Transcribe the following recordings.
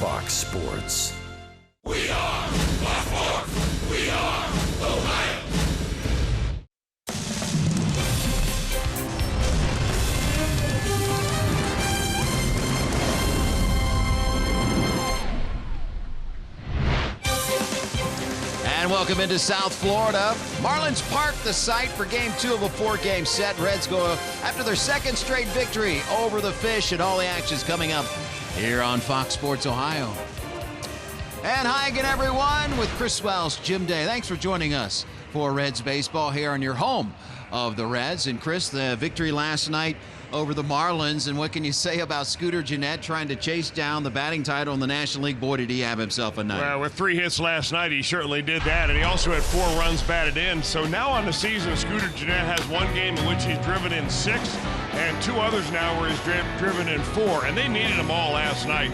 Fox Sports. We are Fox Sports. We are Ohio. And welcome into South Florida. Marlins Park, the site for Game 2 of a 4-game set. Reds go after their second straight victory over the Fish, and all the action's coming up here on Fox Sports Ohio. And hi again, everyone, with Chris Wells, Jim Day. Thanks for joining us for Reds baseball here on your home of the Reds. And Chris, the victory last night over the Marlins, and what can you say about Scooter Gennett trying to chase down the batting title in the National League? Boy, did he have himself a night. Well, with 3 hits last night, he certainly did that, and he also had 4 runs batted in. So now on the season, Scooter Gennett has 1 game in which he's driven in 6, and 2 others now where he's driven in 4, and they needed them all last night.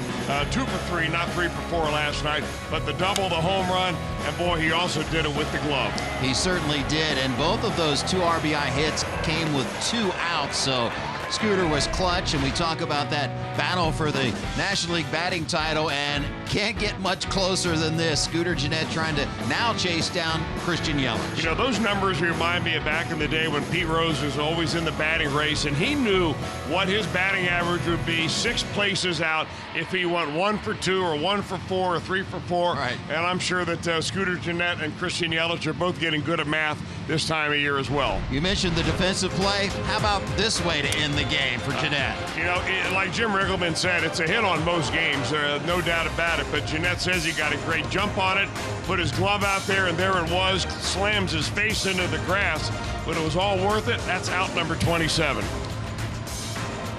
2 for 3, not 3 for 4 last night, but the double, the home run, and boy, he also did it with the glove. He certainly did, and both of those 2 RBI hits came with 2 outs, so Scooter was clutch, and we talk about that battle for the National League batting title, and can't get much closer than this. Scooter Gennett trying to now chase down Christian Yelich. You know, those numbers remind me of back in the day when Pete Rose was always in the batting race, and he knew what his batting average would be 6 places out if he went 1 for 2 or 1 for 4 or 3 for 4. Right. And I'm sure that Scooter Gennett and Christian Yelich are both getting good at math this time of year as well. You mentioned the defensive play. How about this way to end the game for Gennett? You know, like Jim Riggleman said, it's a hit on most games. No doubt about it. But Gennett says he got a great jump on it, put his glove out there, and there it was. Slams his face into the grass, but it was all worth it. That's out number 27.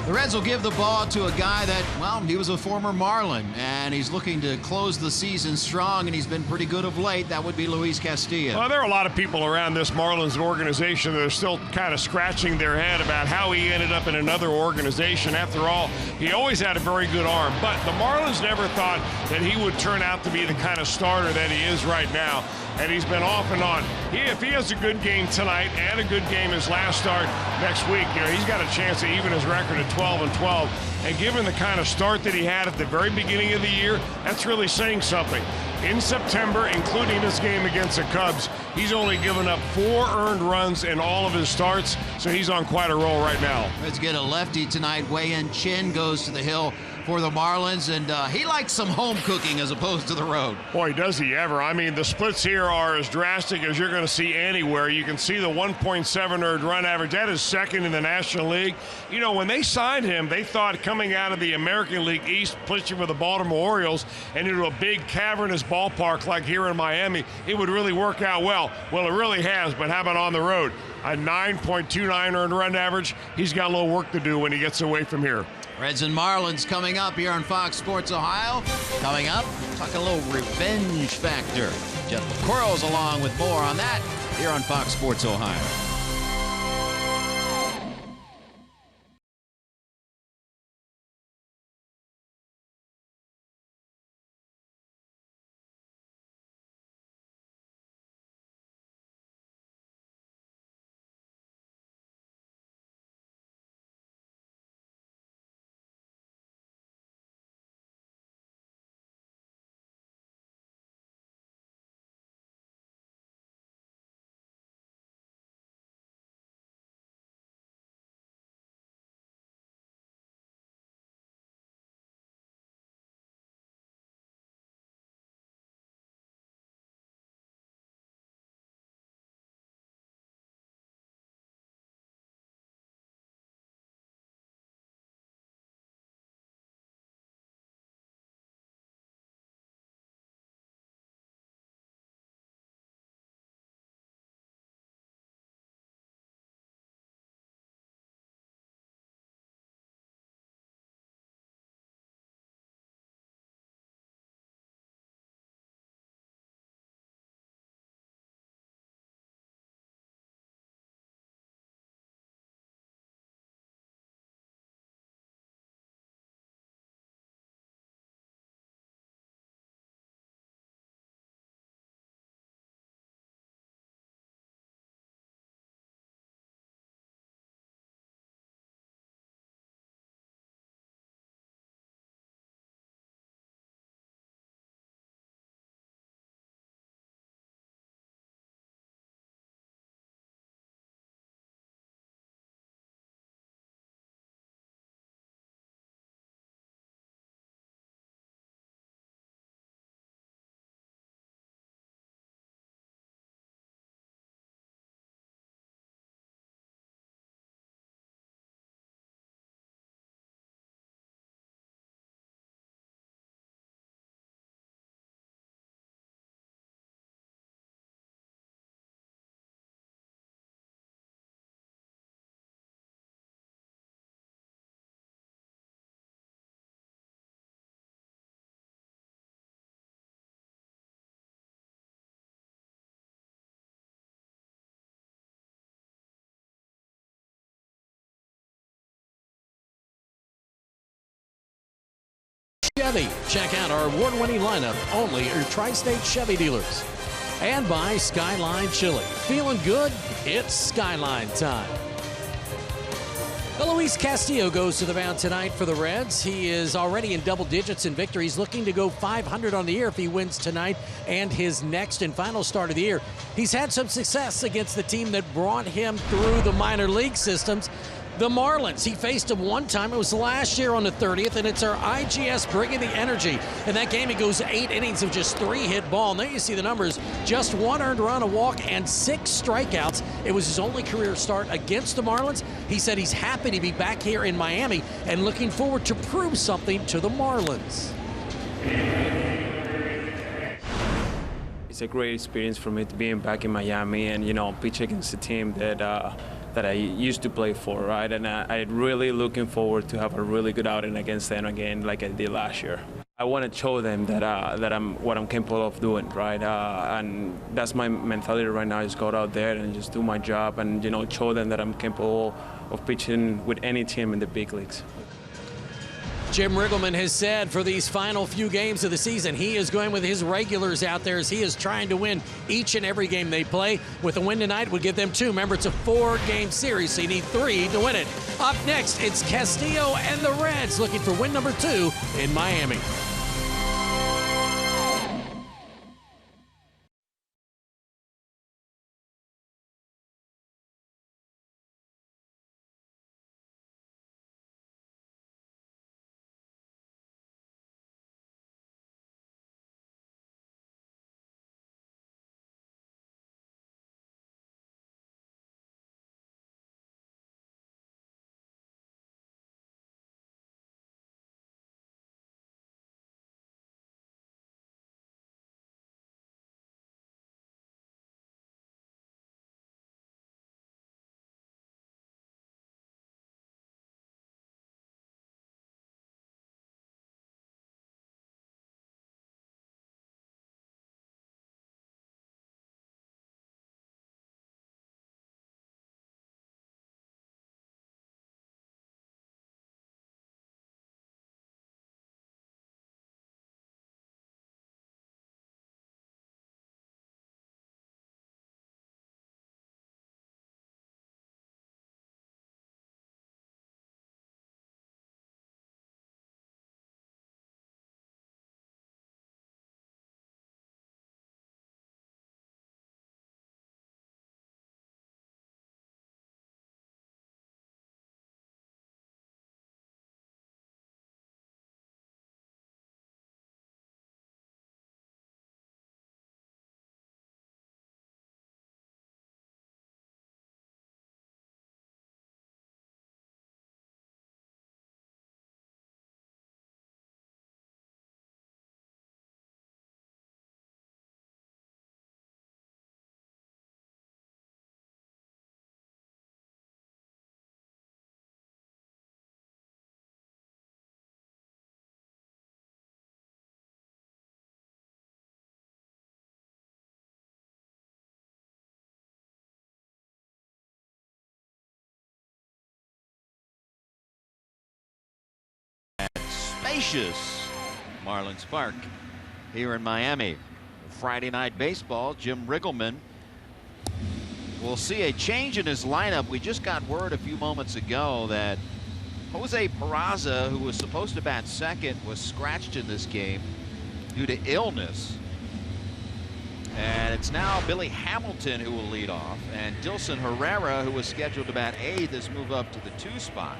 The Reds will give the ball to a guy that, well, he was a former Marlin, and he's looking to close the season strong, and he's been pretty good of late. That would be Luis Castillo. Well, there are a lot of people around this Marlins organization that are still kind of scratching their head about how he ended up in another organization. After all, he always had a very good arm, but the Marlins never thought that he would turn out to be the kind of starter that he is right now. And he's been off and on. If he has a good game tonight and a good game his last start next week, you know, he's got a chance to even his record at 12-12. And given the kind of start that he had at the very beginning of the year, that's really saying something. In September, including this game against the Cubs, he's only given up 4 earned runs in all of his starts, so he's on quite a roll right now. Let's get a lefty tonight. Wei-Yin Chin goes to the hill for the Marlins, and he likes some home cooking as opposed to the road. Boy, does he ever. I mean, the splits here are as drastic as you're going to see anywhere. You can see the 1.7 earned run average. That is second in the National League. You know, when they signed him, they thought coming out of the American League East, pitching for the Baltimore Orioles, and into a big cavernous ballpark like here in Miami, it would really work out well. Well, it really has, but how about on the road? A 9.29 earned run average. He's got a little work to do when he gets away from here. Reds and Marlins coming up here on Fox Sports Ohio. Coming up, talk a little revenge factor. Jeff McCorrell's along with more on that here on Fox Sports Ohio. Chevy. Check out our award-winning lineup only at your Tri-State Chevy dealers. And by Skyline Chili. Feeling good? It's Skyline time. Luis Castillo goes to the mound tonight for the Reds. He is already in double digits in victories, looking to go 500 on the year if he wins tonight and his next and final start of the year. He's had some success against the team that brought him through the minor league systems, the Marlins. He faced them one time. It was last year on the 30th, and it's our IGS bringing the energy. In that game, he goes 8 innings of just 3 hit ball. And there you see the numbers. Just 1 earned run, a walk, and 6 strikeouts. It was his only career start against the Marlins. He said he's happy to be back here in Miami and looking forward to prove something to the Marlins. It's a great experience for me to be back in Miami and, pitch against a team that I used to play for, right? And I'm really looking forward to have a really good outing against them again like I did last year. I want to show them that I'm what I'm capable of doing, right? And that's my mentality right now, is go out there and just do my job and, show them that I'm capable of pitching with any team in the big leagues. Jim Riggleman has said for these final few games of the season, he is going with his regulars out there as he is trying to win each and every game they play. With a win tonight would give them 2. Remember, it's a 4-game series, so you need 3 to win it. Up next, it's Castillo and the Reds looking for win number 2 in Miami. Spacious Marlins Park here in Miami. Friday night baseball. Jim Riggleman will see a change in his lineup. We just got word a few moments ago that Jose Peraza, who was supposed to bat second, was scratched in this game due to illness. And it's now Billy Hamilton who will lead off, and Dilson Herrera, who was scheduled to bat 8th, has moved up to the 2 spot.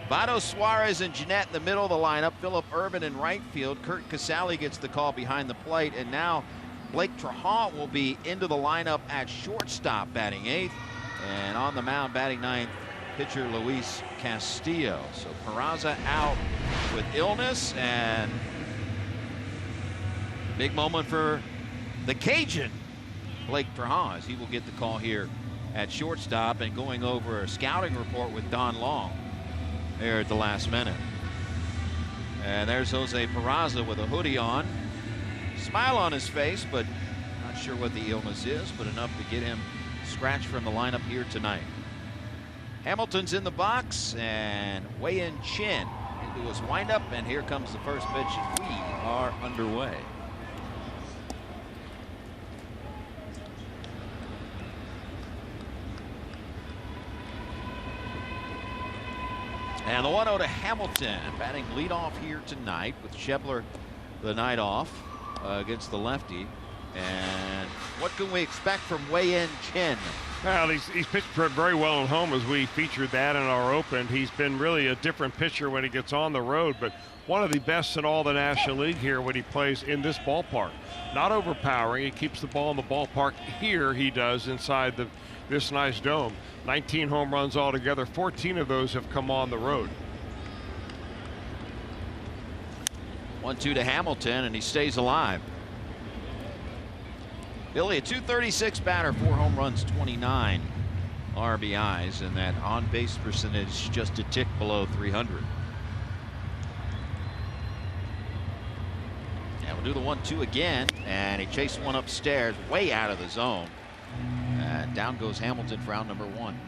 Vado Suarez and Jeanette in the middle of the lineup. Philip Urban in right field. Kurt Casale gets the call behind the plate, and now Blake Trahan will be into the lineup at shortstop, batting 8th, and on the mound batting 9th, pitcher Luis Castillo. So Peraza out with illness, and big moment for the Cajun Blake Trahan, as he will get the call here at shortstop, and going over a scouting report with Don Long there at the last minute. And there's Jose Peraza with a hoodie on, smile on his face, but not sure what the illness is, but enough to get him scratched from the lineup here tonight. Hamilton's in the box, and Wei-In Chin into his windup, and here comes the first pitch. We are underway. And the 1-0 to Hamilton, batting leadoff here tonight with Shepler the night off against the lefty. And what can we expect from Wei-In Chin? Well, he's pitched very well at home, as we featured that in our open. He's been really a different pitcher when he gets on the road, but one of the best in all the National League here when he plays in this ballpark. Not overpowering. He keeps the ball in the ballpark. Here he does inside this nice dome. 19 home runs altogether. 14 of those have come on the road. 1-2 to Hamilton, and he stays alive. Billy, a .236 batter, 4 home runs, 29 RBIs, and that on-base percentage just a tick below 300. And we'll do the 1-2 again, and he chased one upstairs, way out of the zone. And down goes Hamilton for out number 1.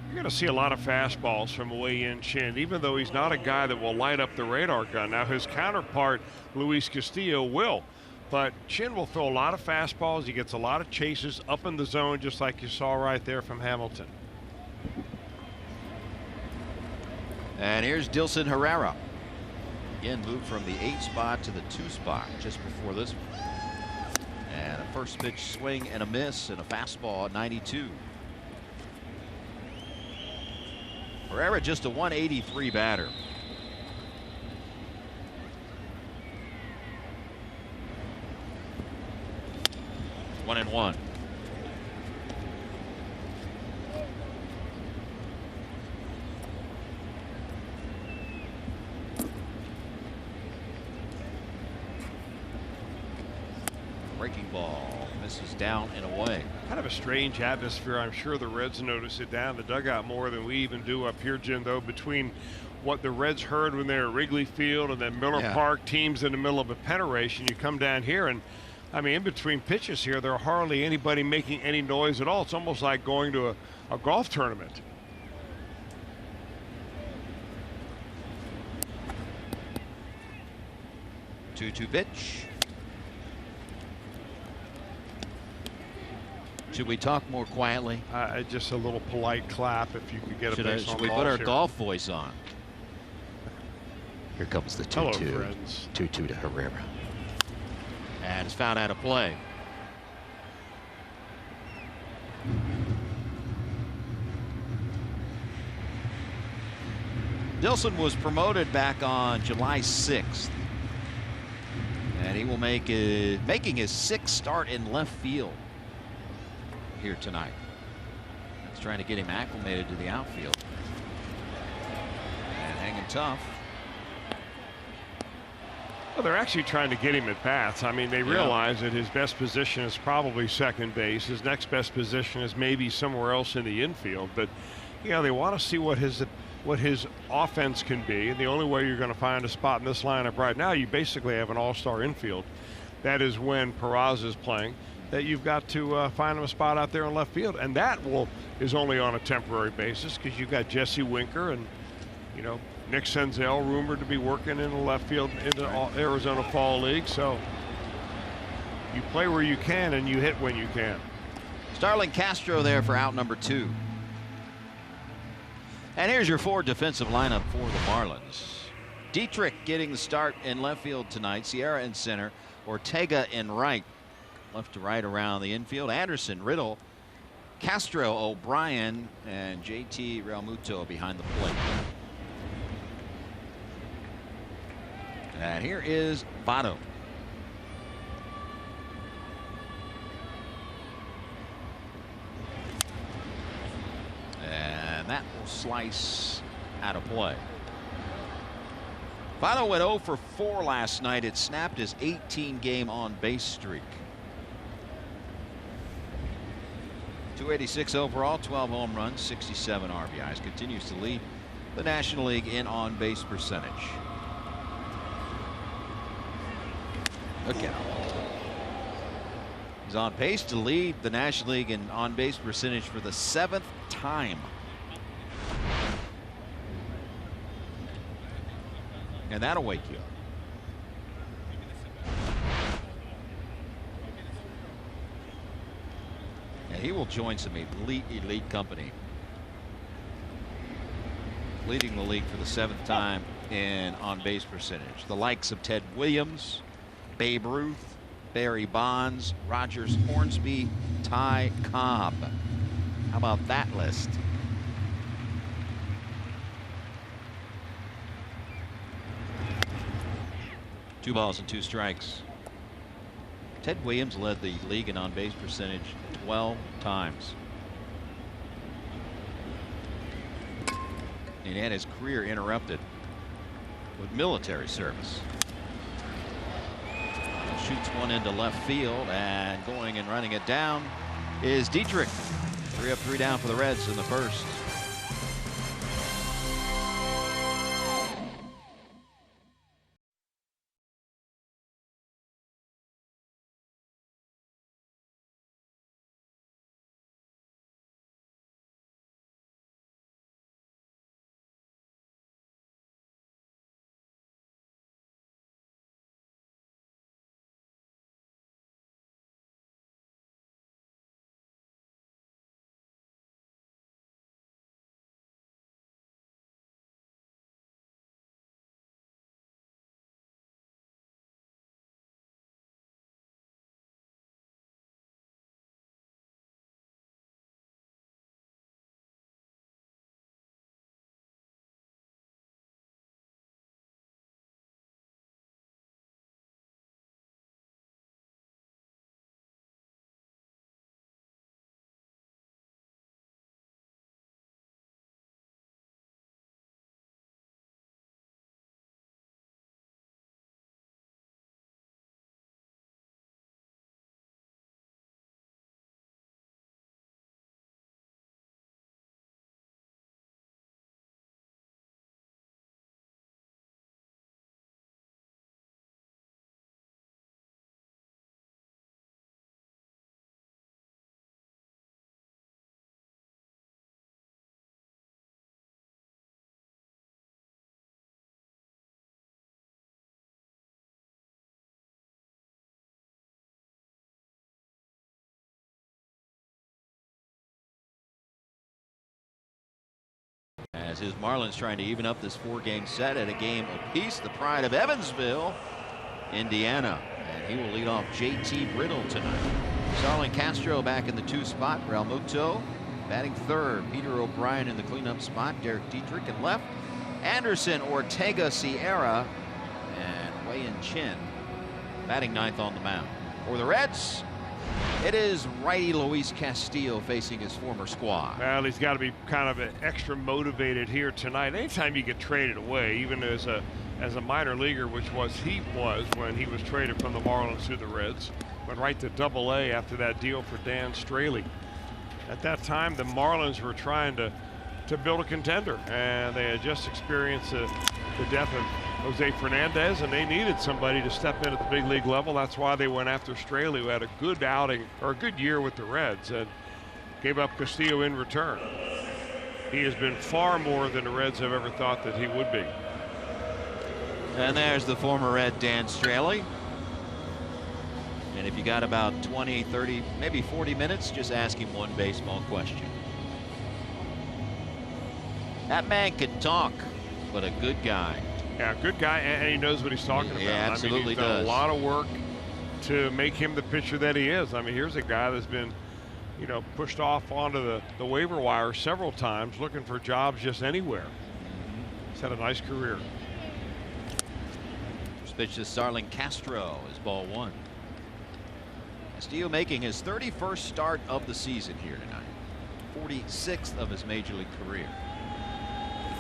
You're going to see a lot of fastballs from Wei-In Chin, even though he's not a guy that will light up the radar gun. Now, his counterpart, Luis Castillo, will. But Chin will throw a lot of fastballs. He gets a lot of chases up in the zone, just like you saw right there from Hamilton. And here's Dilson Herrera. Again, moved from the 8 spot to the 2 spot just before this one. And a first pitch swing and a miss, and a fastball at 92. Herrera just a 183 batter. One and one. Breaking ball misses down and away. Kind of a strange atmosphere. I'm sure the Reds notice it down the dugout more than we even do up here, Jim, though, between what the Reds heard when they were at Wrigley Field and then Miller Park, teams in the middle of a pennant race, and you come down here and I mean, in between pitches here, there are hardly anybody making any noise at all. It's almost like going to a golf tournament. Two pitch. Should we talk more quietly? Just a little polite clap if you could get a base on balls. Should we put our here. golf voice on? Here comes the 2-2. 2-2 to Herrera. And it's found out of play. Dilson was promoted back on July 6th. And he will making his 6th start in left field here tonight. That's trying to get him acclimated to the outfield. And hanging tough. Well, they're actually trying to get him at bats. I mean, they realize that his best position is probably second base. His next best position is maybe somewhere else in the infield. But, you know, they want to see what his offense can be. And the only way you're going to find a spot in this lineup right now, you basically have an all-star infield. That is when Peraza is playing. That you've got to find him a spot out there in left field. And that is only on a temporary basis because you've got Jesse Winker and, you know, Nick Senzel rumored to be working in the left field in the Arizona Fall League. So you play where you can and you hit when you can. Starlin Castro there for out number 2. And here's your 4 defensive lineup for the Marlins. Dietrich getting the start in left field tonight. Sierra in center. Ortega in right. Left to right around the infield. Anderson, Riddle, Castro, O'Brien, and JT Realmuto behind the plate. And here is Votto. And that will slice out of play. Votto went 0 for 4 last night. It snapped his 18-game on-base streak. 286 overall, 12 home runs, 67 RBIs. Continues to lead the National League in on-base percentage. Look out. He's on pace to lead the National League in on-base percentage for the 7th time. And that'll wake you up. And he will join some elite company. Leading the league for the 7th time in on-base percentage. The likes of Ted Williams, Babe Ruth, Barry Bonds, Rogers Hornsby, Ty Cobb. How about that list? Two balls and 2 strikes. Ted Williams led the league in on-base percentage 12 times. And he had his career interrupted with military service. Shoots one into left field, and going and running it down is Dietrich. 3 up, 3 down for the Reds in the first. As his Marlins trying to even up this 4-game set at a game apiece. The pride of Evansville, Indiana. And he will lead off JT Brittle tonight. Starlin Castro back in the 2 spot. Realmuto batting 3rd. Peter O'Brien in the cleanup spot. Derek Dietrich in left. Anderson, Ortega, Sierra, and Wei-Yin Chin batting 9th on the mound. For the Reds, it is righty Luis Castillo facing his former squad. Well, he's got to be kind of extra motivated here tonight. Anytime you get traded away, even as a minor leaguer, which he was when he was traded from the Marlins to the Reds, went right to Double-A after that deal for Dan Straley. At that time, the Marlins were trying to build a contender, and they had just experienced the death of Jose Fernandez, and they needed somebody to step in at the big league level. That's why they went after Straley, who had a good outing or a good year with the Reds, and gave up Castillo in return. He has been far more than the Reds have ever thought that he would be. And there's the former Red Dan Straley. And if you got about 20, 30, maybe 40 minutes, just ask him one baseball question. That man can talk, but a good guy. Yeah, good guy, and he knows what he's talking about. Yeah, absolutely. I mean, he's done a lot of work to make him the pitcher that he is. I mean, here's a guy that's been, you know, pushed off onto the waiver wire several times, looking for jobs just anywhere. He's had a nice career. First pitch to Starlin Castro is ball 1. Castillo making his 31st start of the season here tonight. 46th of his major league career.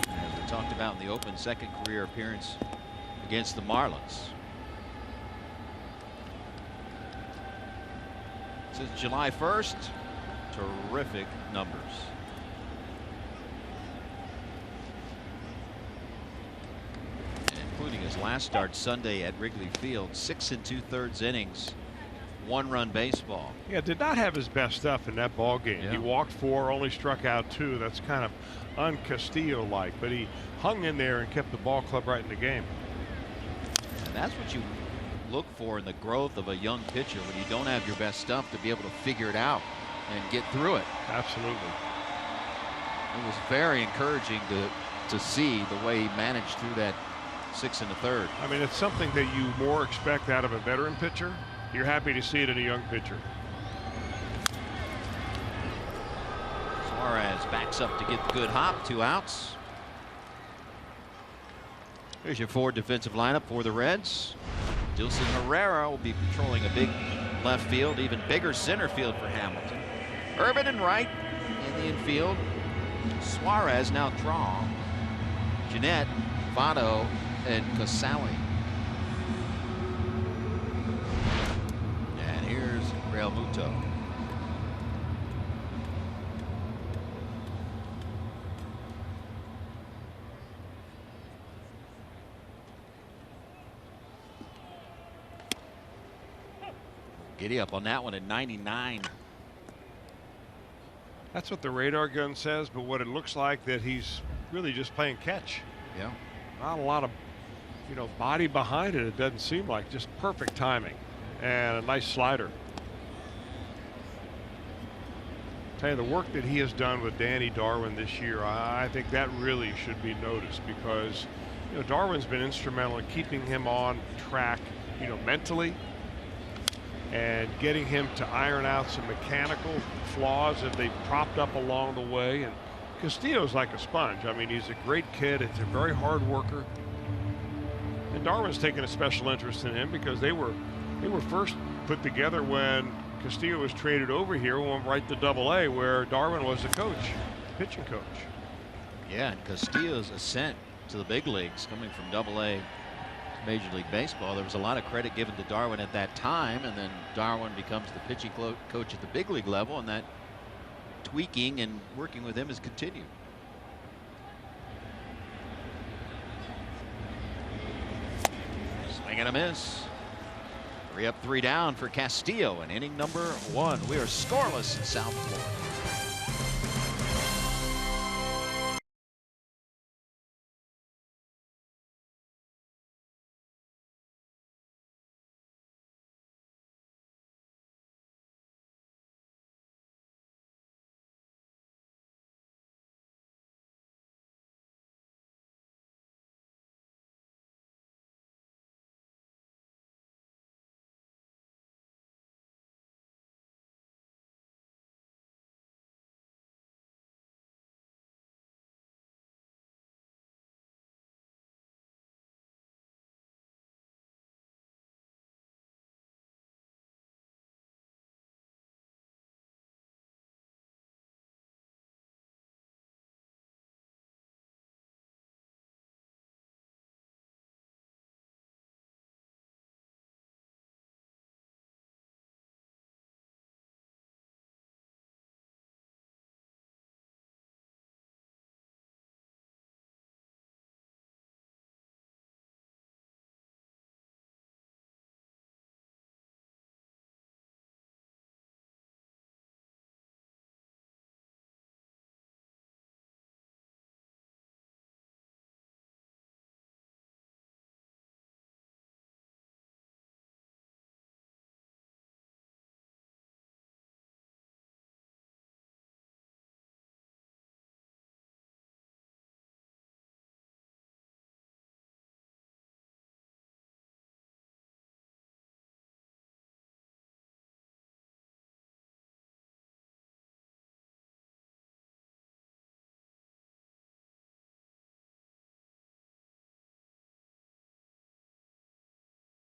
As we talked about in the open, second career appearance against the Marlins. Since July 1st, terrific numbers. Including his last start Sunday at Wrigley Field, 6 2/3 innings, 1-run baseball. Yeah, did not have his best stuff in that ball game. Yeah. He walked 4, only struck out 2. That's kind of un-Castillo-like, but he hung in there and kept the ball club right in the game. And that's what you look for in the growth of a young pitcher when you don't have your best stuff, to be able to figure it out and get through it. Absolutely. It was very encouraging to see the way he managed through that 6 1/3. I mean, it's something that you more expect out of a veteran pitcher. You're happy to see it in a young pitcher. Suarez backs up to get the good hop. 2 outs. Here's your forward defensive lineup for the Reds. Dilson Herrera will be patrolling a big left field, even bigger center field for Hamilton. Urban and Wright in the infield. Suarez now draw. Jeanette, Votto, and Casali. And here's Real Muto. Giddy up on that one at 99. That's what the radar gun says, but what it looks like that he's really just playing catch. Yeah. Not a lot of, body behind it. It doesn't seem like, just perfect timing and a nice slider. Tell you, the work that he has done with Danny Darwin this year, I think that really should be noticed, because Darwin's been instrumental in keeping him on track, mentally, and getting him to iron out some mechanical flaws that they've propped up along the way. And Castillo's like a sponge. I mean, he's a great kid. He's a very hard worker. And Darwin's taken a special interest in him because they were first put together when Castillo was traded over here and went right to Double-A, where Darwin was the coach, pitching coach. Yeah, and Castillo's ascent to the big leagues, coming from Double-A to Major League Baseball, there was a lot of credit given to Darwin at that time, and then Darwin becomes the pitching coach at the big league level, and that tweaking and working with him has continued. Swing and a miss. 3 up, 3 down for Castillo in inning number 1. We are scoreless in South Florida.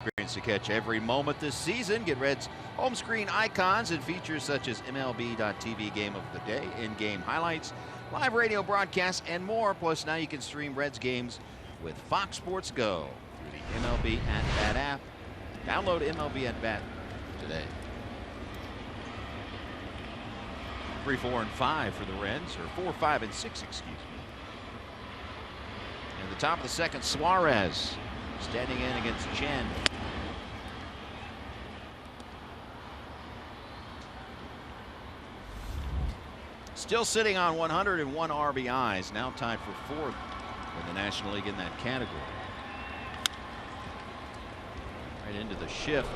Experience to catch every moment this season. Get Reds home screen icons and features such as MLB.TV Game of the Day, in-game highlights, live radio broadcasts, and more. Plus, now you can stream Reds games with Fox Sports Go through the MLB at Bat app. Download MLB at Bat today. 3, 4, and 5 for the Reds, or 4, 5, and 6, excuse me. And the top of the second, Suarez standing in against Chen. Still sitting on 101 RBIs, now tied for 4th in the National League in that category. Right into the shift.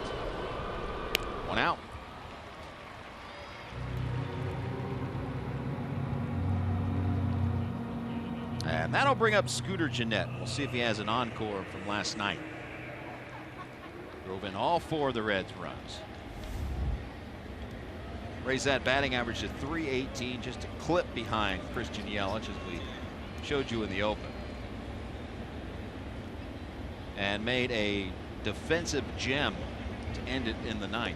1 out. And that'll bring up Scooter Jeanette. We'll see if he has an encore from last night. Drove in all 4 of the Reds' runs. Raised that batting average to .318, just a clip behind Christian Yelich, as we showed you in the open. And made a defensive gem to end it in the 9th.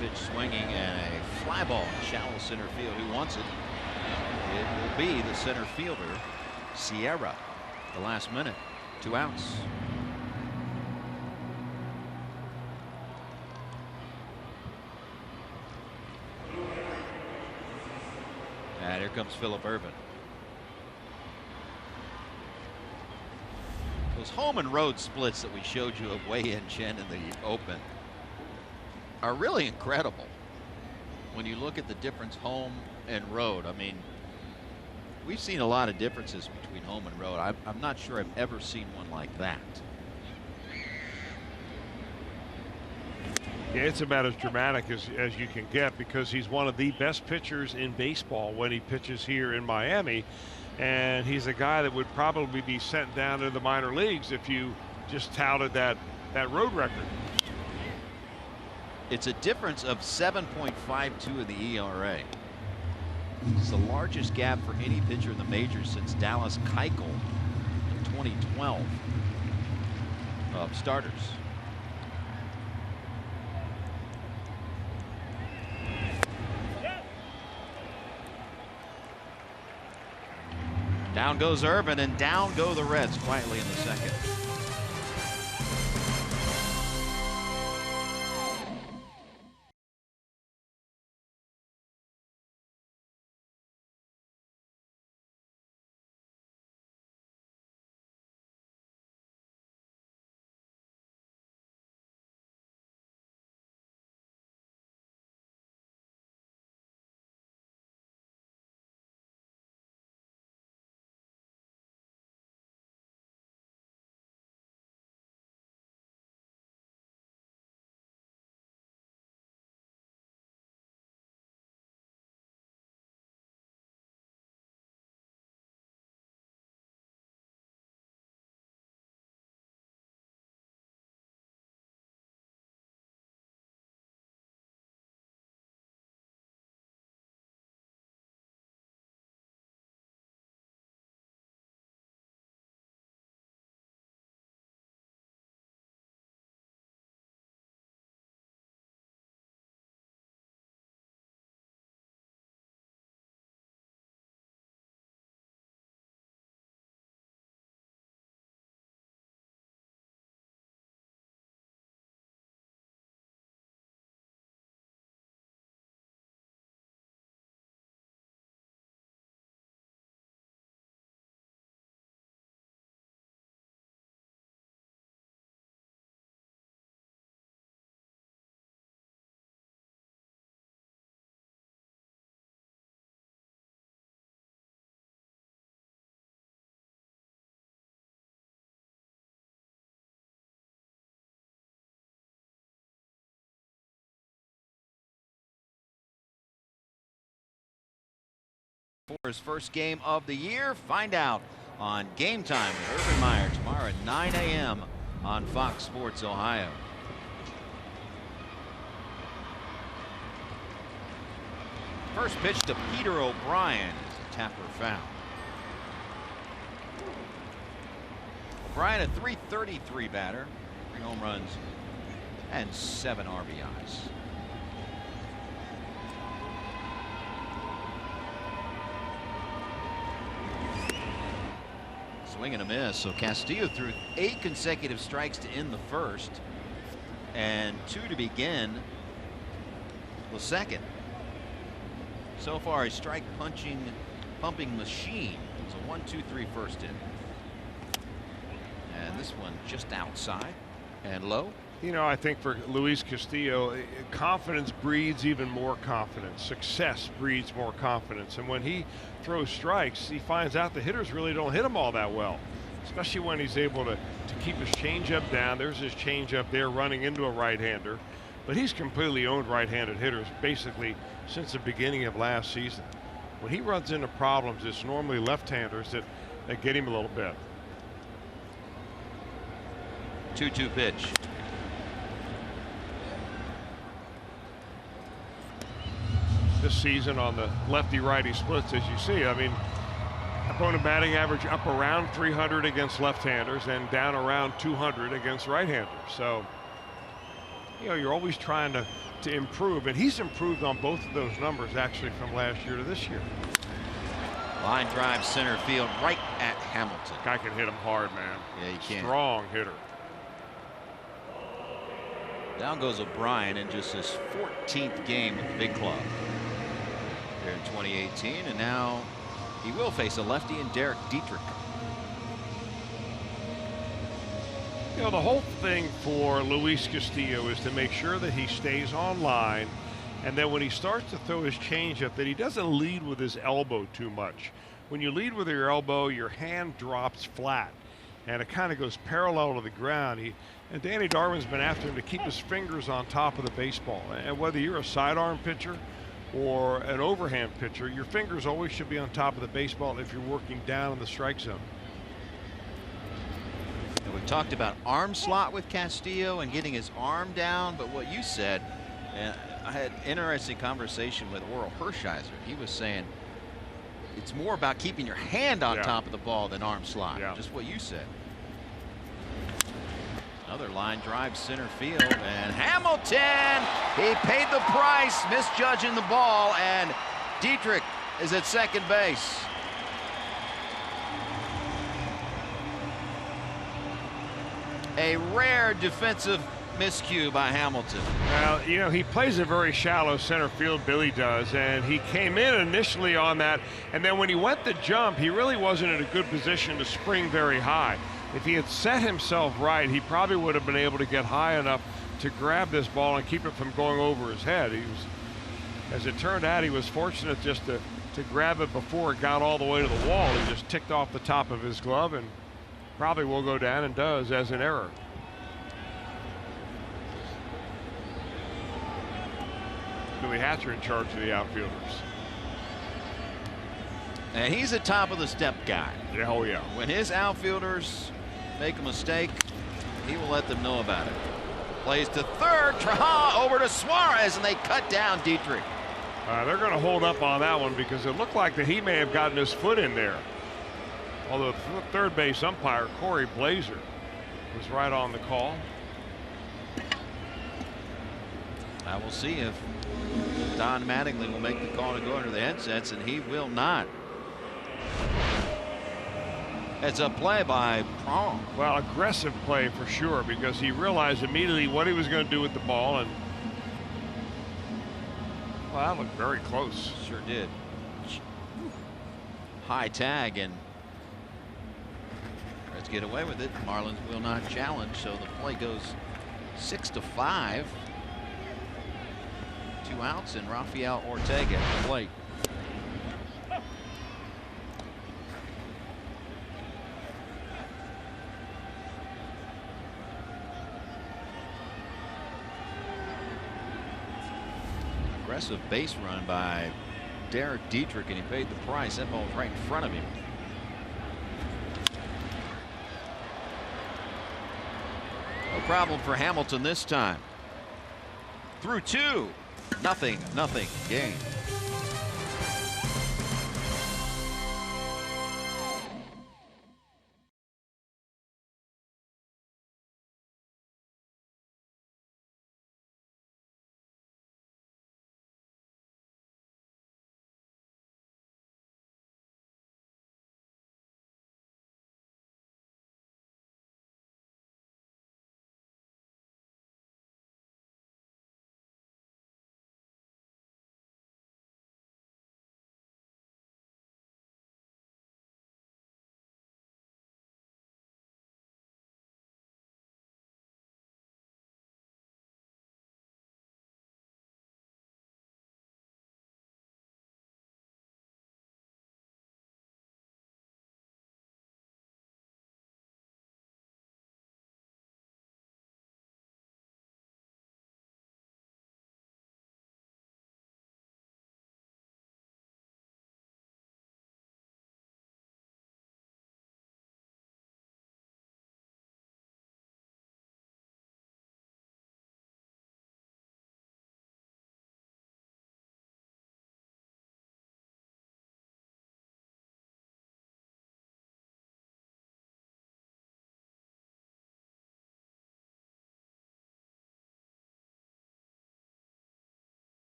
Pitch swinging and a fly ball in shallow center field. Who wants it? It will be the center fielder, Sierra. The last minute, 2 outs. And here comes Phillip Ervin. Those home and road splits that we showed you of Wei-Yin Chen in the open are really incredible when you look at the difference home and road. I mean, we've seen a lot of differences between home and road. I'm not sure I've ever seen one like that. Yeah, it's about as dramatic as you can get, because he's one of the best pitchers in baseball when he pitches here in Miami, and he's a guy that would probably be sent down to the minor leagues if you just touted that road record. It's a difference of 7.52 in the ERA. It's the largest gap for any pitcher in the majors since Dallas Keuchel in 2012 of starters. Down goes Urban, and down go the Reds quietly in the 2nd. For his first game of the year. Find out on Game Time with Urban Meyer tomorrow at 9 a.m. on Fox Sports Ohio. First pitch to Peter O'Brien is a tapper foul. O'Brien, a .333 batter, 3 home runs and 7 RBIs. Swing and a miss. So Castillo threw 8 consecutive strikes to end the first and 2 to begin the second. So far a strike pumping machine. It's a 1-2-3 first inning. And this one just outside and low. You know, I think for Luis Castillo, confidence breeds even more confidence. Success breeds more confidence. And when he throws strikes, he finds out the hitters really don't hit him all that well, especially when he's able to keep his changeup down. There's his changeup there running into a right-hander. But he's completely owned right-handed hitters basically since the beginning of last season. When he runs into problems, it's normally left-handers that get him a little bit. 2-2 pitch. This season on the lefty-righty splits, as you see, I mean, opponent batting average up around 300 against left-handers and down around 200 against right-handers. So, you know, you're always trying to improve, and he's improved on both of those numbers actually from last year to this year. Line drive center field right at Hamilton. Guy can hit him hard, man. Yeah, he can. Strong hitter. Down goes O'Brien in just his 14th game with the big club there in 2018, and now he will face a lefty in Derek Dietrich. You know, the whole thing for Luis Castillo is to make sure that he stays on line, and then when he starts to throw his changeup, that he doesn't lead with his elbow too much. When you lead with your elbow, your hand drops flat, and it kind of goes parallel to the ground. And Danny Darwin's been after him to keep his fingers on top of the baseball. And whether you're a sidearm pitcher or an overhand pitcher, your fingers always should be on top of the baseball if you're working down in the strike zone. And we've talked about arm slot with Castillo and getting his arm down, but what you said, and I had an interesting conversation with Oral Hershiser. He was saying it's more about keeping your hand on top of the ball than arm slot. Just what you said. Another line drive center field, and Hamilton, he paid the price, misjudging the ball, and Dietrich is at second base. A rare defensive miscue by Hamilton. Well, you know, he plays a very shallow center field, Billy does, and he came in initially on that, and then when he went to jump, he really wasn't in a good position to spring very high. If he had set himself right, he probably would have been able to get high enough to grab this ball and keep it from going over his head. He was, as it turned out, he was fortunate just to grab it before it got all the way to the wall. He just ticked off the top of his glove and probably will go down, and does, as an error. Billy Hatcher in charge of the outfielders. And he's a top of the step guy. Yeah, oh yeah. When his outfielders make a mistake, he will let them know about it. Plays to third, Traha over to Suarez, and they cut down Dietrich. They're going to hold up on that one because it looked like that he may have gotten his foot in there. Although third base umpire Corey Blazer was right on the call. I will see if Don Mattingly will make the call to go under the headsets, and he will not. It's a play by Prong. Well, aggressive play for sure, because he realized immediately what he was going to do with the ball, and well, that looked very close. Sure did. High tag, and Reds get away with it. Marlins will not challenge, so the play goes 6-5. 2 outs, and Rafael Ortega at the plate. Aggressive base run by Derek Dietrich, and he paid the price. That ball was right in front of him. No problem for Hamilton this time. Through 2. Nothing game.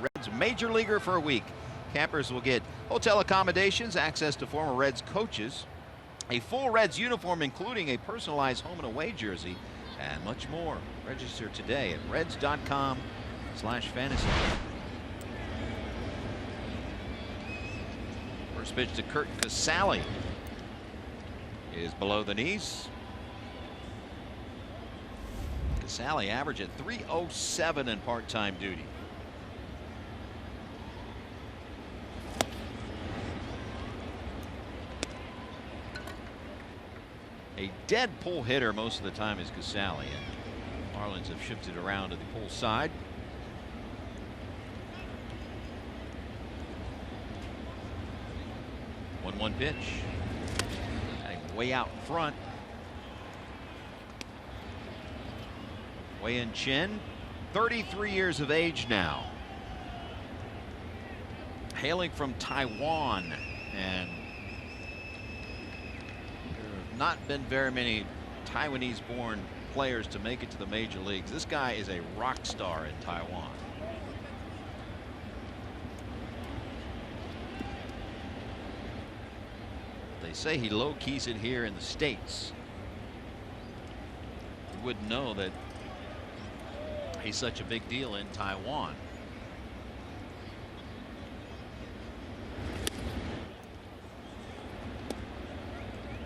Reds major leaguer for a week. Campers will get hotel accommodations, access to former Reds coaches, a full Reds uniform including a personalized home and away jersey, and much more. Register today at reds.com/fantasy. First pitch to Kurt Castillo is below the knees. Castillo average at .307 in part-time duty. A dead pull hitter most of the time is Castillo, and Marlins have shifted around to the pull side. One pitch. Way out front. Wei-Yin Chen, 33 years of age now. Hailing from Taiwan, and there have not been very many Taiwanese-born players to make it to the major leagues. This guy is a rock star in Taiwan. They say he low-keys it here in the States. You wouldn't know that he's such a big deal in Taiwan.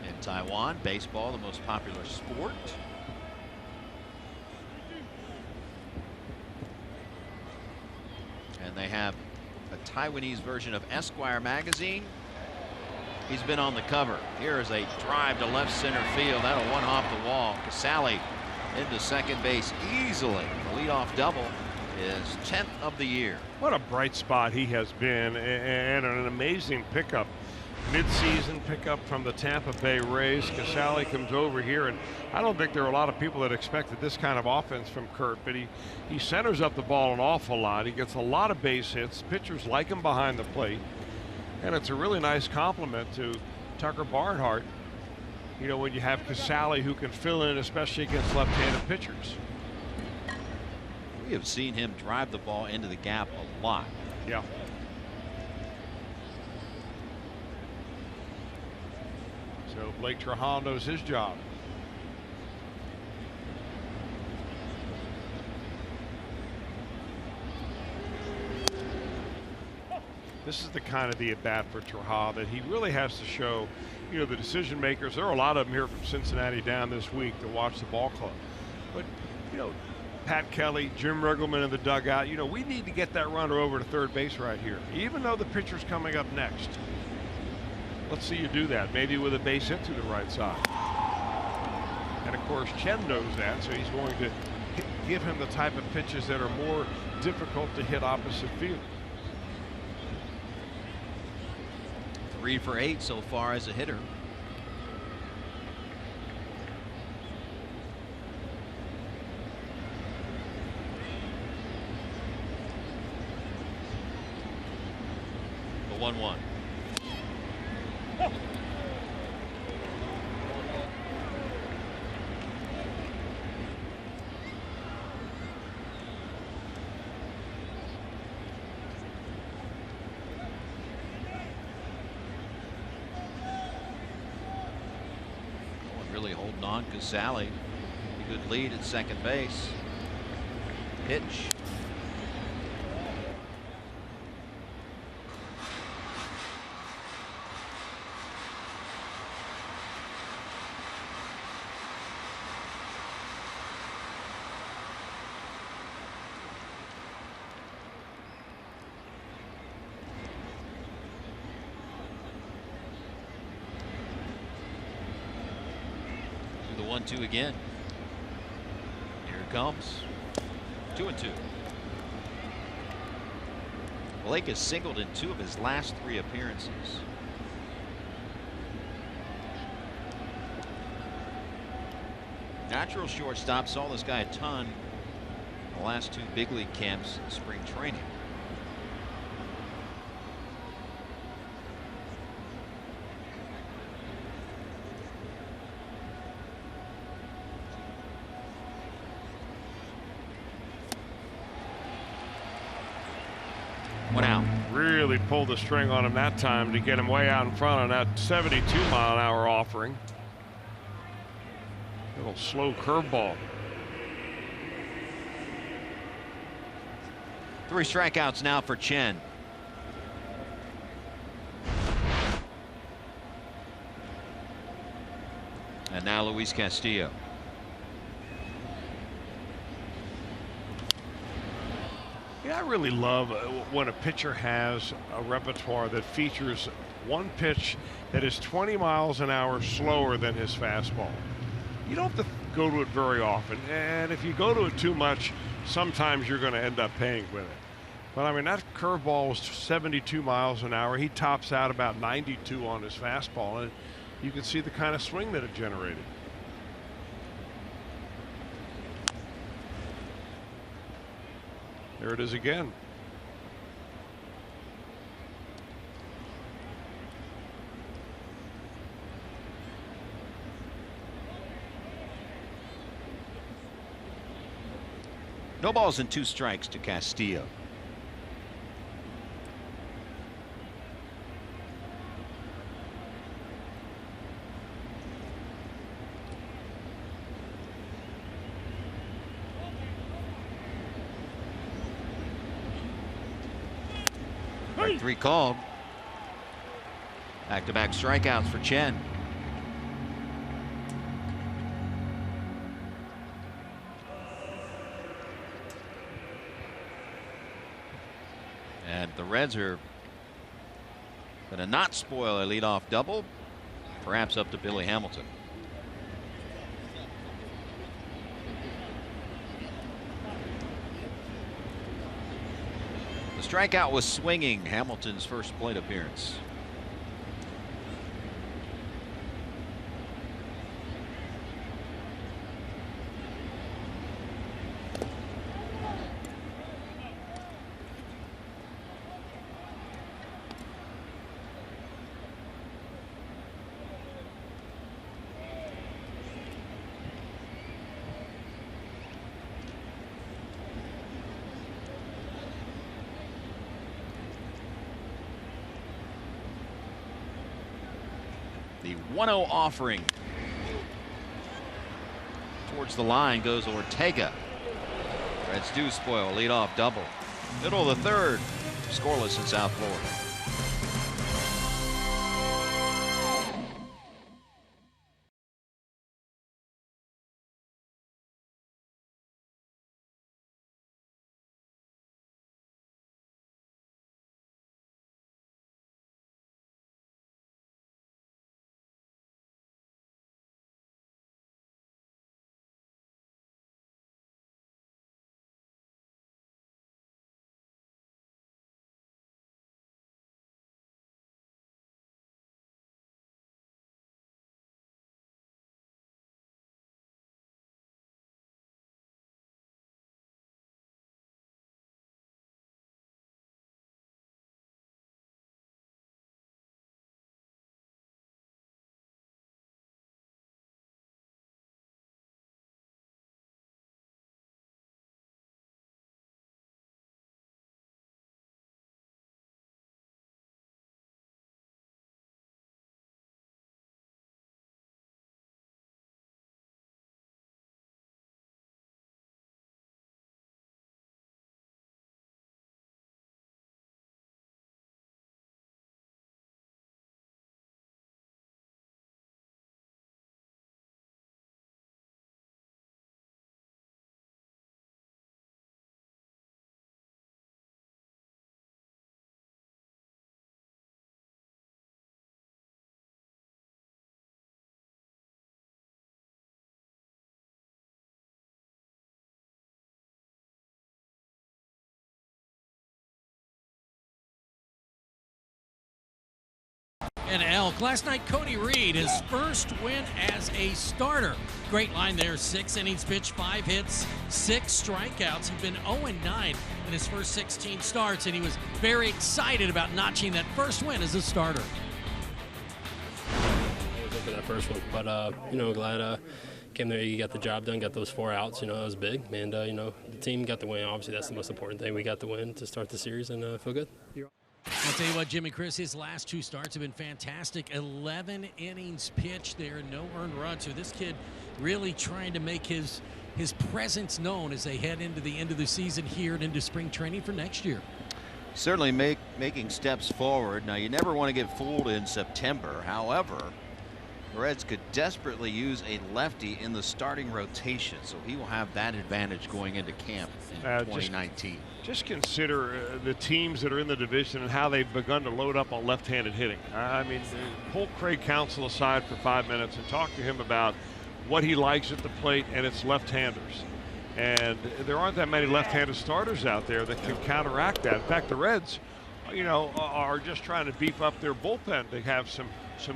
In Taiwan, baseball, the most popular sport. And they have a Taiwanese version of Esquire magazine. He's been on the cover. Here is a drive to left center field. That'll one off the wall. Castillo into second base easily. The leadoff double is 10th of the year. What a bright spot he has been, and an amazing pickup. Mid-season pickup from the Tampa Bay Rays. Castillo comes over here, and I don't think there are a lot of people that expected this kind of offense from Kurt, but he centers up the ball an awful lot. He gets a lot of base hits. Pitchers like him behind the plate. And it's a really nice compliment to Tucker Barnhart. You know, when you have Castillo who can fill in, especially against left-handed pitchers. We have seen him drive the ball into the gap a lot. Yeah. So Blake Trujillo knows his job. This is the kind of the at-bat for Trujillo that he really has to show, you know, the decision makers. There are a lot of them here from Cincinnati down this week to watch the ball club. But, you know, Pat Kelly, Jim Riggleman in the dugout, you know, we need to get that runner over to third base right here, even though the pitcher's coming up next. Let's see you do that, maybe with a base hit to the right side. And of course, Chen knows that, so he's going to give him the type of pitches that are more difficult to hit opposite field. 3 for 8 so far as a hitter. The 1-1. Really holding on. Castillo, a good lead at second base. Pitch. The 1-2 again. Here it comes. 2-2. Blake has singled in 2 of his last 3 appearances. Natural shortstop, saw this guy a ton in the last 2 big league camps in spring training. One out. Really pulled the string on him that time to get him way out in front on that 72-mile-an-hour offering. Little slow curveball. 3 strikeouts now for Chen. And now Luis Castillo. Yeah, I really love when a pitcher has a repertoire that features one pitch that is 20 miles an hour slower than his fastball. You don't have to go to it very often, and if you go to it too much, sometimes you're going to end up paying with it. But I mean, that curveball was 72 miles an hour. He tops out about 92 on his fastball, and you can see the kind of swing that it generated. There it is again. No balls and 2 strikes to Castillo. Strike 3 called. Back-to-back strikeouts for Chen. And the Reds are going to not spoil a leadoff double, perhaps up to Billy Hamilton. The strikeout was swinging, Hamilton's first plate appearance. The 1-0 offering. Towards the line goes Ortega. Reds do spoil a leadoff double. Middle of the third. Scoreless in South Florida. And Elk. Last night, Cody Reed, his first win as a starter. Great line there. 6 innings pitched, 5 hits, 6 strikeouts. He'd been 0-9 in his first 16 starts, and he was very excited about notching that first win as a starter. I was looking at that first one, but, you know, glad came there, he got the job done, got those 4 outs. You know, that was big, and you know, the team got the win. Obviously, that's the most important thing. We got the win to start the series, and feel good. I'll tell you what, Jimmy Chris, his last 2 starts have been fantastic. 11 innings pitched there, no earned runs. So this kid really trying to make his presence known as they head into the end of the season here and into spring training for next year. Certainly making steps forward. Now, you never want to get fooled in September. However, the Reds could desperately use a lefty in the starting rotation, so he will have that advantage going into camp in 2019. Just consider the teams that are in the division and how they've begun to load up on left-handed hitting. I mean, pull Craig Counsell aside for 5 minutes and talk to him about what he likes at the plate and its left-handers. And there aren't that many left-handed starters out there that can counteract that. In fact, the Reds, you know, are just trying to beef up their bullpen to have some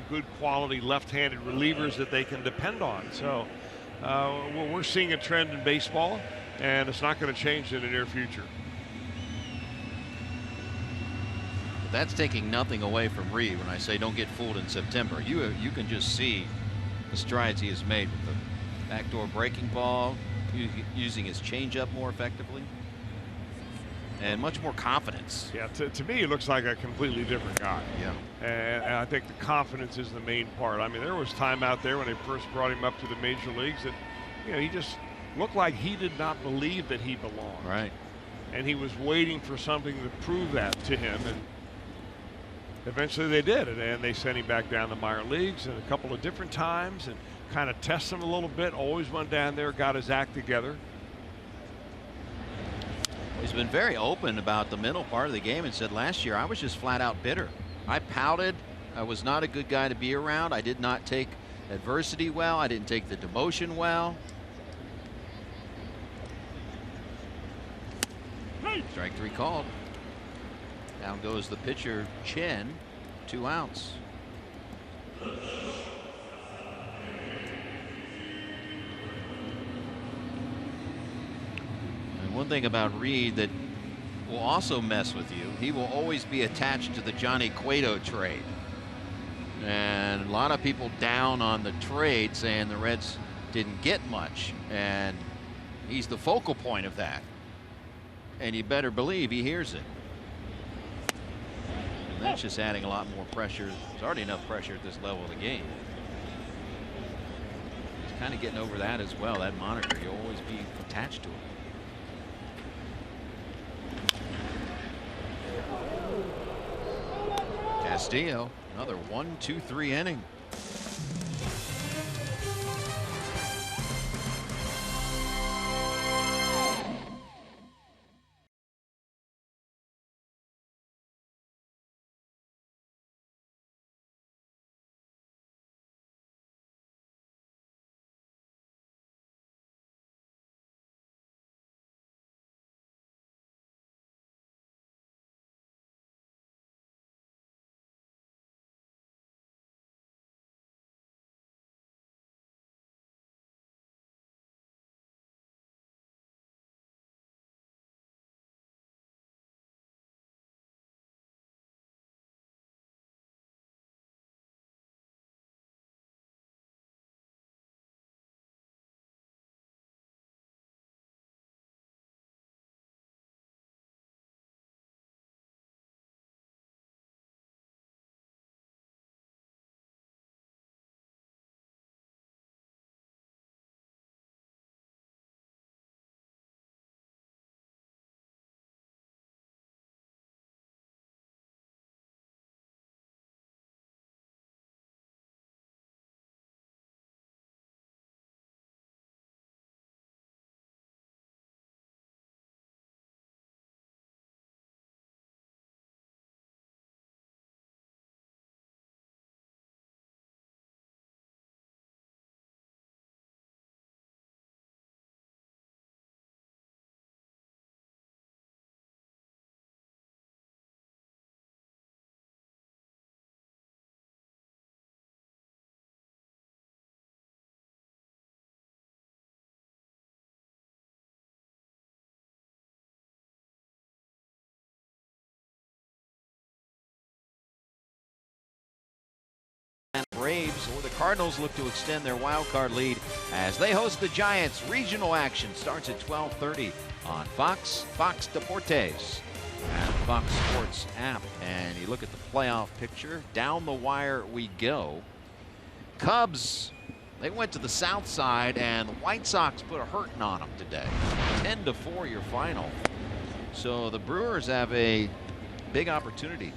good quality left-handed relievers that they can depend on. So we're seeing a trend in baseball, and it's not going to change in the near future. That's taking nothing away from Reed when I say don't get fooled in September. You can just see the strides he has made with the backdoor breaking ball, using his changeup more effectively, and much more confidence. Yeah, to me, it looks like a completely different guy. Yeah. And I think the confidence is the main part. I mean, there was time out there when they first brought him up to the major leagues that, you know, he just looked like he did not believe that he belonged. Right. And he was waiting for something to prove that to him. And eventually they did it, and they sent him back down the minor leagues and a couple of different times and kind of test him a little bit. Always went down there, got his act together. He's been very open about the mental part of the game and said last year I was just flat out bitter. I pouted. I was not a good guy to be around. I did not take adversity well. I didn't take the demotion well. Strike 3 called. Down goes the pitcher, Chin. 2 outs. And one thing about Reed that will also mess with you, he will always be attached to the Johnny Cueto trade. And a lot of people down on the trade saying the Reds didn't get much, and he's the focal point of that. And you better believe he hears it. And that's just adding a lot more pressure. There's already enough pressure at this level of the game. He's kind of getting over that as well, that moniker. You'll always be attached to it. Castillo, another 1-2-3 inning. before the Cardinals look to extend their wild card lead as they host the Giants. Regional action starts at 12:30 on Fox Deportes and Fox Sports app. And you look at the playoff picture. Down the wire we go. Cubs, they went to the south side, and the White Sox put a hurting on them today. 10-4 your final. So the Brewers have a big opportunity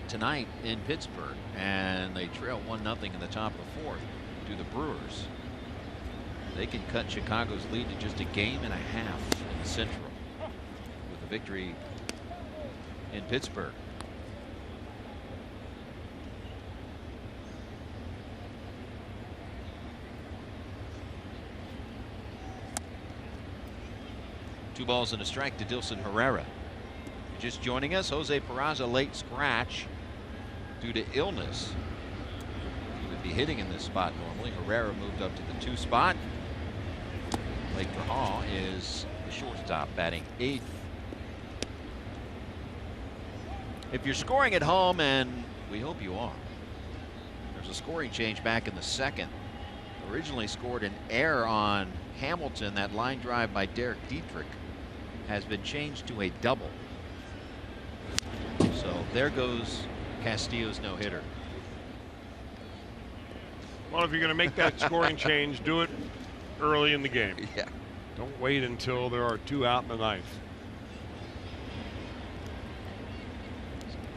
tonight in Pittsburgh, and they trail 1-0 in the top of the fourth to the Brewers. They can cut Chicago's lead to just a game and a half in the Central with a victory in Pittsburgh. Two balls and a strike to Dilson Herrera. Just joining us, Jose Peraza, late scratch due to illness. He would be hitting in this spot normally. Herrera moved up to the 2 spot. Blake Grahal is the shortstop, batting 8th. If you're scoring at home, and we hope you are, there's a scoring change back in the second. Originally scored an error on Hamilton. That line drive by Derek Dietrich has been changed to a double. So there goes Castillo's no-hitter. Well, if you're going to make that scoring change, do it early in the game. Yeah. Don't wait until there are 2 out in the 9th.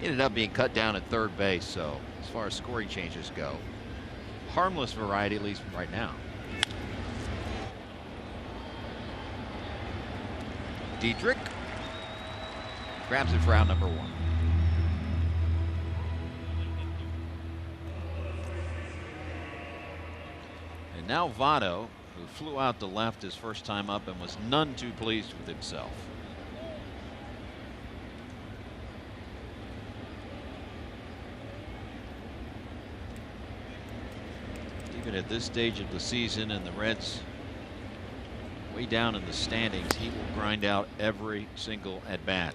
He ended up being cut down at third base, so as far as scoring changes go, harmless variety, at least right now. Dietrich grabs it for out number 1. And now Votto, who flew out to left his first time up and was none too pleased with himself. Even at this stage of the season and the Reds way down in the standings, he will grind out every single at bat.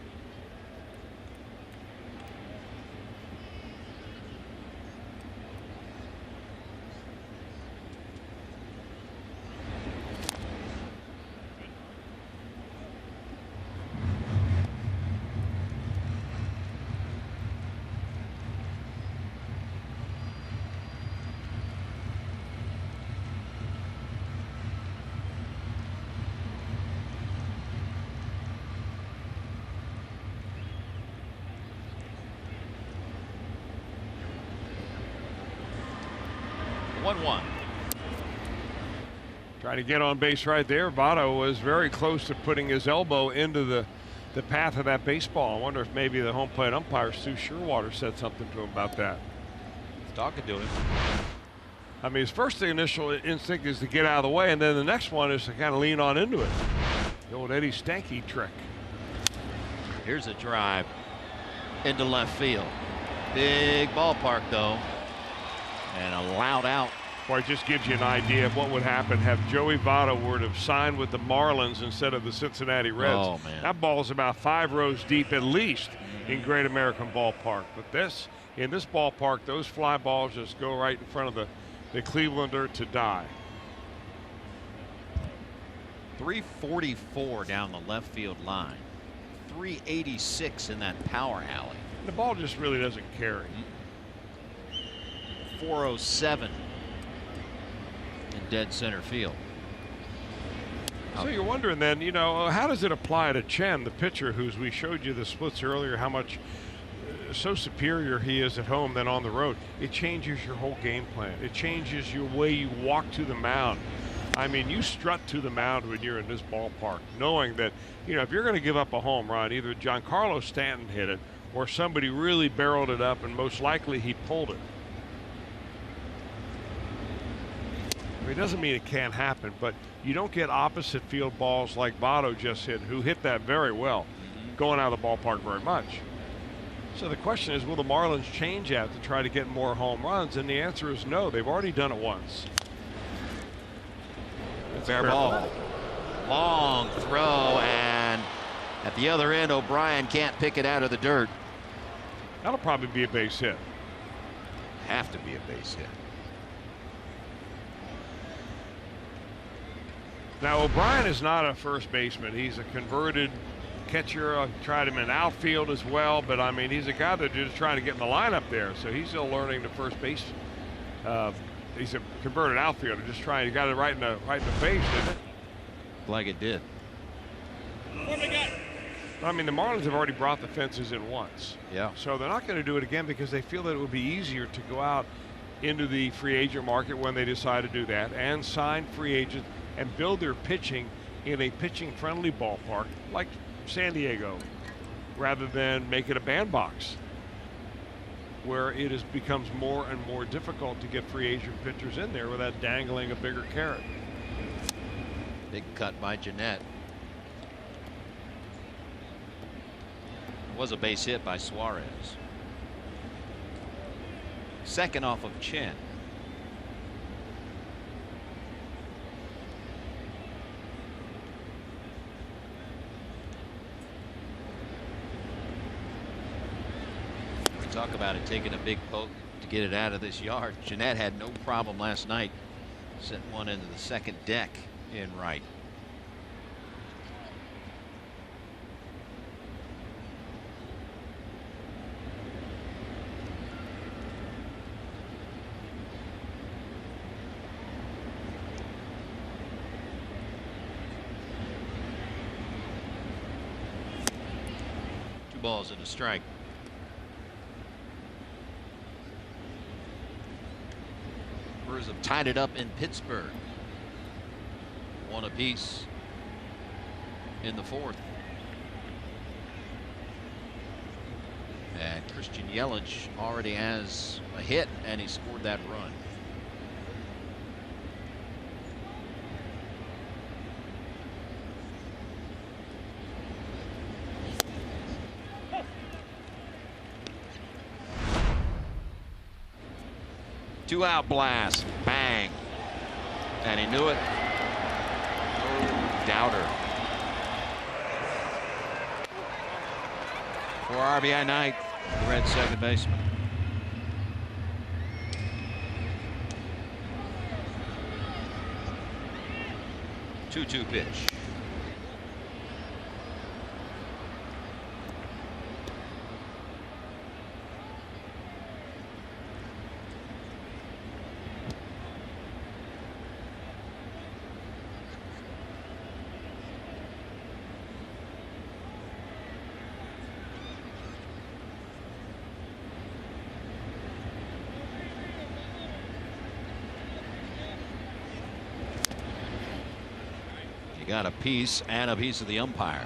Trying to get on base right there. Votto was very close to putting his elbow into the path of that baseball. I wonder if maybe the home plate umpire, Stu Sherwater, said something to him about that. He's talking to him. I mean, his first initial instinct is to get out of the way, and then the next one is to kind of lean on into it. The old Eddie Stanky trick. Here's a drive into left field. Big ballpark, though. And a loud out. Boy, it just gives you an idea of what would happen had Joey Votto were to have signed with the Marlins instead of the Cincinnati Reds. Oh, man. That ball is about 5 rows deep at least in Great American Ballpark. But in this ballpark, those fly balls just go right in front of the Clevelander to die. 344 down the left field line. 386 in that power alley. The ball just really doesn't carry. 407 in dead center field. So you're wondering then, you know, how does it apply to Chen, the pitcher, we showed you the splits earlier, how much so superior he is at home than on the road. It changes your whole game plan. It changes your way you walk to the mound. I mean, you strut to the mound when you're in this ballpark, knowing that, you know, if you're going to give up a home run, either Giancarlo Stanton hit it or somebody really barreled it up, and most likely he pulled it. It doesn't mean it can't happen, but you don't get opposite field balls like Votto just hit, who hit that very well, going out of the ballpark very much. So the question is, will the Marlins change that to try to get more home runs? And the answer is no. They've already done it once. Fair ball. Long throw, and at the other end, O'Brien can't pick it out of the dirt. That'll probably be a base hit. Have to be a base hit. Now, O'Brien is not a first baseman. He's a converted catcher. I tried him in outfield as well, but I mean, he's a guy that's just trying to get in the lineup there. So he's still learning the first base. He's a converted outfielder, just trying. He got it right in the face, didn't it? Like it did. I mean, the Marlins have already brought the fences in once. Yeah. So they're not going to do it again because they feel that it would be easier to go out into the free agent market when they decide to do that and sign free agents and build their pitching in a pitching-friendly ballpark like San Diego, rather than make it a bandbox where it becomes more and more difficult to get free agent pitchers in there without dangling a bigger carrot. Big cut by Jeanette. Was a base hit by Suarez. Second off of Chen. We talk about it taking a big poke to get it out of this yard. Jeanette had no problem last night. Sent one into the second deck in right. Balls and a strike. Brewers have tied it up in Pittsburgh. One apiece in the fourth. And Christian Yelich already has a hit, and he scored that run. Two-out blast, bang, and he knew it. No doubter. For RBI night, the Reds second baseman. Two-two pitch. Got a piece and a piece of the umpire.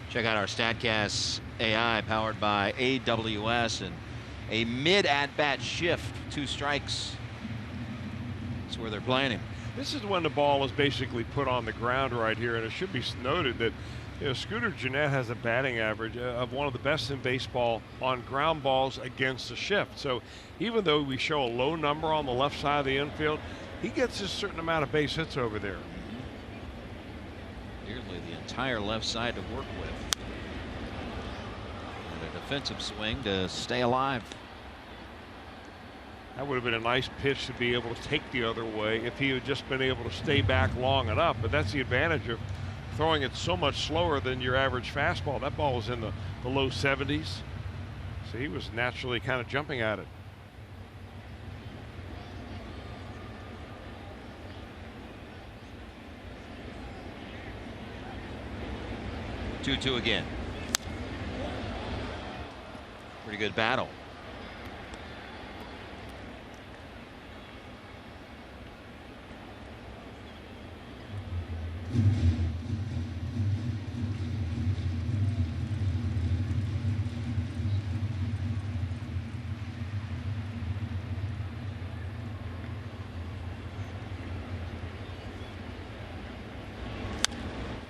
Check out our StatCast AI powered by AWS, and a mid at-bat shift, 2 strikes. That's where they're playing him. This is when the ball is basically put on the ground right here, and it should be noted that Scooter Gennett has a batting average of one of the best in baseball on ground balls against the shift. So even though we show a low number on the left side of the infield, he gets a certain amount of base hits over there. Nearly the entire left side to work with. And a defensive swing to stay alive. That would have been a nice pitch to be able to take the other way if he had just been able to stay back long enough. But that's the advantage of throwing it so much slower than your average fastball. That ball was in the low 70s. So he was naturally kind of jumping at it. Two again. Pretty good battle.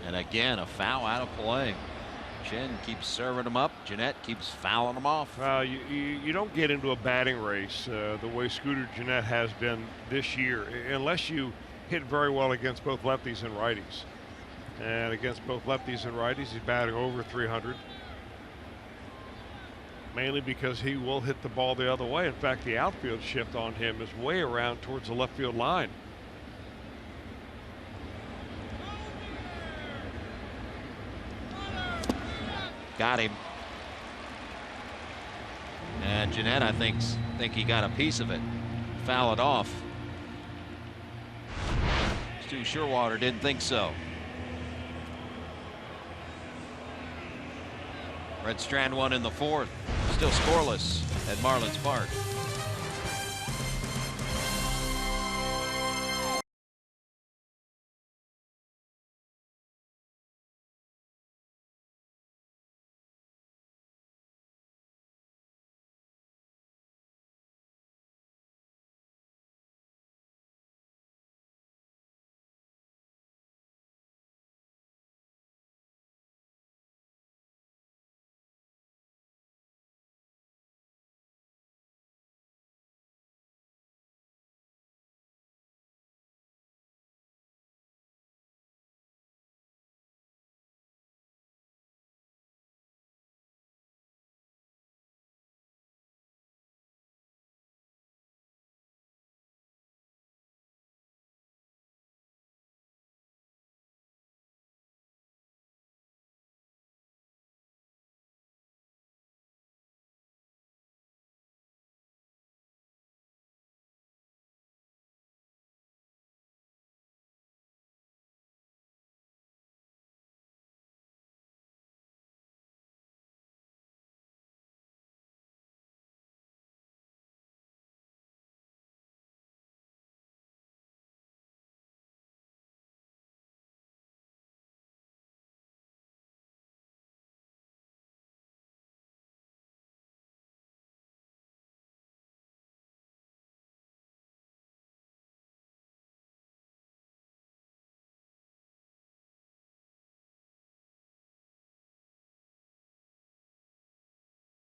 And again, a foul out of play. Chen keeps serving him up. Gennett keeps fouling him off. You don't get into a batting race the way Scooter Gennett has been this year unless you hit very well against both lefties and righties. And against both lefties and righties, he's batting over 300. mainly because he will hit the ball the other way. In fact, the outfield shift on him is way around towards the left field line. Got him. And Jeanette, I think he got a piece of it. Foul it off. Stu Sherwater didn't think so. Red Strand won in the fourth. Still scoreless at Marlins Park.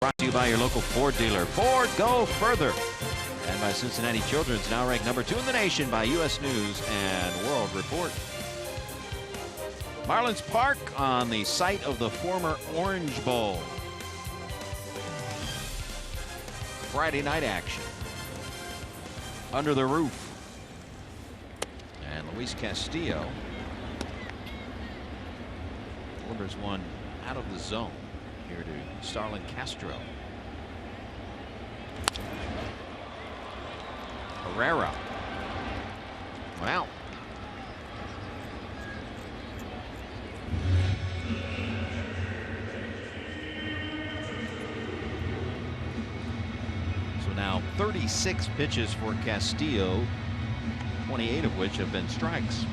Brought to you by your local Ford dealer. Ford, go further. And by Cincinnati Children's, now ranked #2 in the nation by U.S. News and World Report. Marlins Park on the site of the former Orange Bowl. Friday night action. Under the roof. And Luis Castillo orders one out of the zone. Here to Starlin Castro. Herrera. One out. So now 36 pitches for Castillo, 28 of which have been strikes.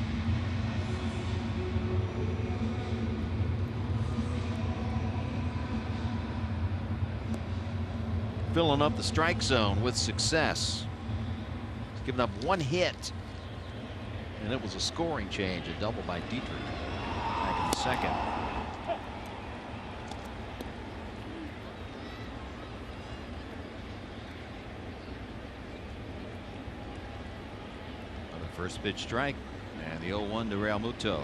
Filling up the strike zone with success. He's given up one hit, and it was a scoring change, a double by Dietrich back in the second. On the first pitch strike, and the 0-1 to Real Muto.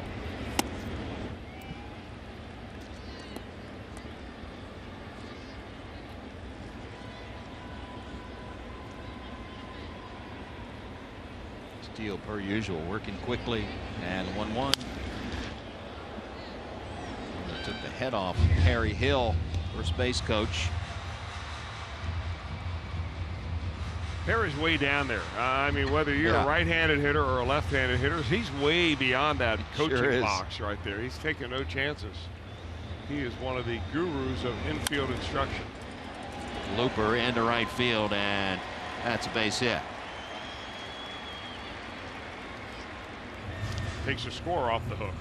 Castillo, per usual, working quickly, and 1-1. Took the head off Harry Hill, first base coach. Harry's way down there. I mean, whether you're a right-handed hitter or a left-handed hitter, he's way beyond that coaching box right there. He's taking no chances. He is one of the gurus of infield instruction. Looper into right field, and that's a base hit. Takes the score off the hook.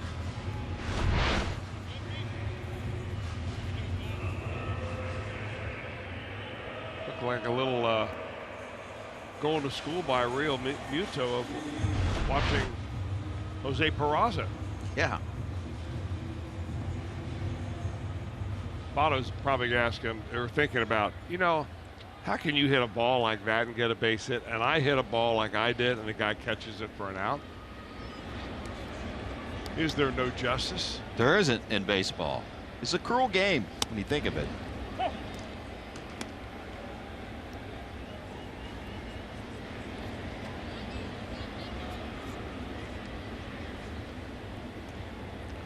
Looked like a little going to school by Real Muto of watching Jose Peraza. Yeah. Votto's probably asking or thinking about, you know, how can you hit a ball like that and get a base hit? And I hit a ball like I did, and the guy catches it for an out. Is there no justice? There isn't in baseball. It's a cruel game when you think of it.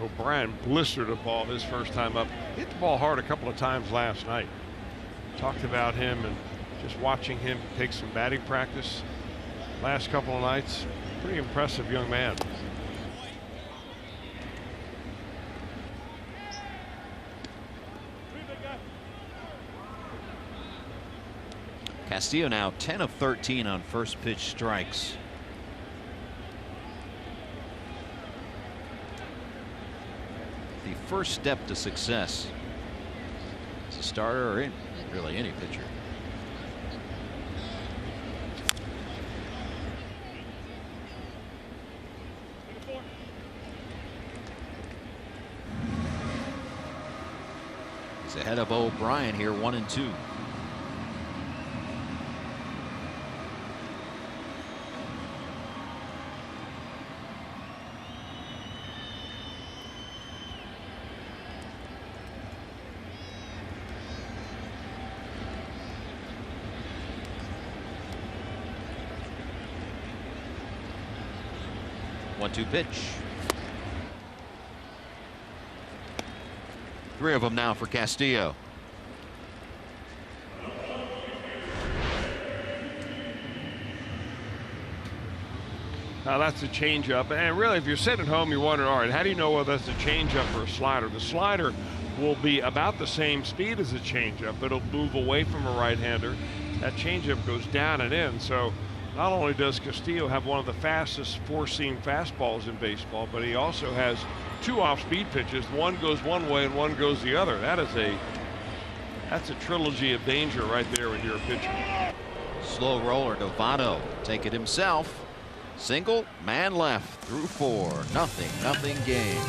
O'Brien blistered a ball his first time up. Hit the ball hard a couple of times last night. Talked about him and just watching him take some batting practice last couple of nights. Pretty impressive young man. Castillo now 10 of 13 on first pitch strikes. The first step to success as a starter or in really any pitcher. He's ahead of O'Brien here, 1-2. One-two pitch. 3 of them now for Castillo. Now that's a changeup, and really, if you're sitting at home, you're wondering, all right, how do you know whether that's a changeup or a slider? The slider will be about the same speed as a changeup, but it'll move away from a right-hander. That changeup goes down and in, so not only does Castillo have one of the fastest four-seam fastballs in baseball, but he also has 2 off-speed pitches. One goes one way and one goes the other. That's a trilogy of danger right there when you're a pitcher. Slow roller, Novato take it himself. Single, man left through 4. Nothing game.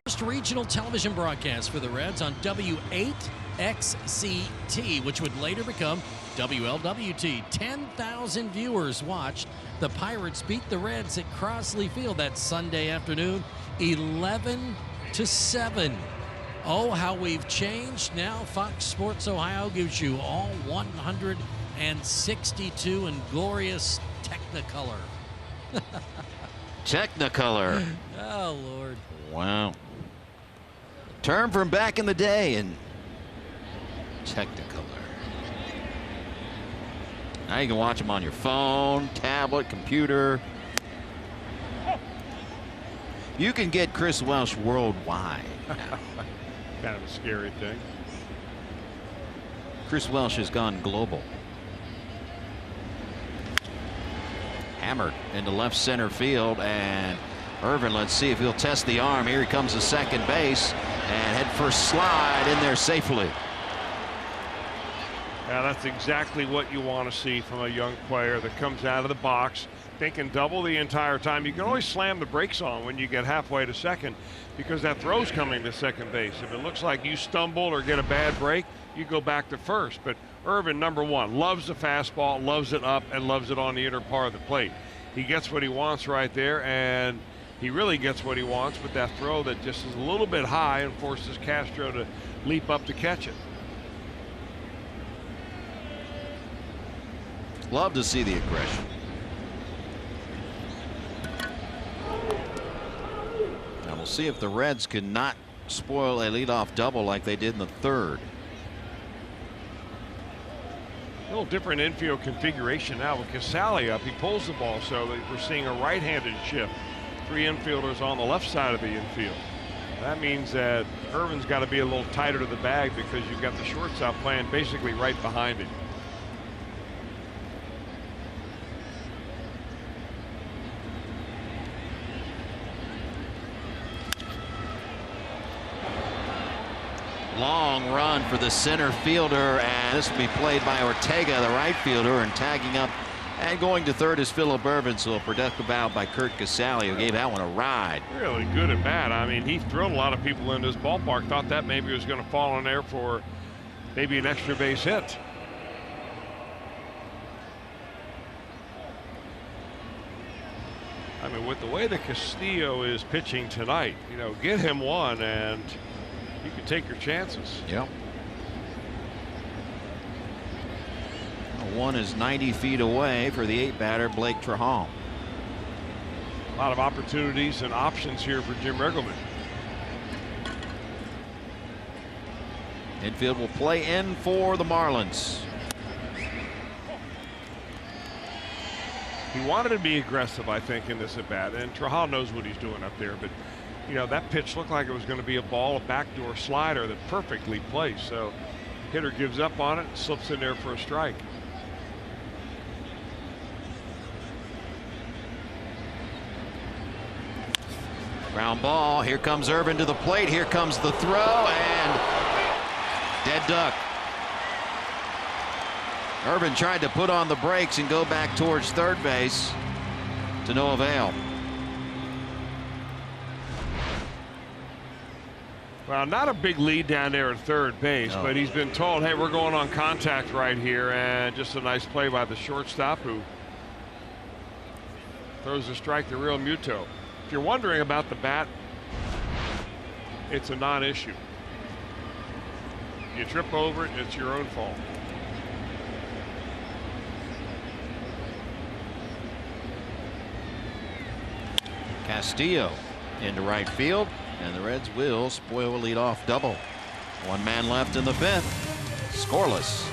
First regional television broadcast for the Reds on W8XCT, which would later become WLWT. 10,000 viewers watched the Pirates beat the Reds at Crosley Field that Sunday afternoon, 11-7. Oh, how we've changed. Now Fox Sports Ohio gives you all 162 in glorious Technicolor. Technicolor. Oh, Lord. Wow. Term from back in the day in Technicolor. Now you can watch them on your phone, tablet, computer. You can get Chris Welsh worldwide now. Kind of a scary thing. Chris Welsh has gone global. Hammered into left center field, and Irvin, let's see if he'll test the arm. Here he comes to second base, and head first slide in there safely. Yeah, that's exactly what you want to see from a young player that comes out of the box thinking double the entire time. You can always slam the brakes on when you get halfway to second because that throw's coming to second base. If it looks like you stumble or get a bad break, you go back to first. But Irvin, number one, loves the fastball, loves it up, and loves it on the inner part of the plate. He gets what he wants right there, and he really gets what he wants with that throw that just is a little bit high and forces Castro to leap up to catch it. Love to see the aggression. Now we'll see if the Reds can not spoil a leadoff double like they did in the third. A little different infield configuration now with Castillo up. He pulls the ball so that we're seeing a right-handed shift. 3 infielders on the left side of the infield. That means that Irvin's got to be a little tighter to the bag because you've got the shortstop playing basically right behind him. Long run for the center fielder, and this will be played by Ortega, the right fielder, and tagging up and going to third is Philip Irvin. So a productive out by Kurt Castillo gave that one a ride. Really good at bat. I mean, he thrilled a lot of people in this ballpark. Thought that maybe was going to fall in there for maybe an extra base hit. I mean, with the way that Castillo is pitching tonight, you know, get him one and you can take your chances. Yep. One is 90 feet away for the 8-batter Blake Trahan. A lot of opportunities and options here for Jim Riggleman. Infield will play in for the Marlins. He wanted to be aggressive, I think, in this at bat, and Trahan knows what he's doing up there. But you know, that pitch looked like it was going to be a ball, a backdoor slider that perfectly placed. So hitter gives up on it, slips in there for a strike. Ground ball. Here comes Irvin to the plate. Here comes the throw, and dead duck. Irvin tried to put on the brakes and go back towards third base to no avail. Well, not a big lead down there at third base, but he's been told, hey, we're going on contact right here, and just a nice play by the shortstop who throws a strike to Real Muto. If you're wondering about the bat, it's a non-issue. You trip over it, it's your own fault. Castillo into right field, and the Reds will spoil a leadoff double. 1 man left in the 5th. Scoreless.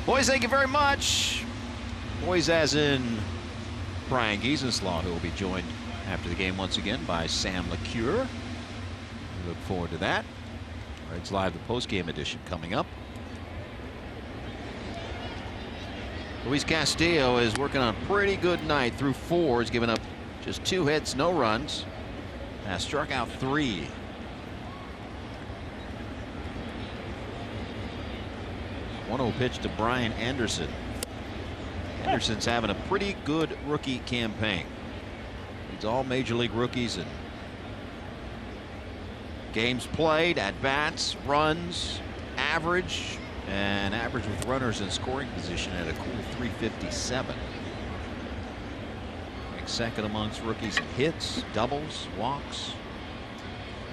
Boys, thank you very much. Boys as in Brian Giesenslaw, who will be joined after the game once again by Sam LeCure. We look forward to that. Reds Live, the post-game edition coming up. Luis Castillo is working on a pretty good night through 4. He's given up just 2 hits, no runs. Has struck out 3. One-0 pitch to Brian Anderson. Anderson's having a pretty good rookie campaign. He's all major league rookies and games played, at bats, runs, average, and average with runners in scoring position at a cool 357. Ranks second amongst rookies in hits, doubles, walks,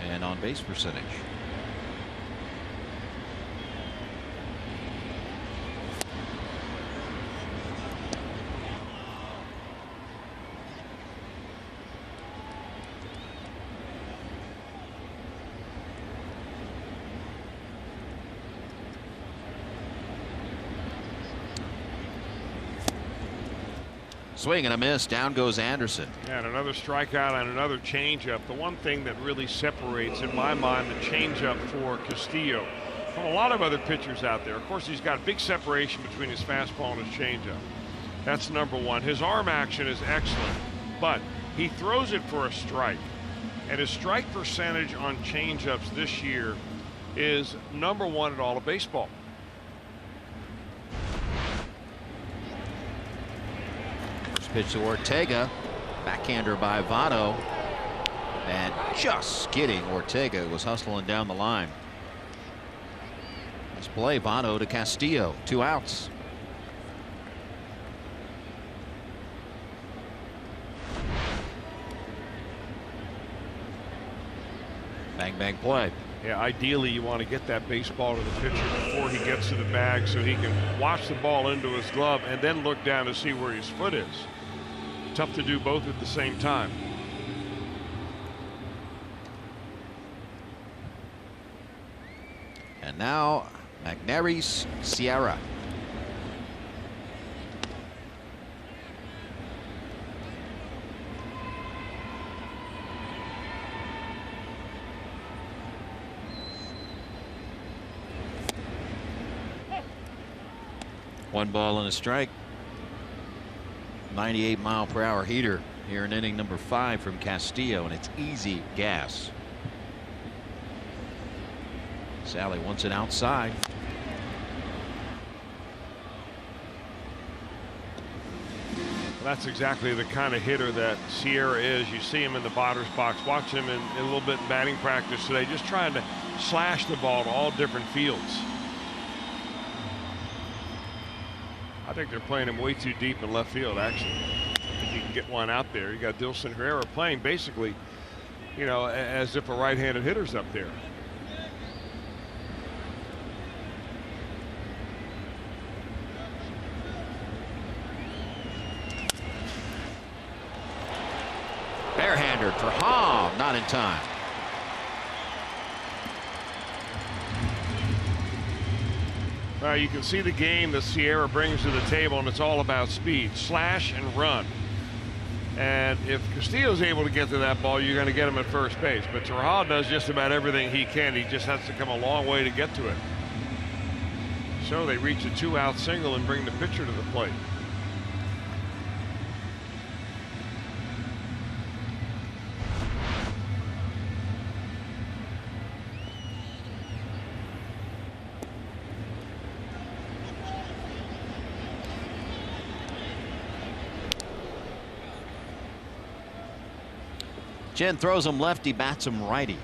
and on base percentage. Swing and a miss. Down goes Anderson. Yeah, and another strikeout and another changeup. The one thing that really separates, in my mind, the changeup for Castillo from a lot of other pitchers out there. Of course, he's got big separation between his fastball and his changeup. That's number one. His arm action is excellent, but he throws it for a strike. And his strike percentage on changeups this year is number one in all of baseball. Pitch to Ortega. Backhander by Votto. And just skidding. Ortega was hustling down the line. Let's play. Votto to Castillo. 2 outs. Bang, bang play. Yeah, ideally you want to get that baseball to the pitcher before he gets to the bag so he can watch the ball into his glove and then look down to see where his foot is. Tough to do both at the same time. And now Magneuris Sierra. One ball and a strike. 98-mile-per-hour heater here in inning number 5 from Castillo, and it's easy gas. Sally wants it outside. That's exactly the kind of hitter that Sierra is. You see him in the batter's box. Watch him in a little bit in batting practice today, just trying to slash the ball to all different fields. I think they're playing him way too deep in left field, actually. I think you can get one out there. You got Dilson Herrera playing basically, you know, as if a right-handed hitter's up there. Barehander, Traham, not in time. You can see the game that Sierra brings to the table, and it's all about speed, slash and run. And if Castillo's able to get to that ball, you're going to get him at first base. But Traham does just about everything he can. He just has to come a long way to get to it. So they reach a 2-out single and bring the pitcher to the plate. Jen throws him lefty, bats him righty.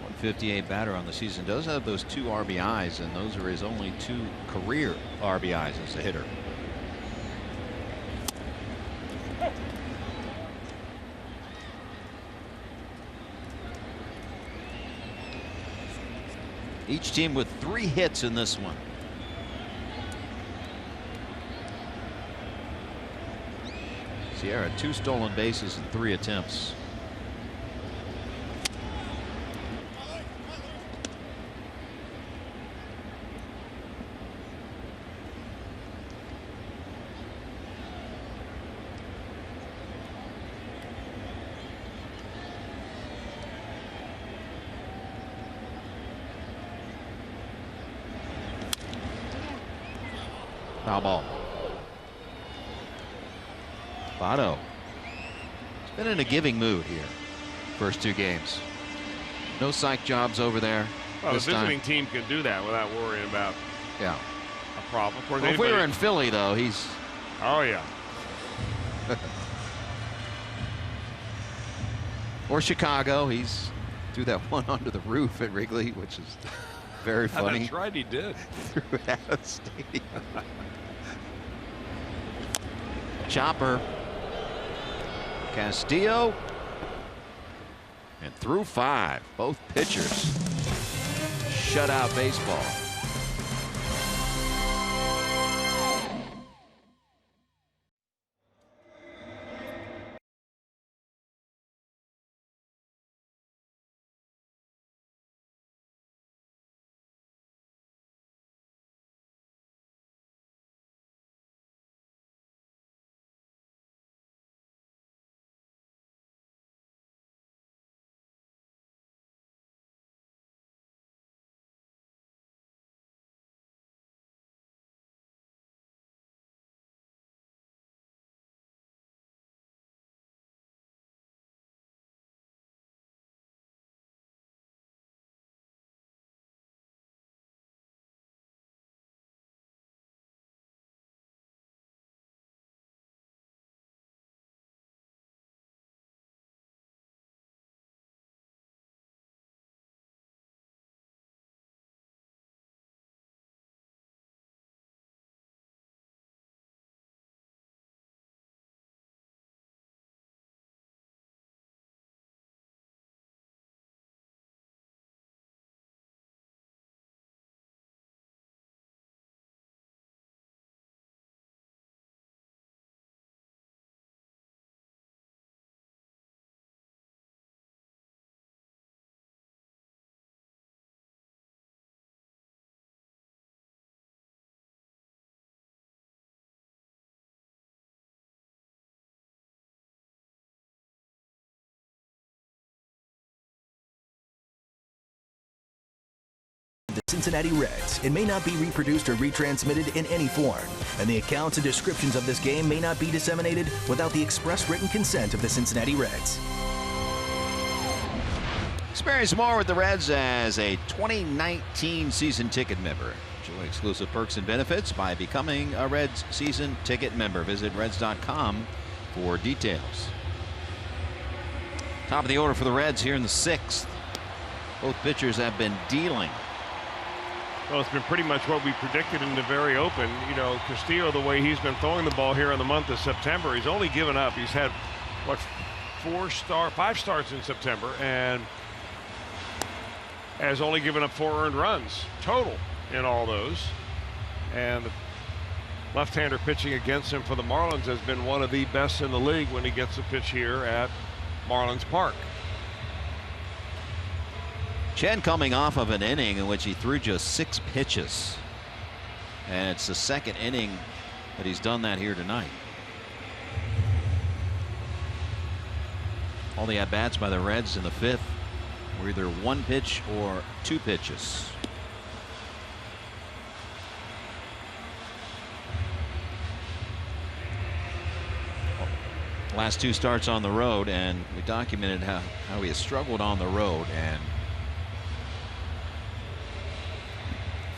158 batter on the season. Does have those 2 RBIs, and those are his only 2 career RBIs as a hitter. Each team with 3 hits in this one. Sierra 2 stolen bases in 3 attempts. Foul ball. Votto. He's been in a giving mood here. First 2 games. No psych jobs over there. Well, the this time. visiting team can do that without worrying about Yeah. a problem. Of course, Well, if we were in Philly, though, he's. Oh, yeah. Or Chicago. He's threw that one onto the roof at Wrigley, which is very funny. That's right, he did. Threw it out of the stadium. Chopper. Castillo. And through 5. Both pitchers. Shutout baseball. The Cincinnati Reds. It may not be reproduced or retransmitted in any form, and the accounts and descriptions of this game may not be disseminated without the express written consent of the Cincinnati Reds. Experience more with the Reds as a 2019 season ticket member. Enjoy exclusive perks and benefits by becoming a Reds season ticket member. Visit Reds.com for details. Top of the order for the Reds here in the 6th. Both pitchers have been dealing. Well, it's been pretty much what we predicted in the very open. You know, Castillo, the way he's been throwing the ball here in the month of September, he's only given up. He's had, what, 5 starts in September, and has only given up 4 earned runs total in all those. And the left-hander pitching against him for the Marlins has been one of the best in the league when he gets a pitch here at Marlins Park. Chen coming off of an inning in which he threw just 6 pitches. And it's the 2nd inning that he's done that here tonight. All the at-bats by the Reds in the 5th were either 1 pitch or 2 pitches. Last 2 starts on the road, and we documented how he has struggled on the road, and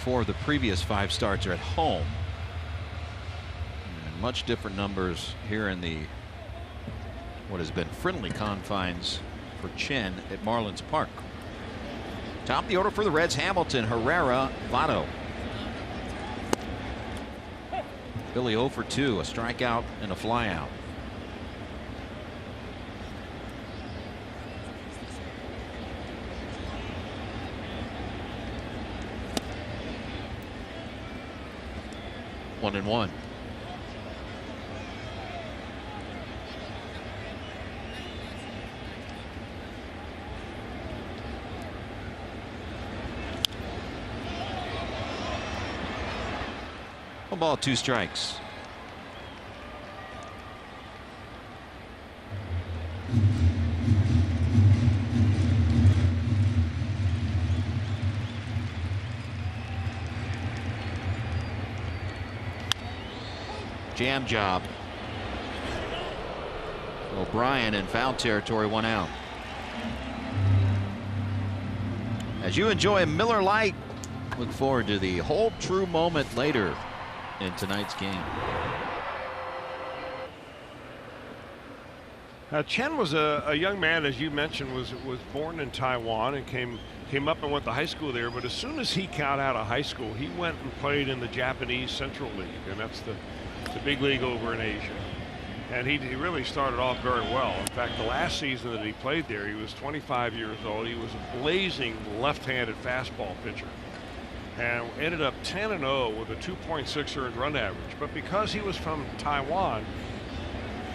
4 of the previous 5 starts are at home. And much different numbers here in the what has been friendly confines for Chen at Marlins Park. Top of the order for the Reds: Hamilton, Herrera, Votto. Billy 0 for 2, a strikeout and a flyout. One and one. One ball, 2 strikes. Jam job. O'Brien in foul territory, 1 out. As you enjoy Miller Lite, look forward to the Hold True moment later in tonight's game. Chen was a young man, as you mentioned, was born in Taiwan and came up and went to high school there. But as soon as he got out of high school, he went and played in the Japanese Central League, and that's the big league over in Asia. And he really started off very well. In fact, the last season that he played there, he was 25 years old. He was a blazing left-handed fastball pitcher, and ended up 10-0 with a 2.6 earned run average. But because he was from Taiwan,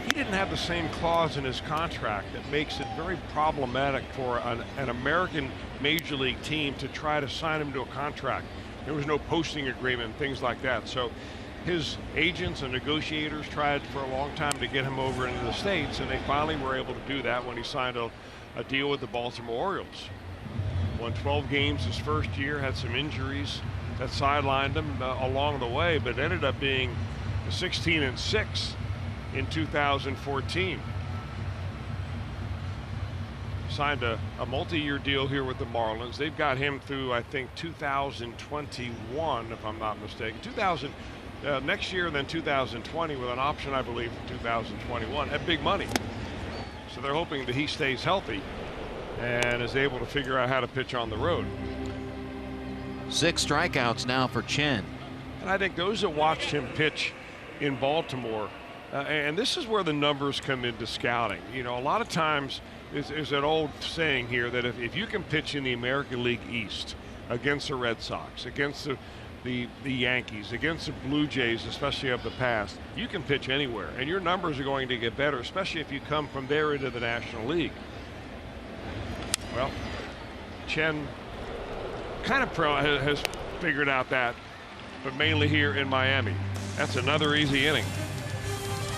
he didn't have the same clause in his contract that makes it very problematic for an American major league team to try to sign him to a contract. There was no posting agreement and things like that. So his agents and negotiators tried for a long time to get him over into the States, and they finally were able to do that when he signed a deal with the Baltimore Orioles. Won 12 games his first year, had some injuries that sidelined him along the way, but ended up being 16-6 in 2014. Signed a multi-year deal here with the Marlins. They've got him through, I think, 2021, if I'm not mistaken. Next year, then 2020, with an option, I believe, for 2021 at big money. So they're hoping that he stays healthy and is able to figure out how to pitch on the road. 6 strikeouts now for Chen. And I think those that watched him pitch in Baltimore, and this is where the numbers come into scouting. You know, a lot of times there's an old saying here that if you can pitch in the American League East against the Red Sox, against the Yankees, against the Blue Jays, especially of the past, you can pitch anywhere, and your numbers are going to get better, especially if you come from there into the National League. Well, Chen kind of has figured out that, but mainly here in Miami. That's another easy inning.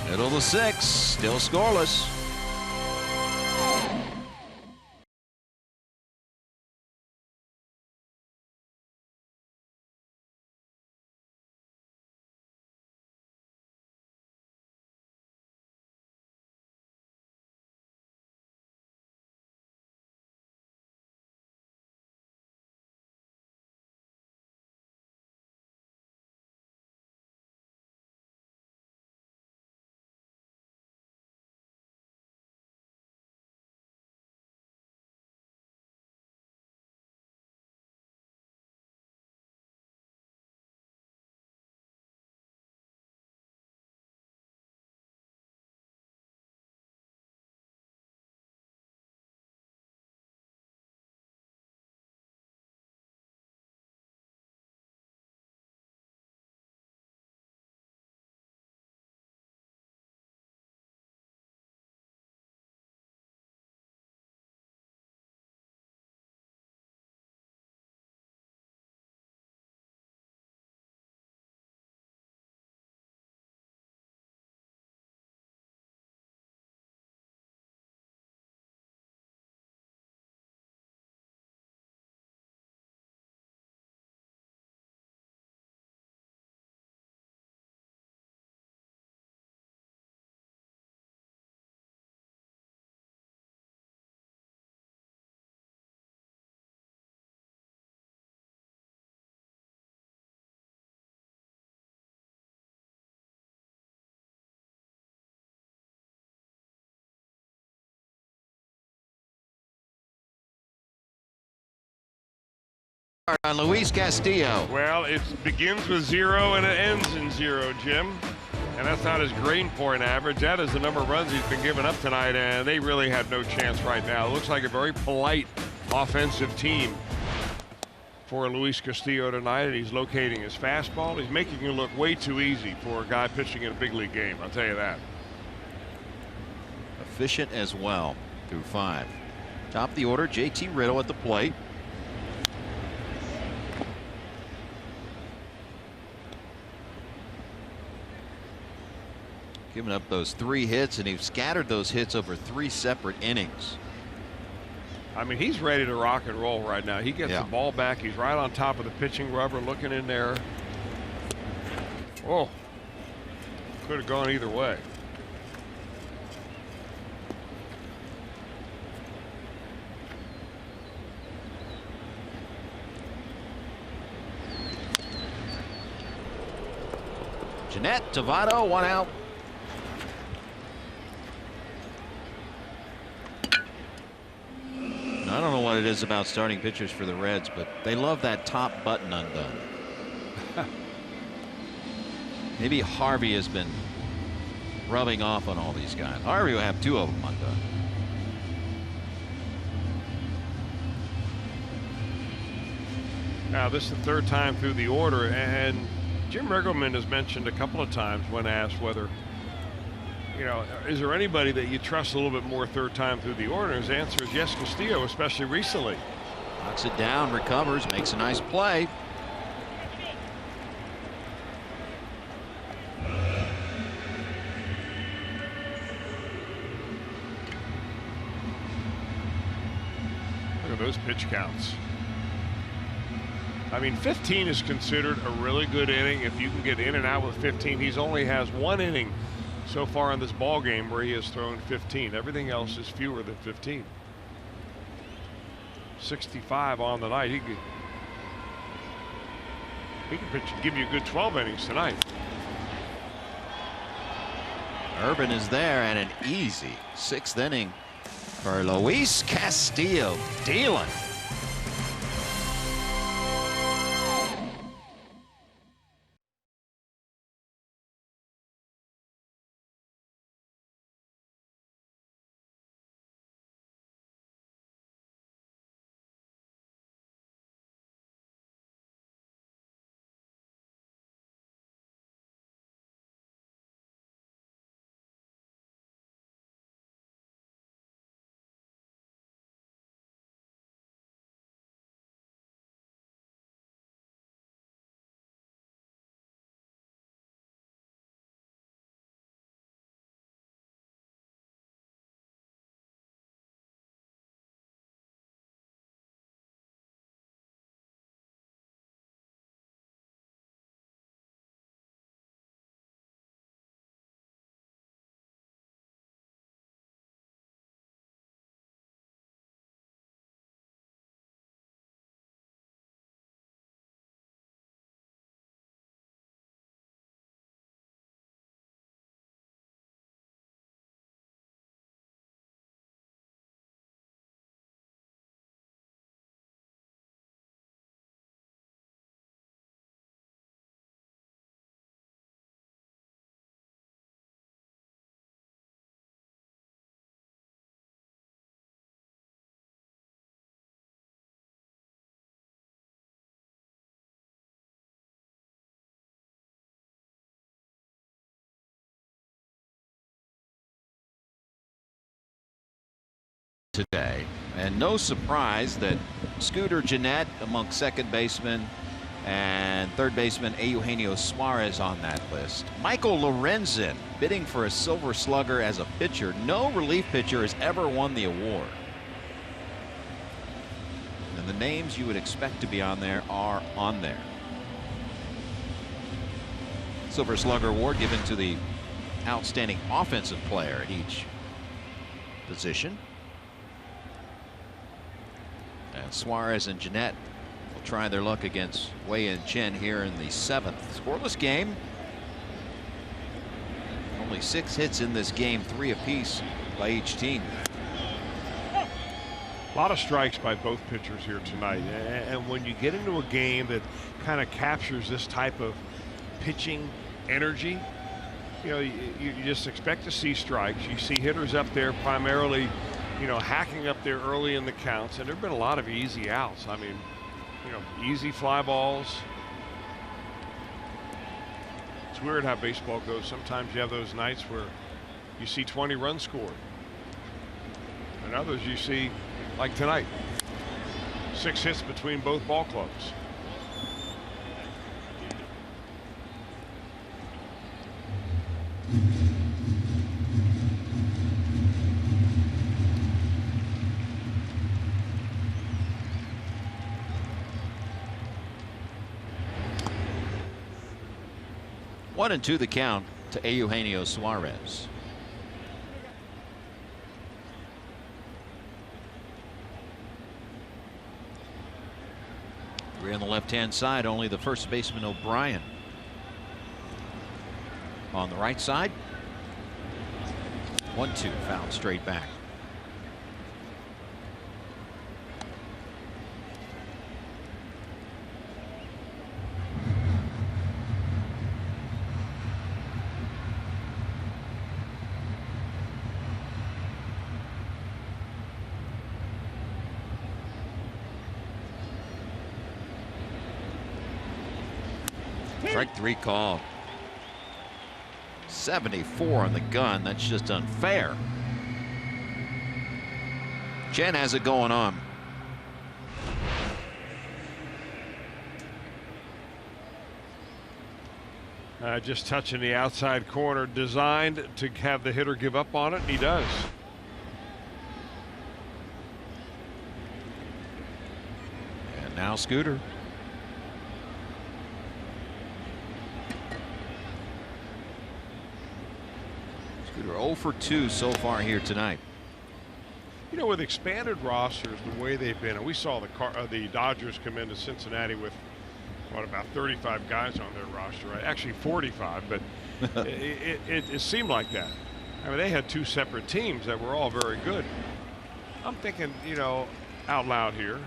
Middle of the 6th, still scoreless. On Luis Castillo. Well, it begins with 0 and it ends in 0, Jim. And that's not his grade point average. That is the number of runs he's been giving up tonight, and they really have no chance right now. It looks like a very polite offensive team for Luis Castillo tonight, and he's locating his fastball. He's making it look way too easy for a guy pitching in a big league game, I'll tell you that. Efficient as well through 5. Top of the order, JT Riddle at the plate. Giving up those 3 hits, and he's scattered those hits over 3 separate innings. I mean, he's ready to rock and roll right now. He gets the ball back. He's right on top of the pitching rubber, looking in there. Oh. Could have gone either way. Jeanette, Tavato, 1 out. I don't know what it is about starting pitchers for the Reds, but they love that top button undone. Maybe Harvey has been rubbing off on all these guys. Harvey will have 2 of them undone. Now this is the 3rd time through the order, and Jim Riggleman has mentioned a couple of times when asked whether, you know, is there anybody that you trust a little bit more 3rd time through the order? His answer is yes, Castillo, especially recently. Knocks it down, recovers, makes a nice play. Look at those pitch counts. I mean, 15 is considered a really good inning. If you can get in and out with 15, he's only has 1 inning so far in this ball game where he has thrown 15. Everything else is fewer than 15. 65 on the night. He can pitch, give you a good 12 innings tonight. Urban is there, and an easy 6th inning for Luis Castillo. Dealing. Today, and no surprise that Scooter Gennett among 2nd baseman and 3rd baseman Eugenio Suarez on that list. Michael Lorenzen bidding for a Silver Slugger as a pitcher. No relief pitcher has ever won the award. And the names you would expect to be on there are on there. Silver Slugger award given to the outstanding offensive player at each position. And Suarez and Gennett will try their luck against Wei and Chen here in the 7th. Scoreless game. Only 6 hits in this game, 3 apiece by each team. A lot of strikes by both pitchers here tonight. And when you get into a game that kind of captures this type of pitching energy, you know, you just expect to see strikes. You see hitters up there primarily, you know, hacking up there early in the counts, and there have been a lot of easy outs. I mean, you know, easy fly balls. It's weird how baseball goes. Sometimes you have those nights where you see 20 runs scored, and others you see, like tonight, 6 hits between both ball clubs. One and 2 the count. to Eugenio Suarez. Three on the left-hand side, only the first baseman O'Brien. On the right side, 1-2, foul straight back. Strike three call. 74 on the gun. That's just unfair. Chen has it going on. Just touching the outside corner, designed to have the hitter give up on it, and he does. And now Scooter. Scooter 0 for 2 so far here tonight. You know, with expanded rosters, the way they've been, and we saw the Dodgers come into Cincinnati with, what, about 35 guys on their roster, right? Actually 45, but it seemed like that. I mean, they had two separate teams that were all very good. I'm thinking, you know, out loud here,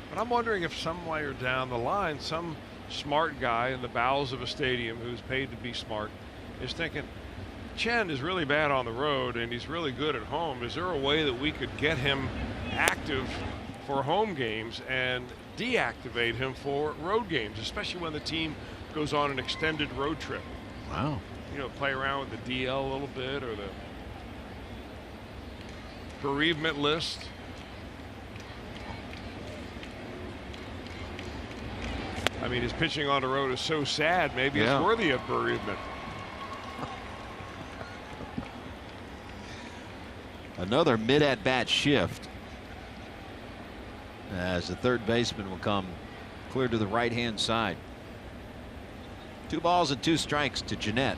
but I'm wondering if somewhere down the line, some smart guy in the bowels of a stadium who's paid to be smart is thinking, Chen is really bad on the road and he's really good at home. Is there a way that we could get him active for home games and deactivate him for road games, especially when the team goes on an extended road trip? Wow. You know, play around with the DL a little bit, or the bereavement list. I mean, his pitching on the road is so sad, maybe it's worthy of bereavement. Another mid-at-bat shift as the third baseman will come clear to the right-hand side. 2 balls and 2 strikes to Jeanette.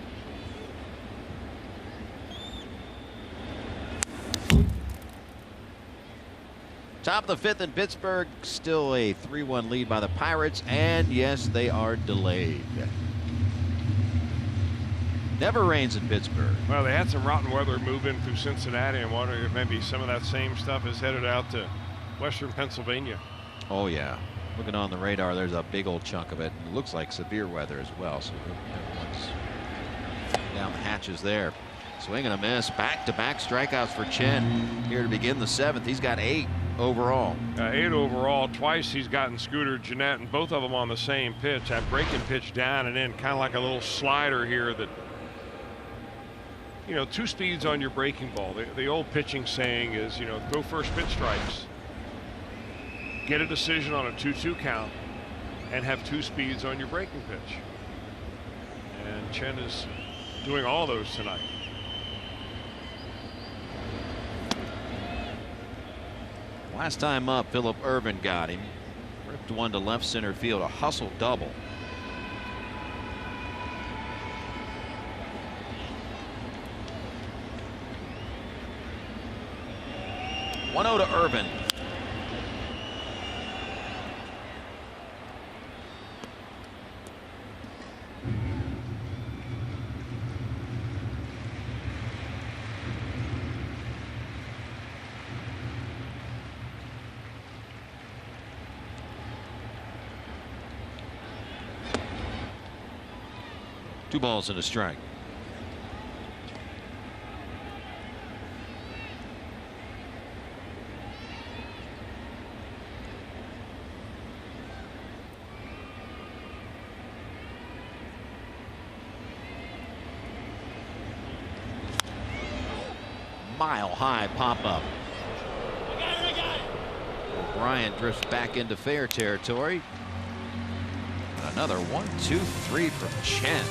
Top of the 5th in Pittsburgh, still a 3-1 lead by the Pirates, and yes, they are delayed. Never rains in Pittsburgh. Well, they had some rotten weather move in through Cincinnati. I'm wondering if maybe some of that same stuff is headed out to western Pennsylvania. Oh yeah, looking on the radar, there's a big old chunk of it. It looks like severe weather as well, so everyone's down the hatches there. Swing and a miss. Back-to-back strikeouts for Chen here to begin the 7th. He's got 8 overall. 8 overall. Twice he's gotten Scooter, Jeanette, and both of them on the same pitch. That breaking pitch down and in, kind of like a little slider here that, you know, 2 speeds on your breaking ball. The old pitching saying is, you know, throw first pitch strikes, get a decision on a 2-2 count, and have 2 speeds on your breaking pitch. And Chen is doing all those tonight. Last time up, Phillip Ervin got him. Ripped one to left center field, a hustle double. One 0 to Ervin. Two balls and a strike. Mile high pop up. O'Brien drifts back into fair territory. Another 1-2-3 from Chen.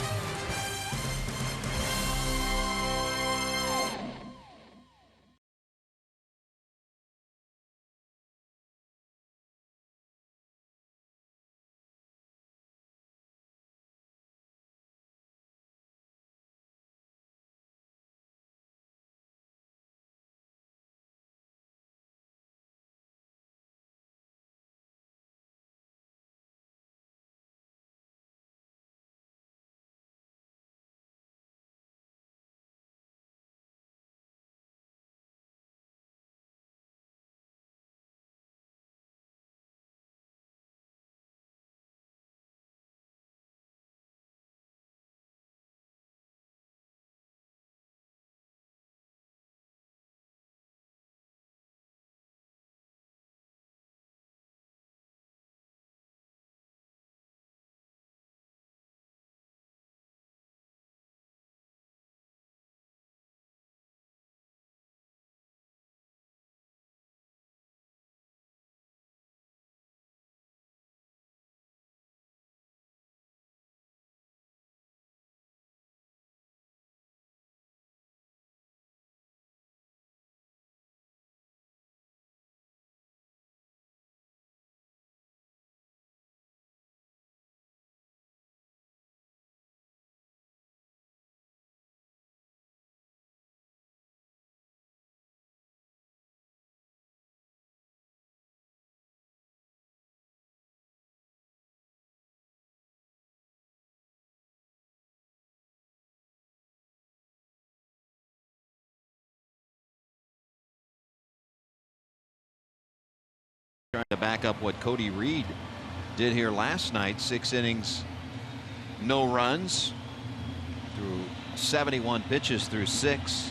trying to back up what Cody Reed did here last night. 6 innings, no runs, through 71 pitches through 6.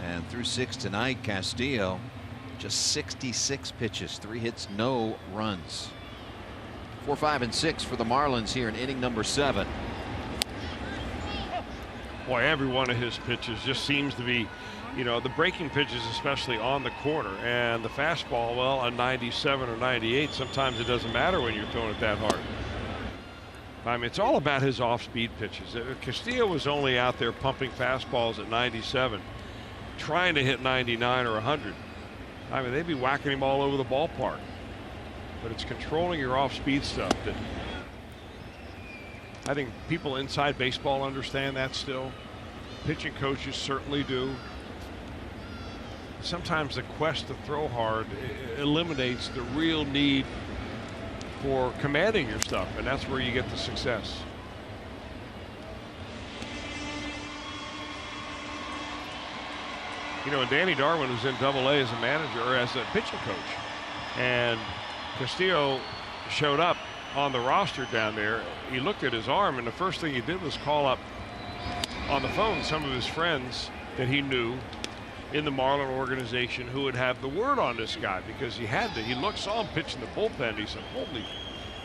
And through 6 tonight, Castillo just 66 pitches, 3 hits, no runs. 4, 5, and 6 for the Marlins here in inning number 7. Boy, every one of his pitches just seems to be, you know, the breaking pitches, especially on the corner, and the fastball, well, a 97 or 98. Sometimes it doesn't matter when you're throwing it that hard. I mean, it's all about his off-speed pitches. Castillo was only out there pumping fastballs at 97, trying to hit 99 or 100. I mean, they'd be whacking him all over the ballpark. But it's controlling your off-speed stuff that I think people inside baseball understand that still. Pitching coaches certainly do. Sometimes the quest to throw hard eliminates the real need for commanding your stuff, and that's where you get the success. You know, and Danny Darwin was in Double-A as a manager, or as a pitching coach, and Castillo showed up on the roster down there. He looked at his arm, and the first thing he did was call up on the phone some of his friends that he knew in the Marlin organization who would have the word on this guy, because he had to. He saw him pitch in the bullpen. He said, "Holy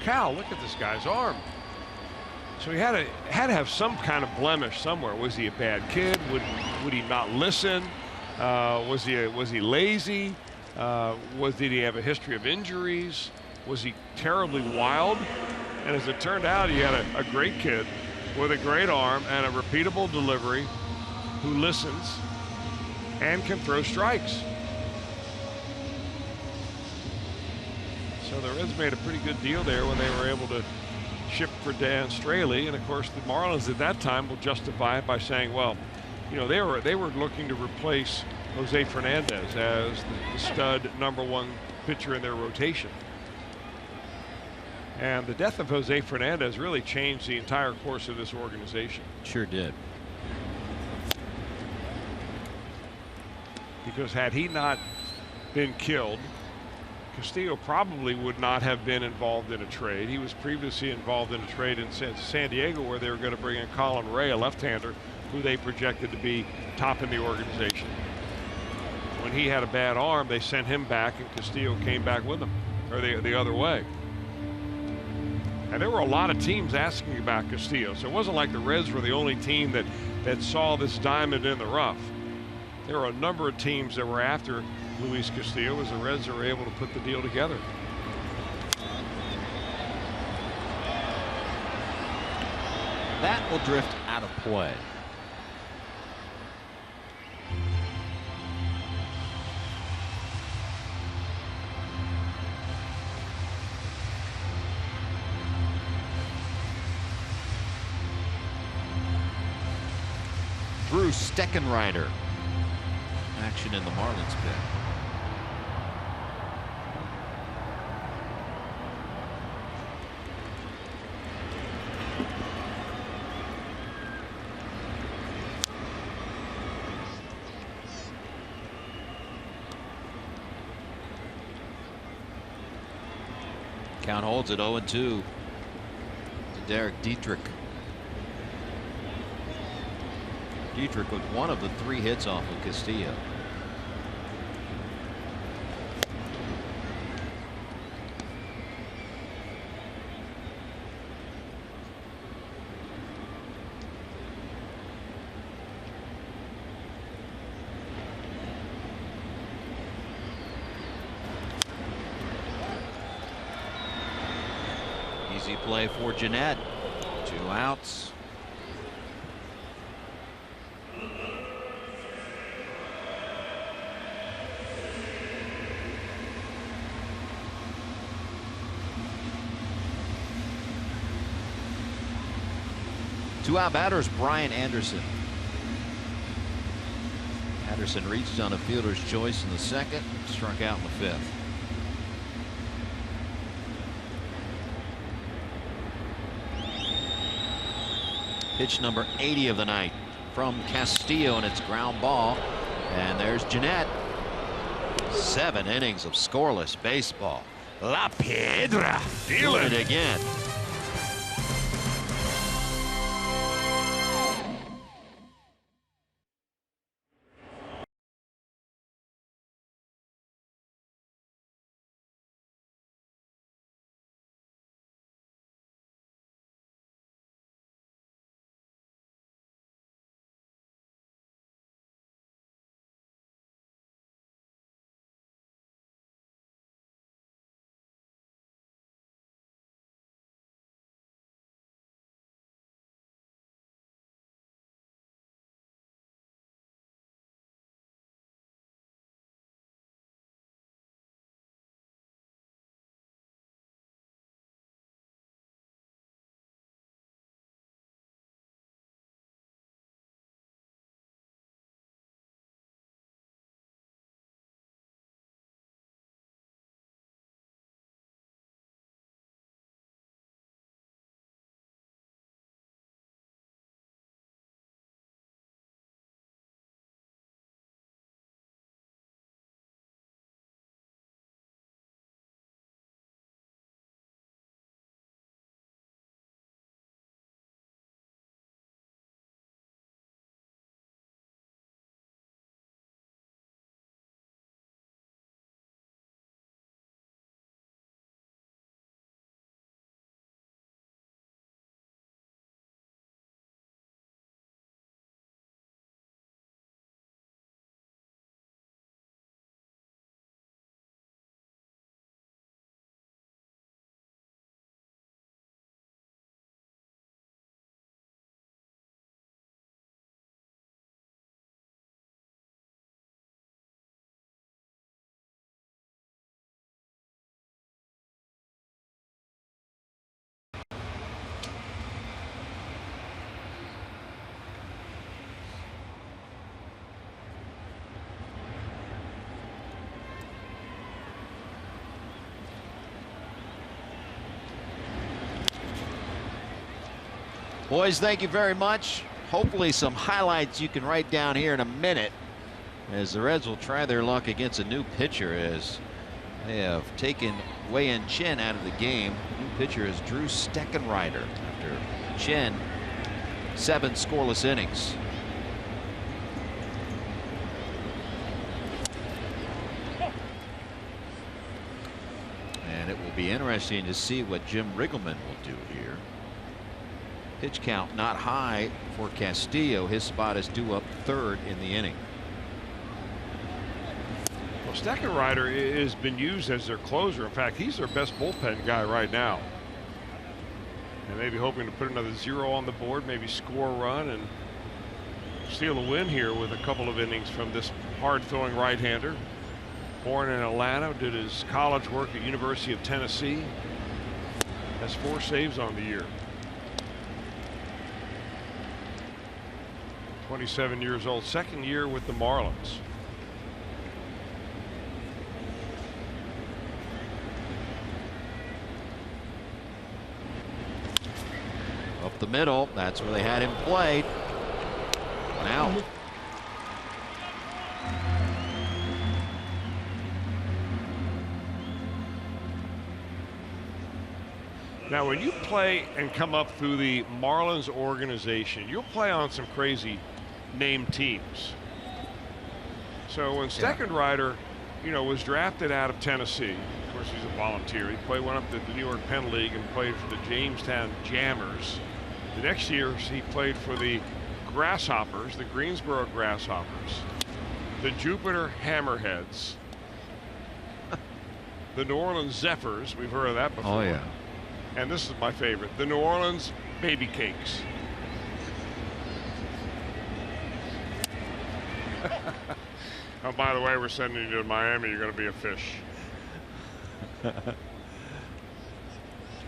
cow, look at this guy's arm." So he had to have some kind of blemish somewhere. Was he a bad kid? Would he not listen? Was he lazy? Did he have a history of injuries? Was he terribly wild? And as it turned out, he had a great kid with a great arm and a repeatable delivery who listens and can throw strikes. So the Reds made a pretty good deal there when they were able to ship for Dan Straley. And of course, the Marlins at that time will justify it by saying, well, you know, they were looking to replace Jose Fernandez as the stud #1 pitcher in their rotation. And the death of Jose Fernandez really changed the entire course of this organization. Sure did. Because had he not been killed, Castillo probably would not have been involved in a trade. He was previously involved in a trade in San Diego where they were going to bring in Colin Ray, a left-hander, who they projected to be top in the organization. When he had a bad arm, they sent him back, and Castillo came back with him, or the other way. And there were a lot of teams asking about Castillo, so it wasn't like the Reds were the only team that saw this diamond in the rough. There were a number of teams that were after Luis Castillo, as the Reds were able to put the deal together. That will drift out of play. Drew Steckenrider. Action in the Marlins pit. Count holds at 0-2 to Derek Dietrich. Dietrich with one of the 3 hits off of Castillo. Easy play for Jeanette. 2 outs. Two-out batters, Brian Anderson. Anderson reached on a fielder's choice in the 2nd, struck out in the 5th. Pitch number 80 of the night from Castillo, and it's ground ball. And there's Jeanette. 7 innings of scoreless baseball. La Piedra. Feel Doing it. it again. Boys, thank you very much. Hopefully some highlights you can write down here in a minute as the Reds will try their luck against a new pitcher as they have taken CIN out of the game. New pitcher is Drew Steckenrider after CIN 7 scoreless innings. And it will be interesting to see what Jim Riggleman will do here. Pitch count not high for Castillo. His spot is due up 3rd in the inning. Well, Steckenrider has been used as their closer. In fact, he's their best bullpen guy right now. And maybe hoping to put another 0 on the board, maybe score a run and steal a win here with a couple of innings from this hard-throwing right-hander. Born in Atlanta, did his college work at University of Tennessee. Has 4 saves on the year. 27 years old, 2nd year with the Marlins. Up the middle, that's where they had him played. Now. Now, when you play and come up through the Marlins organization, you'll play on some crazy named teams. So when Steckenrider, you know, was drafted out of Tennessee, of course he's a volunteer. He went up to the New York Penn League and played for the Jamestown Jammers. The next year he played for the Grasshoppers, the Greensboro Grasshoppers, the Jupiter Hammerheads, the New Orleans Zephyrs. We've heard of that before. Oh yeah. And this is my favorite, the New Orleans Baby Cakes. Oh, by the way, we're sending you to Miami. You're going to be a fish.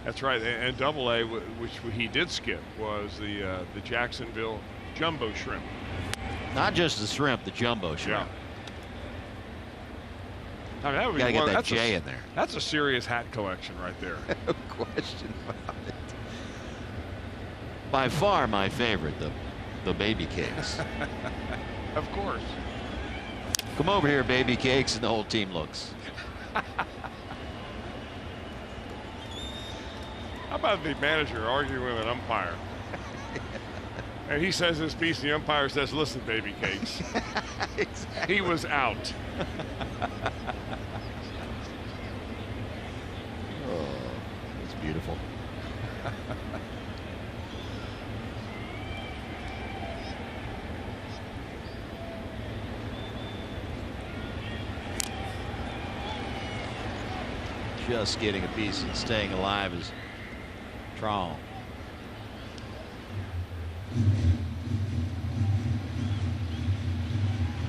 That's right. And Double-A, which he did skip, was the Jacksonville Jumbo Shrimp. Not just the shrimp, the jumbo shrimp. Yeah. I mean, that would be gotta one, get that that's J in there. That's a serious hat collection right there. No question about it. By far my favorite, the Baby Cakes. Of course. Come over here, Baby Cakes, and the whole team looks. How about the manager arguing with an umpire? And he says his piece, and the umpire says, listen, baby cakes. Exactly. He was out. Oh, that's beautiful. Just getting a piece and staying alive is Traum.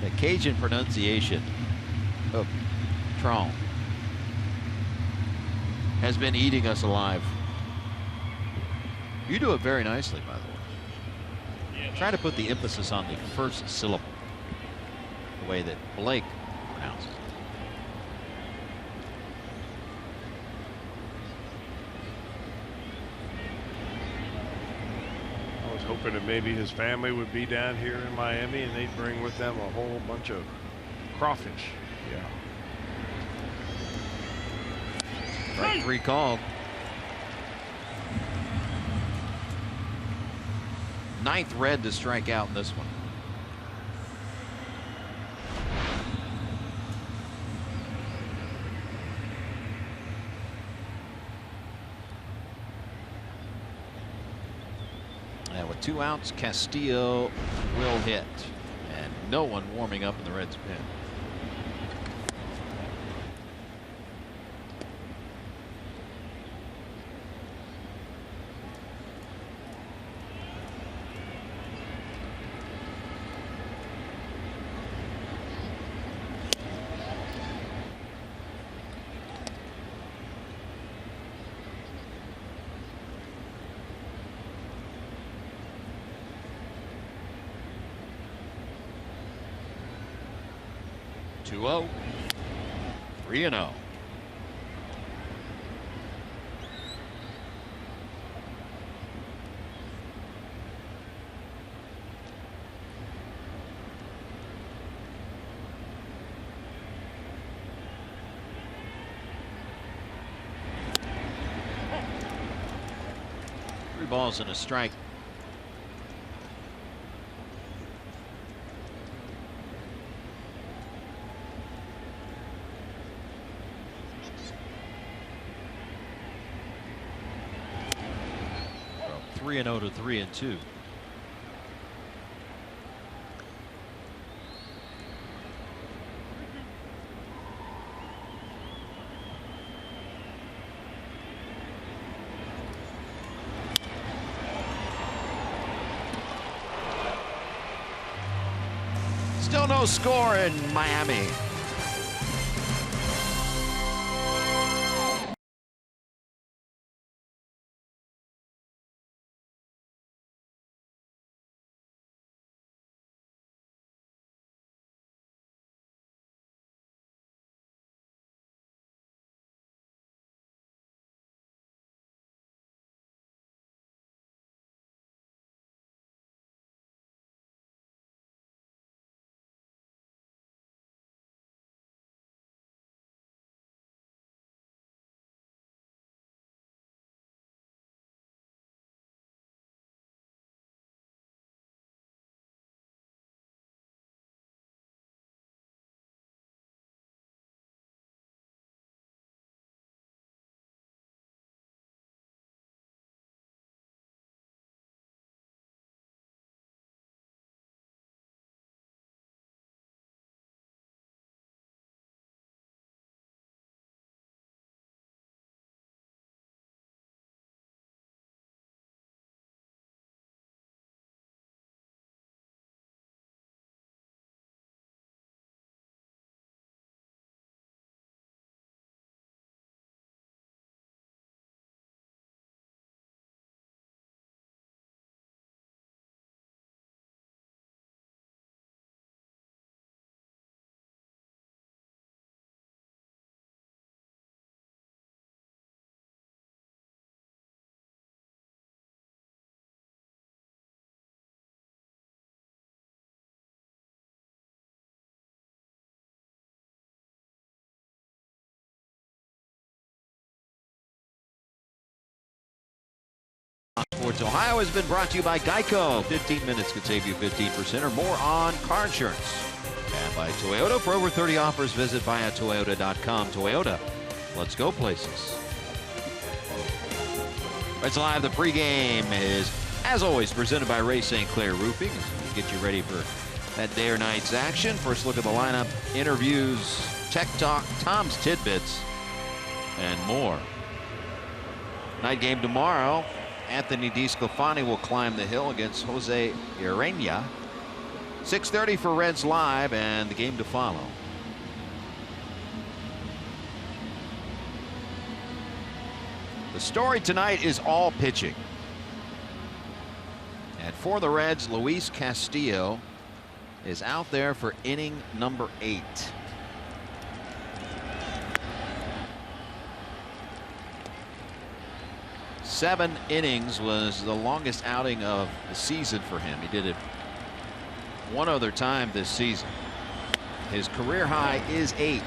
The Cajun pronunciation of Traum has been eating us alive. You do it very nicely, by the way. Try to put the emphasis on the first syllable, the way that Blake pronounces it. I was hoping that maybe his family would be down here in Miami and they'd bring with them a whole bunch of crawfish. Yeah. Strike 3 called. 9th red to strike out in this one. And with 2 outs, Castillo will hit. And no one warming up in the Reds pen. Two-0, 3-0. Three balls and a strike. From 3-0 to 3-2. Still no score in Miami. Sports Ohio has been brought to you by Geico. 15 minutes could save you 15% or more on car insurance. And by Toyota. For over 30 offers, visit buyatoyota.com. Toyota, let's go places. Reds Live, the pregame is, as always, presented by Ray St. Clair Roofing. As we get you ready for that day or night's action. First look at the lineup, interviews, tech talk, Tom's tidbits, and more. Night game tomorrow. Anthony DeSclafani will climb the hill against Jose Urena. 6:30 for Reds Live, and the game to follow. The story tonight is all pitching. And for the Reds, Luis Castillo is out there for inning number 8. Seven innings was the longest outing of the season for him. He did it one other time this season. His career high is 8.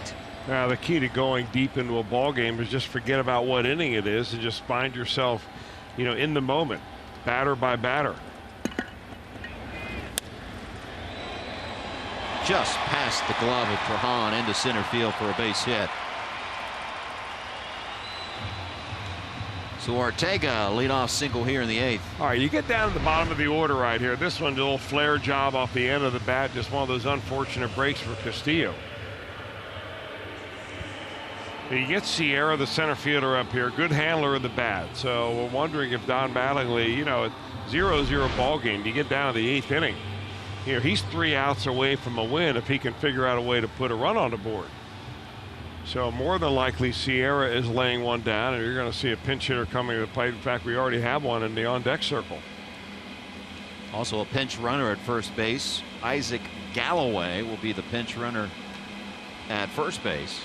Now, the key to going deep into a ball game is just forget about what inning it is and just find yourself, in the moment, batter by batter. Just past the glove of Trahan into center field for a base hit. So Ortega leadoff single here in the 8th. All right, you get down to the bottom of the order right here. This one, a little flare job off the end of the bat. Just one of those unfortunate breaks for Castillo. You get Sierra, the center fielder, up here. Good handler of the bat. So we're wondering if Don Mattingly, a 0-0 ball game, you get down to the 8th inning. He's 3 outs away from a win if he can figure out a way to put a run on the board. So more than likely Sierra is laying one down, and you're going to see a pinch hitter coming to the plate. In fact, we already have one in the on-deck circle. Also a pinch runner at first base. Isaac Galloway will be the pinch runner at first base.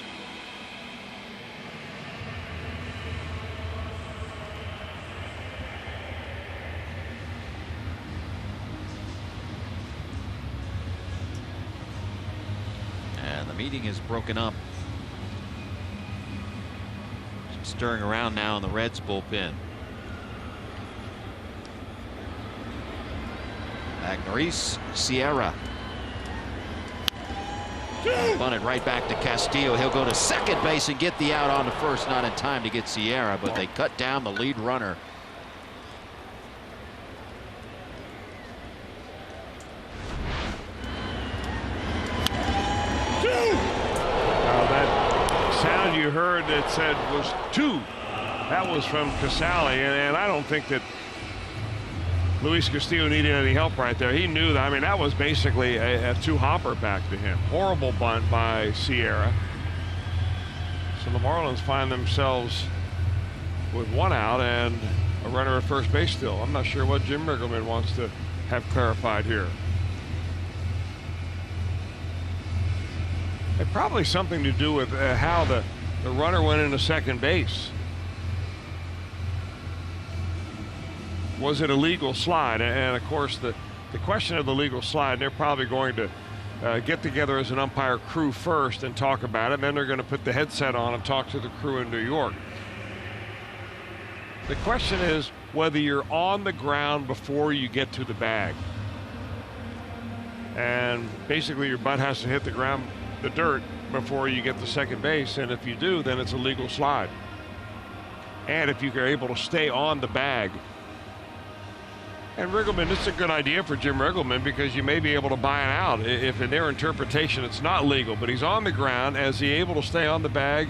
And the meeting is broken up. Stirring around now in the Reds bullpen. Magnorice Sierra. Bunted right back to Castillo. He'll go to second base and get the out on the first. Not in time to get Sierra, but they cut down the lead runner. Sound you heard that said was 2. That was from Casale, and I don't think that Luis Castillo needed any help right there. He knew that. I mean, that was basically a 2-hopper back to him. Horrible bunt by Sierra. So the Marlins find themselves with 1 out and a runner at first base still. I'm not sure what Jim Riggleman wants to have clarified here. It probably something to do with how the runner went into second base. Was it a legal slide? And of course, the question of the legal slide, they're probably going to get together as an umpire crew first and talk about it. And then they're going to put the headset on and talk to the crew in New York. The question is whether you're on the ground before you get to the bag. And basically your butt has to hit the ground, the dirt, before you get to second base, and if you do, then it's a legal slide. And if you're able to stay on the bag. And Riggleman, this is a good idea for Jim Riggleman, because you may be able to buy it out if in their interpretation it's not legal, but he's on the ground. Is he able to stay on the bag?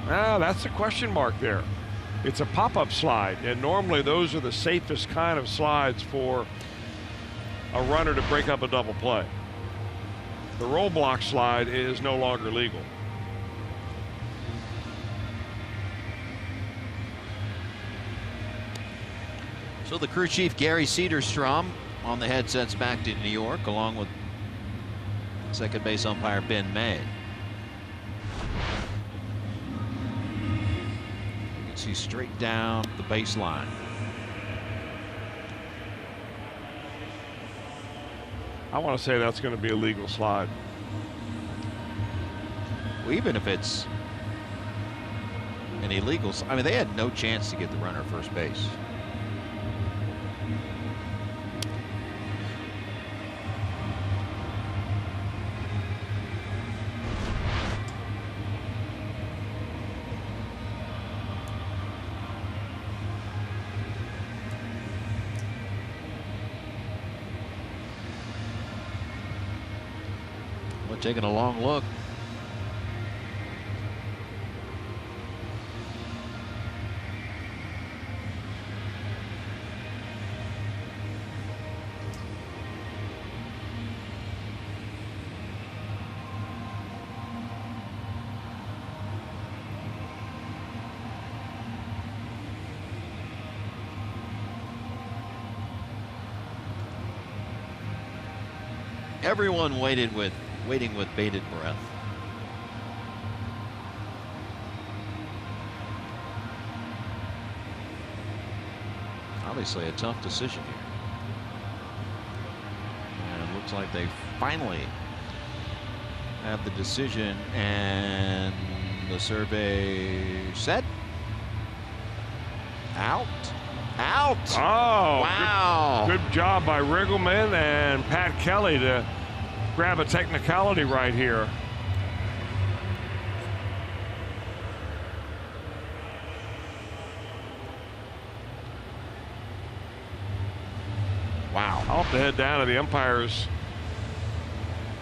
That's the question mark there. It's a pop-up slide, and normally those are the safest kind of slides for a runner to break up a double play. The roll block slide is no longer legal. So the crew chief Gary Cederstrom on the headsets back to New York, along with second base umpire Ben May. You can see straight down the baseline. I want to say that's going to be a legal slide. Well, even if it's an illegal, I mean, they had no chance to get the runner at first base. taking a long look. Everyone waiting with bated breath. Obviously a tough decision here. And it looks like they finally have the decision, and the survey set. Out. Oh, wow. Good job by Riggleman and Pat Kelly to grab a technicality right here. Wow. I'll have to head down to the umpire's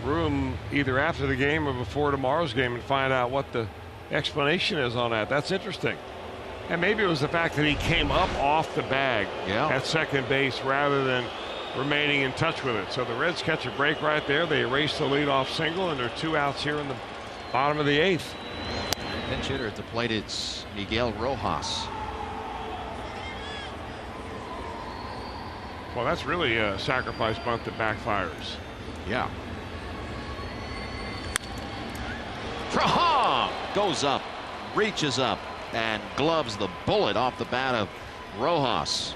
room either after the game or before tomorrow's game and find out what the explanation is on that. That's interesting. And maybe it was the fact that he came up off the bag at second base rather than remaining in touch with it. So the Reds catch a break right there. They erase the leadoff single, and there are 2 outs here in the bottom of the 8th. Pinch hitter at the plate, it's Miguel Rojas. Well, that's really a sacrifice bunt that backfires. Yeah. Trahan goes up, reaches up, and gloves the bullet off the bat of Rojas.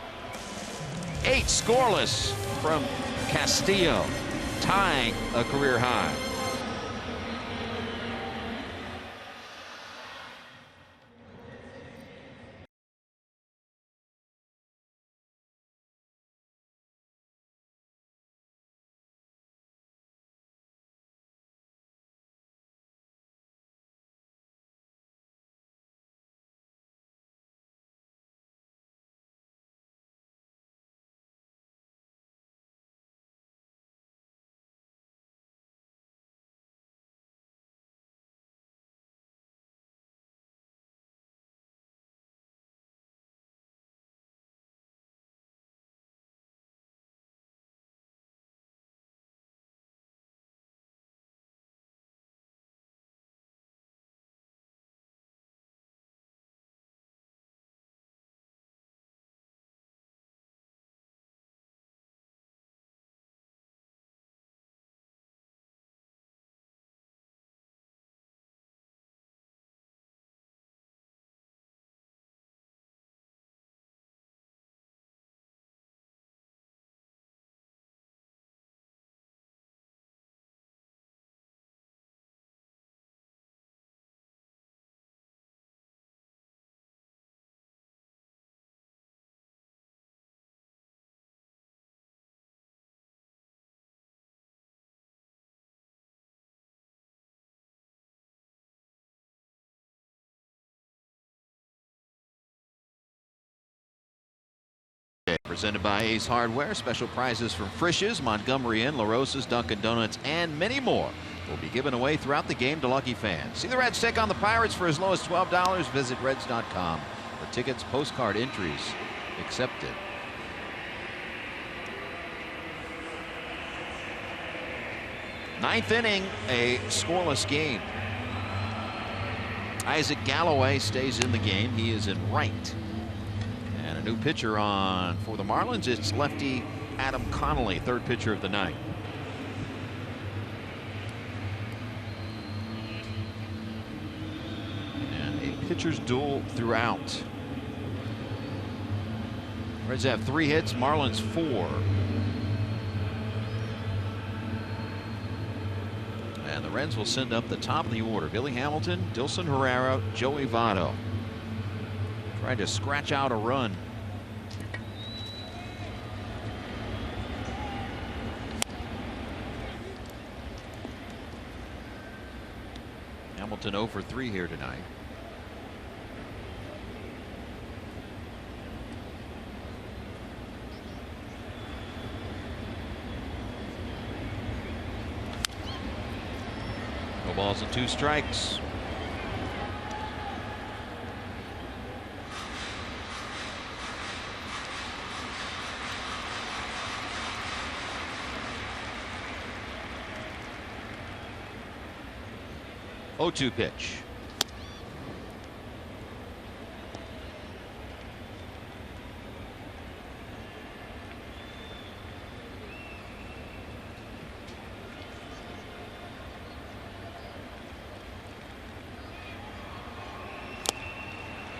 8 scoreless from Castillo, tying a career high. Presented by Ace Hardware. Special prizes from Frisch's, Montgomery Inn, La Rosa's, Dunkin' Donuts, and many more will be given away throughout the game to lucky fans. See the Reds take on the Pirates for as low as $12. Visit Reds.com for tickets, postcard entries accepted. Ninth inning, a scoreless game. Isaac Galloway stays in the game. He is in right. And a new pitcher on for the Marlins. It's lefty Adam Connolly, third pitcher of the night. And a pitcher's duel throughout. Reds have 3 hits, Marlins 4. And the Reds will send up the top of the order. Billy Hamilton, Dilson Herrera, Joey Votto. Trying to scratch out a run. Hamilton 0 for 3 here tonight. No balls and 2 strikes. Oh, 2 pitch.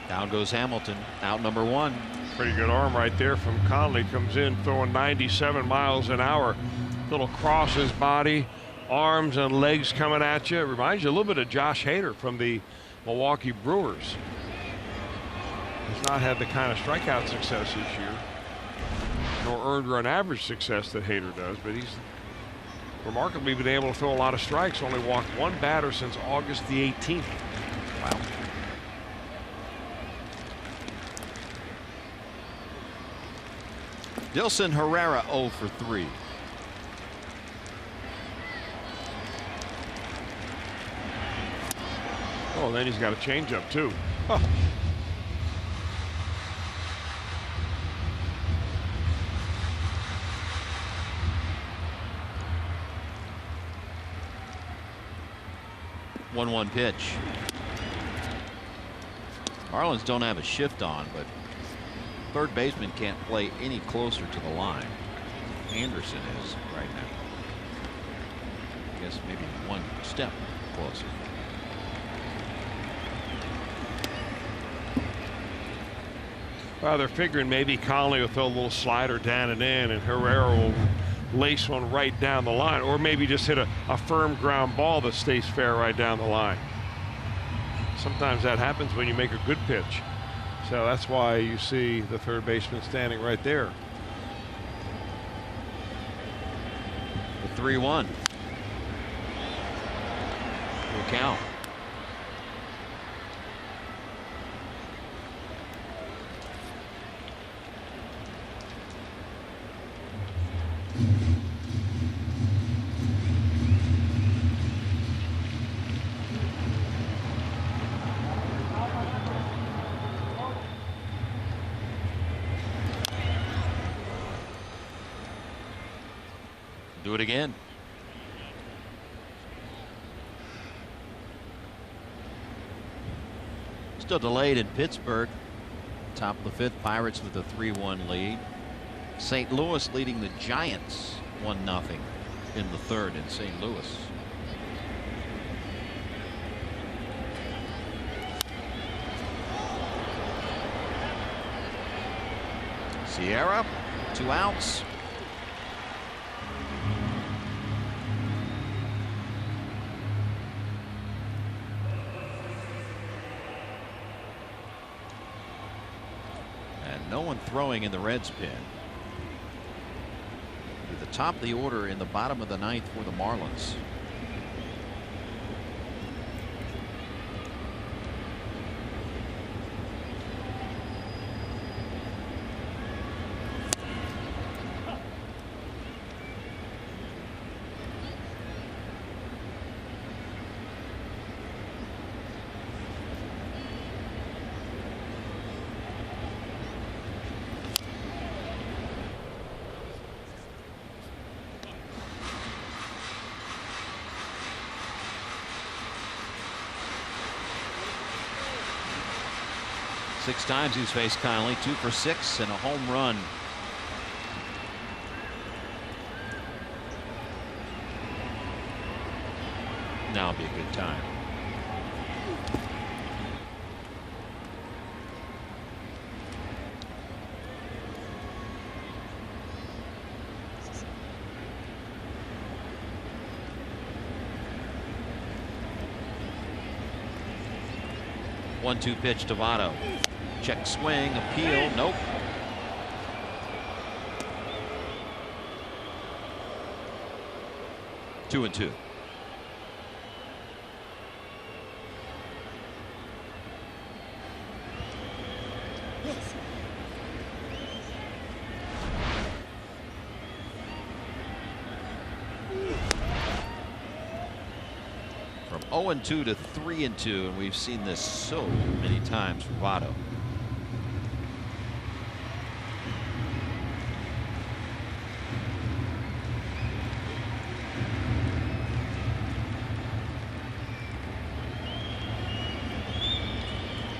Down goes Hamilton, out number 1. Pretty good arm right there from Conley. Comes in throwing 97 miles an hour. Little cross his body, arms and legs coming at you. It reminds you a little bit of Josh Hader from the Milwaukee Brewers. He's not had the kind of strikeout success this year, nor earned run average success that Hader does, but he's remarkably been able to throw a lot of strikes. Only walked 1 batter since August the 18th. Wow. Dilson Herrera 0 for 3. Oh, then he's got a changeup too. Huh. One pitch. Marlins don't have a shift on, but third baseman can't play any closer to the line. Anderson is right now. I guess maybe 1 step closer. Well, they're figuring maybe Conley will throw a little slider down and in, and Herrera will lace one right down the line, or maybe just hit a firm ground ball that stays fair right down the line. Sometimes that happens when you make a good pitch. So that's why you see the third baseman standing right there. The 3-1. Full count. Do it again. Still delayed in Pittsburgh. Top of the 5th, Pirates with a 3-1 lead. St. Louis leading the Giants 1-0 in the 3rd in St. Louis. Sierra, 2 outs. No one throwing in the Reds pen. At the top of the order in the bottom of the 9th for the Marlins. Six times he's faced Conley, 2 for 6 and a home run. Now would be a good time. One-two pitch to Votto. Check swing, appeal, nope. Two and two. From 0-2 to 3-2, and we've seen this so many times for Votto.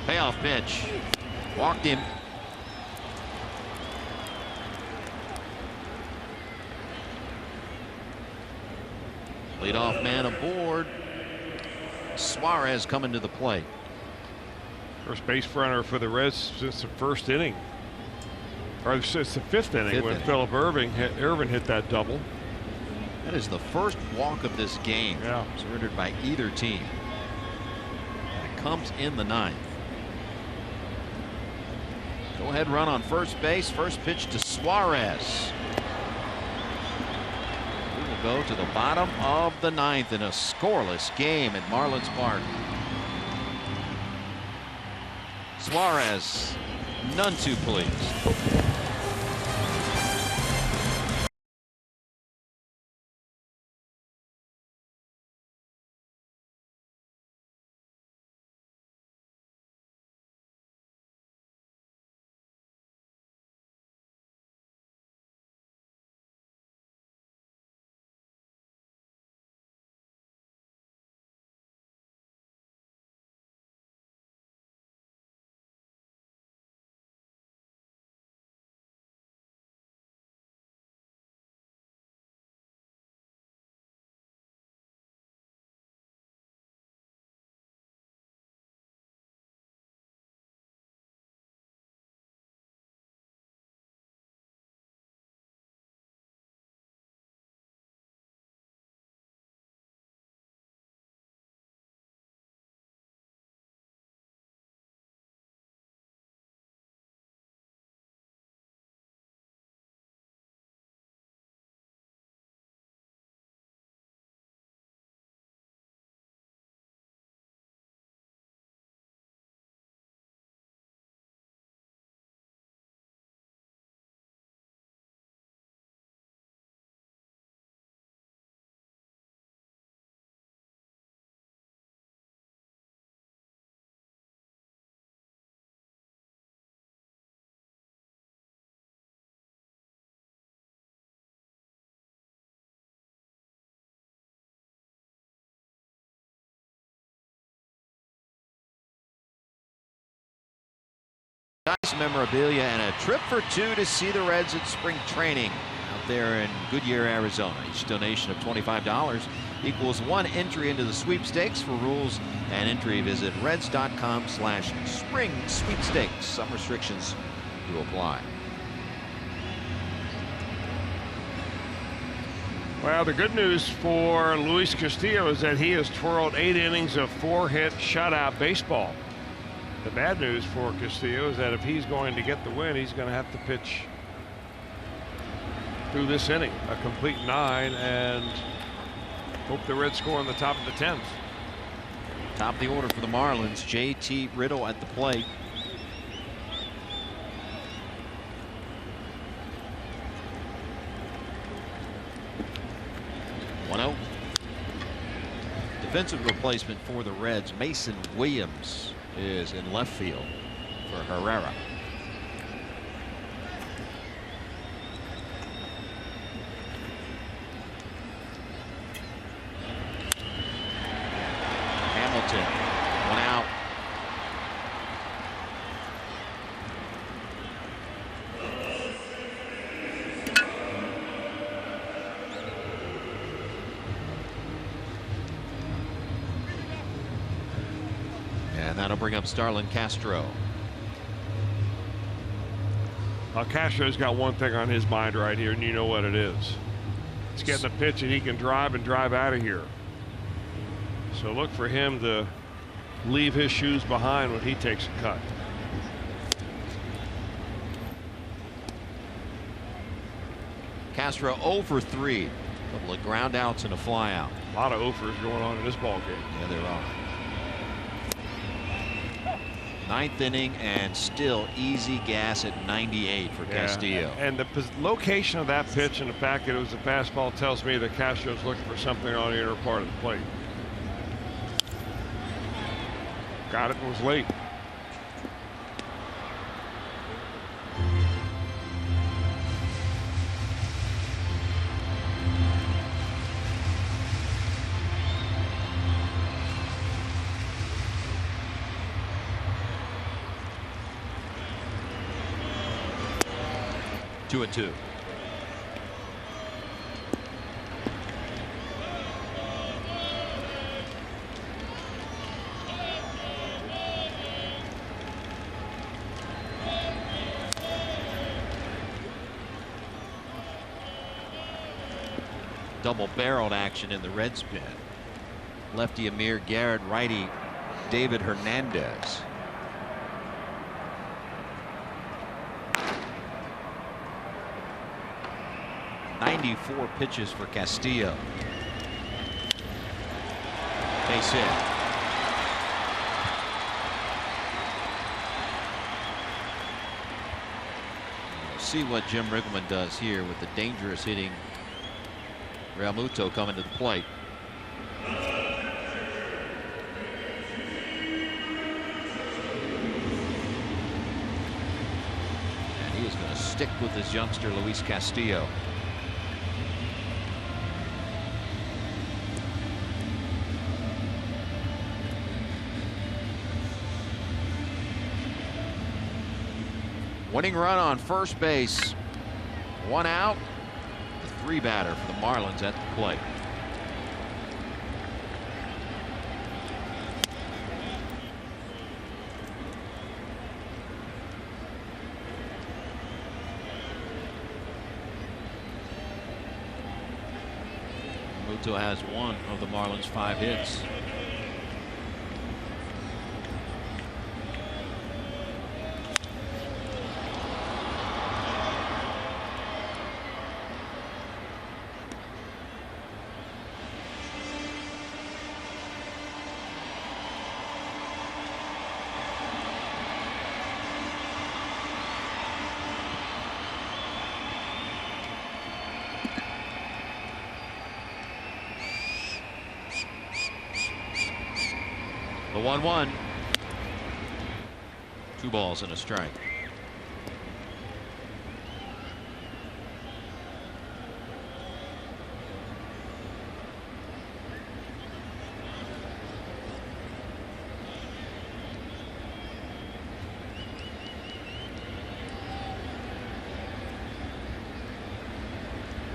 Payoff pitch. Walked him. Leadoff man aboard. Suarez coming to the plate. First base runner for the Reds since the first inning. Or since the fifth inning when Philip Irvin hit that double. That is the first walk of this game. Yeah. Surrendered by either team. And it comes in the ninth. Go ahead run on first base. First pitch to Suarez. We will go to the bottom of the ninth in a scoreless game at Marlins Park. Suarez, none too pleased. Nice memorabilia and a trip for two to see the Reds at spring training out there in Goodyear, Arizona. Each donation of $25 equals one entry into the sweepstakes. For rules and entry, visit reds.com/spring sweepstakes. Some restrictions do apply. Well, the good news for Luis Castillo is that he has twirled 8 innings of 4-hit shutout baseball. The bad news for Castillo is that if he's going to get the win, he's going to have to pitch through this inning a complete 9 and hope the Reds score on the top of the 10th. Top of the order for the Marlins, JT Riddle at the plate. Defensive replacement for the Reds, Mason Williams, is in left field for Herrera. Hamilton, one out. And that'll bring up Starlin Castro. Castro's got one thing on his mind right here, and you know what it is. It's getting a pitch that he can drive out of here. So look for him to leave his shoes behind when he takes a cut. Castro 0 for 3. A couple of ground outs and a fly out. A lot of overs going on in this ball game. Yeah, there are. Ninth inning and still easy gas at 98 for Castillo. And the location of that pitch and the fact that it was a fastball tells me that Castro's looking for something on the inner part of the plate. Got it and was late. Two and two. Double-barreled action in the Reds pen. Lefty Amir Garrett, righty David Hernandez. .94 pitches for Castillo. Base hit. We'll see what Jim Riggleman does here with the dangerous hitting Realmuto coming to the plate. And he is going to stick with his youngster Luis Castillo. Winning run on first base. One out. The three batter for the Marlins at the plate. Muto has one of the Marlins' 5 hits. The 1-1. 2 balls and a strike.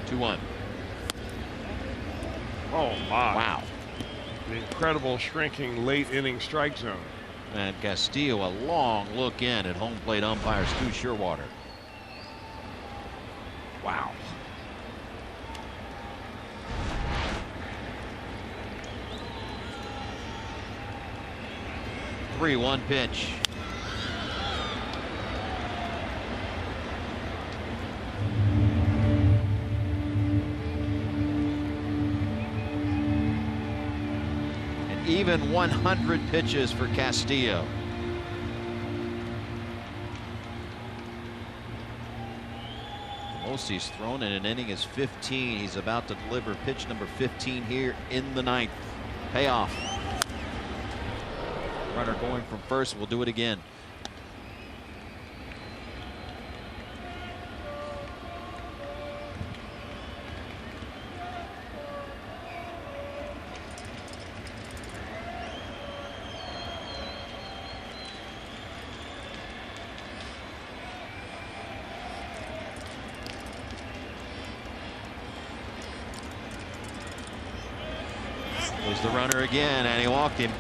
Two-one. Oh my. Wow. The incredible shrinking late inning strike zone. And Castillo a long look in at home plate umpire Stu Sherwater. Wow. Three-one pitch. Even 100 pitches for Castillo. The most he's thrown in an inning is 15. He's about to deliver pitch number 15 here in the 9th. Payoff. Runner going from first. We'll do it again. Was the runner again, and he walked him.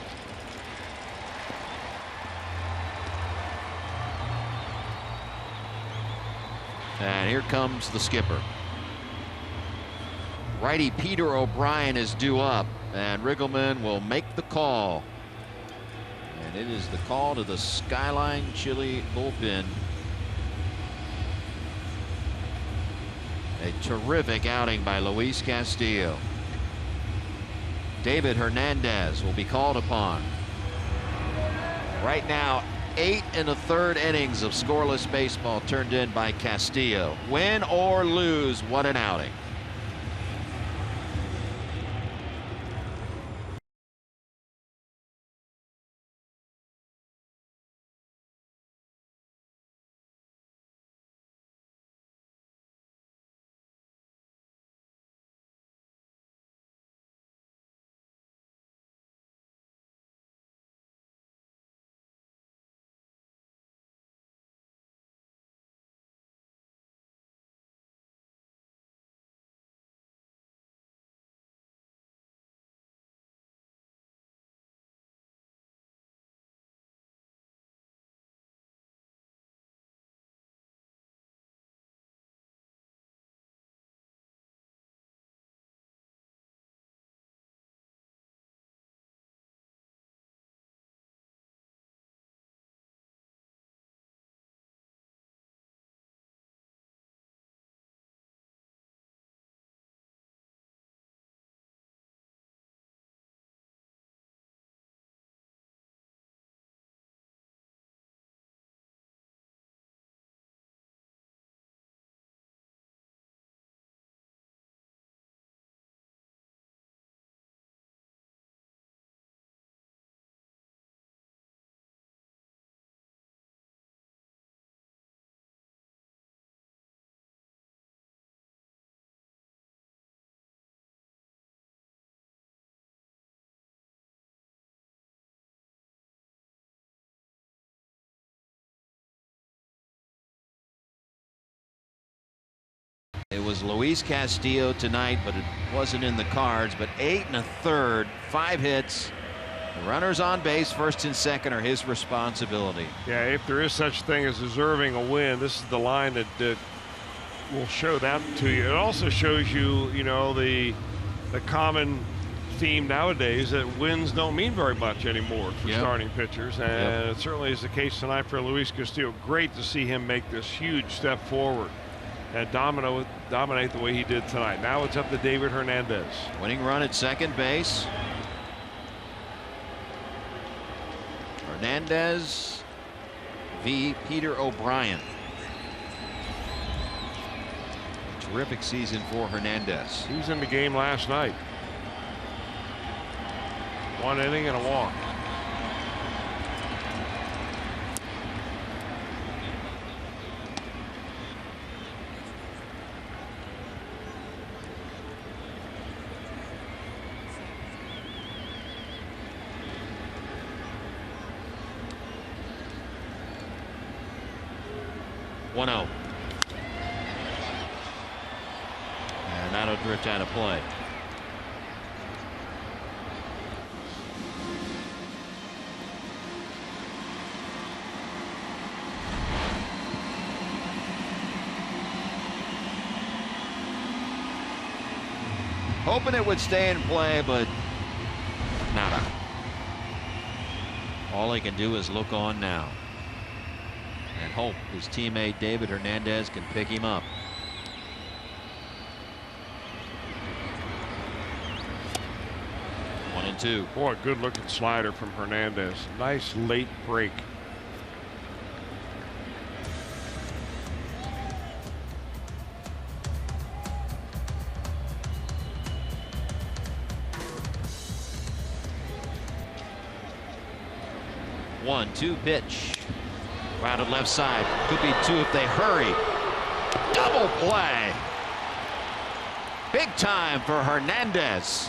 And here comes the skipper. Righty Peter O'Brien is due up, and Riggleman will make the call. And it is the call to the Skyline Chili bullpen. A terrific outing by Luis Castillo. David Hernandez will be called upon. Right now, 8 1/3 innings of scoreless baseball turned in by Castillo. Win or lose, what an outing. was Luis Castillo tonight, but it wasn't in the cards. But 8 1/3, 5 hits. The runners on base, first and second, are his responsibility. Yeah, if there is such thing as deserving a win, this is the line that will show that to you. It also shows you, you know, the common theme nowadays that wins don't mean very much anymore for starting pitchers, and it certainly is the case tonight for Luis Castillo. Great to see him make this huge step forward and dominate the way he did tonight. Now it's up to David Hernandez. Winning run at second base. Hernandez v. Peter O'Brien. Terrific season for Hernandez. He was in the game last night. 1 inning and a walk. One out. And that'll drift out of play. Hoping it would stay in play, but nada. All he can do is look on now and hope his teammate David Hernandez can pick him up. One and two. Boy, good looking slider from Hernandez. Nice late break. One, two pitch. Rounded left side. Could be two if they hurry. Double play. Big time for Hernandez.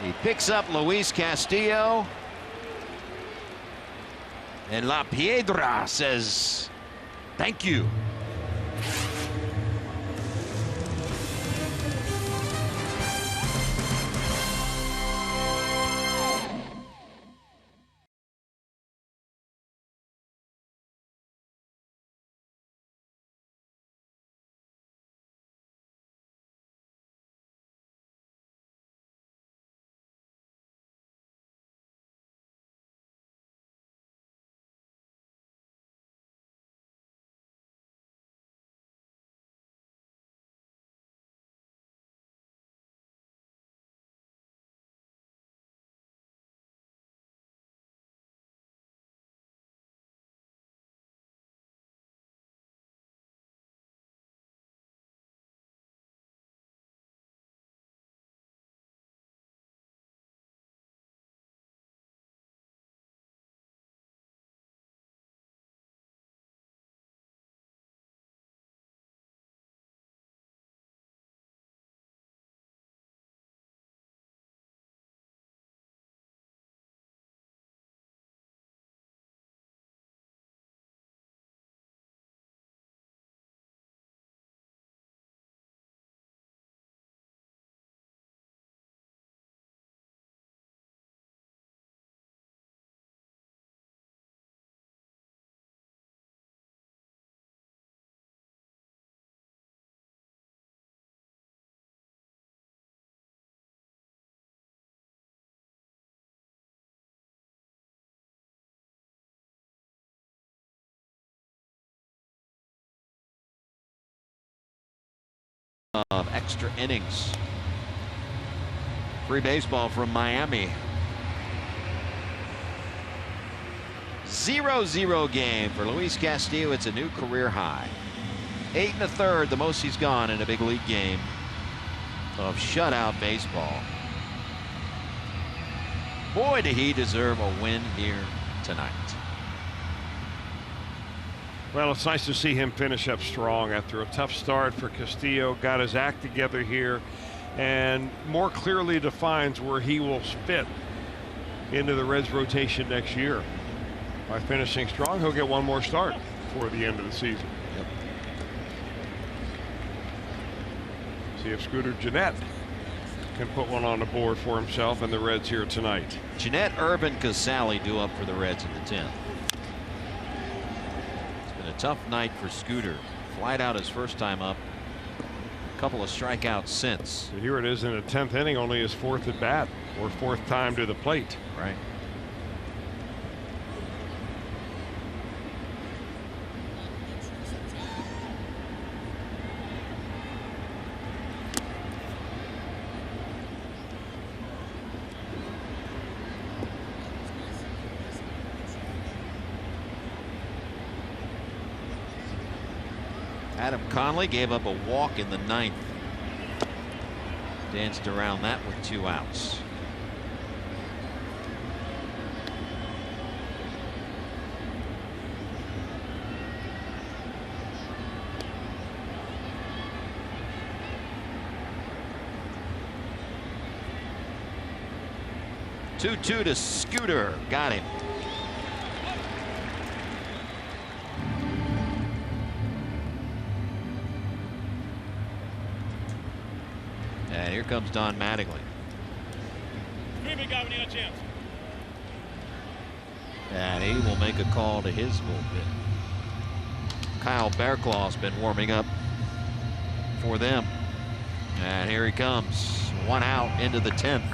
He picks up Luis Castillo. And La Piedra says, thank you. Of extra innings. Free baseball from Miami. 0-0 game for Luis Castillo. It's a new career high. 8 1/3, the most he's gone in a big league game of shutout baseball. Boy, did he deserve a win here tonight. Well, it's nice to see him finish up strong after a tough start for Castillo. Got his act together here and more clearly defines where he will fit into the Reds rotation next year. By finishing strong, he'll get one more start before the end of the season. Yep. See if Scooter Gennett can put one on the board for himself and the Reds here tonight. Gennett, Urban, Casale due up for the Reds in the 10th. It's been a tough night for Scooter. Flied out his first time up. A couple of strikeouts since. So here it is in the 10th inning, only his 4th at bat or 4th time to the plate. Right. Adam Conley gave up a walk in the 9th. Danced around that with 2 outs. Two to Scooter. Got him. And here comes Don Mattingly. And he will make a call to his bullpen. Kyle Bearclaw's been warming up for them. And here he comes. 1 out into the 10th.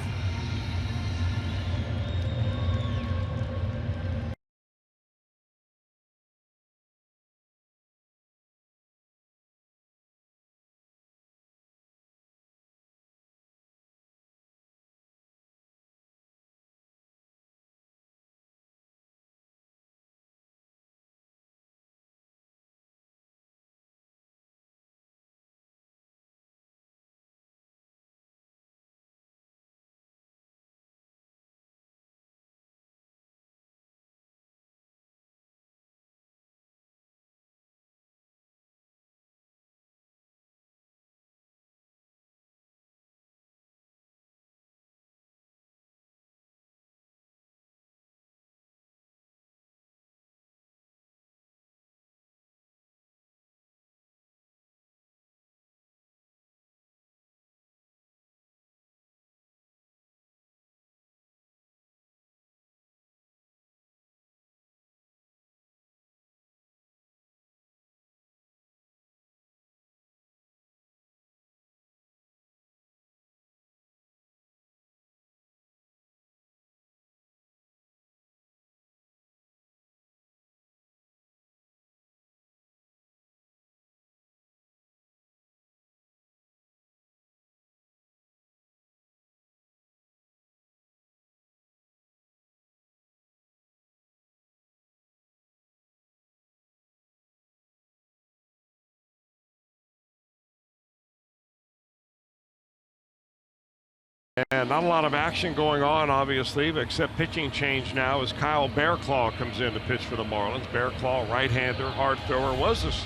And not a lot of action going on, obviously, except pitching change now as Kyle Bearclaw comes in to pitch for the Marlins. Bearclaw, right-hander, hard thrower, was this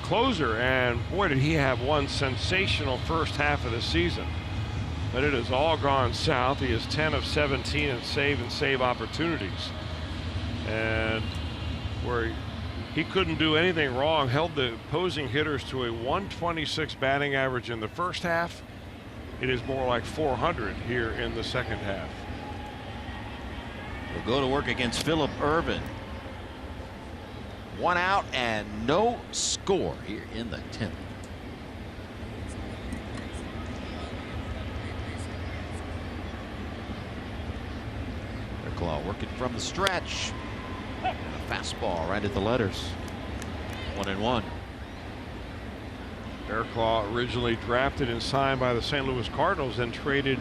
closer, and boy, did he have one sensational first half of the season. But it has all gone south. He is 10 of 17 in save opportunities. And where he couldn't do anything wrong, held the opposing hitters to a 126 batting average in the first half. It is more like 400 here in the second half. We'll go to work against Phillip Ervin. 1 out and no score here in the 10th. Bearclaw working from the stretch. And a fastball right at the letters. 1-1. Bearclaw originally drafted and signed by the St. Louis Cardinals, then traded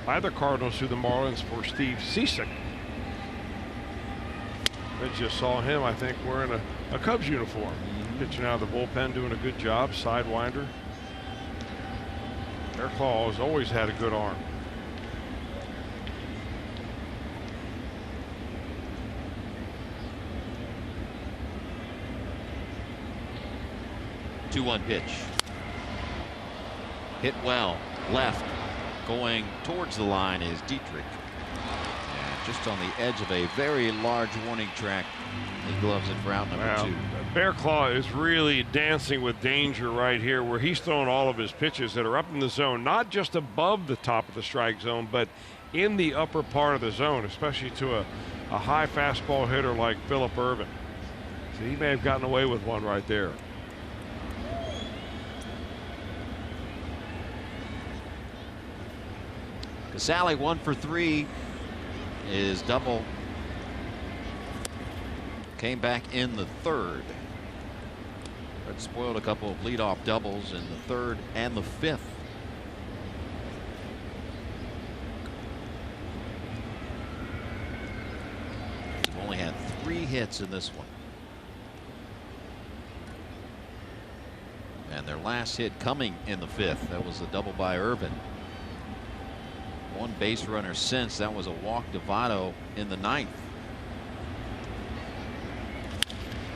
by the Cardinals to the Marlins for Steve Cishek. I just saw him, I think, wearing a Cubs uniform. Pitching out of the bullpen, doing a good job, sidewinder. Bearclaw has always had a good arm. Two-one pitch. Hit well, left, going towards the line is Dietrich. And just on the edge of a very large warning track. He gloves it for out number 2. Bear Claw is really dancing with danger right here, where he's throwing all of his pitches that are up in the zone, not just above the top of the strike zone, but in the upper part of the zone, especially to a high fastball hitter like Phillip Ervin. So he may have gotten away with one right there. Casale 1 for 3. His double came back in the third. But spoiled a couple of leadoff doubles in the third and the fifth. They've only had 3 hits in this one. And their last hit coming in the fifth. That was a double by Ervin. 1 base runner since. That was a walk to Votto in the ninth.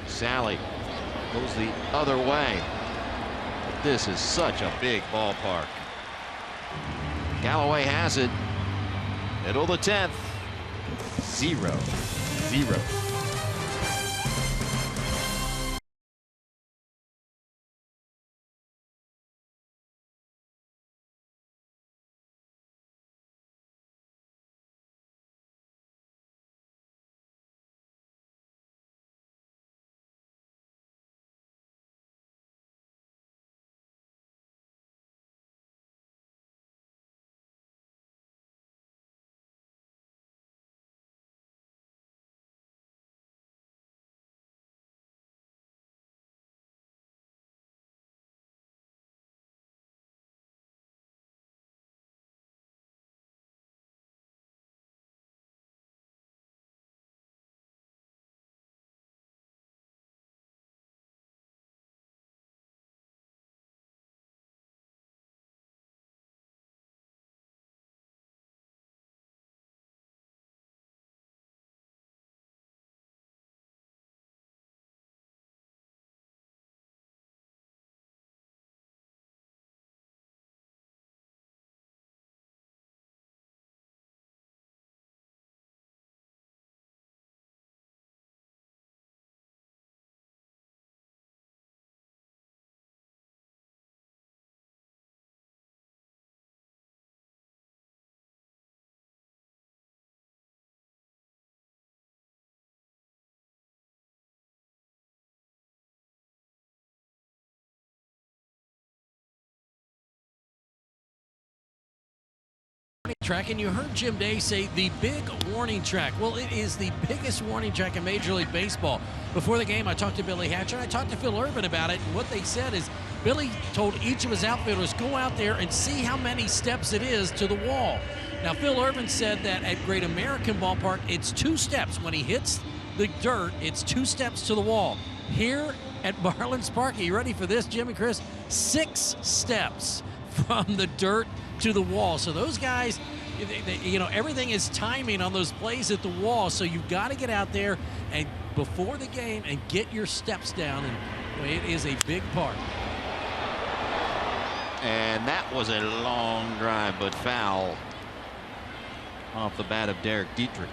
Sally goes the other way. But this is such a big ballpark. Galloway has it. Middle of the 10th. 0-0. Track, and you heard Jim Day say the big warning track. Well, it is the biggest warning track in Major League Baseball. Before the game, I talked to Billy Hatcher. I talked to Phil Ervin about it, and what they said is Billy told each of his outfielders, go out there and see how many steps it is to the wall. Now, Phil Ervin said that at Great American Ballpark, it's 2 steps. When he hits the dirt, it's 2 steps to the wall. Here at Marlins Park, are you ready for this, Jim and Chris? 6 steps from the dirt to the wall. So those guys, you know, everything is timing on those plays at the wall. So you've got to get out there and before the game and get your steps down. And it is a big part. And that was a long drive, but foul off the bat of Derek Dietrich.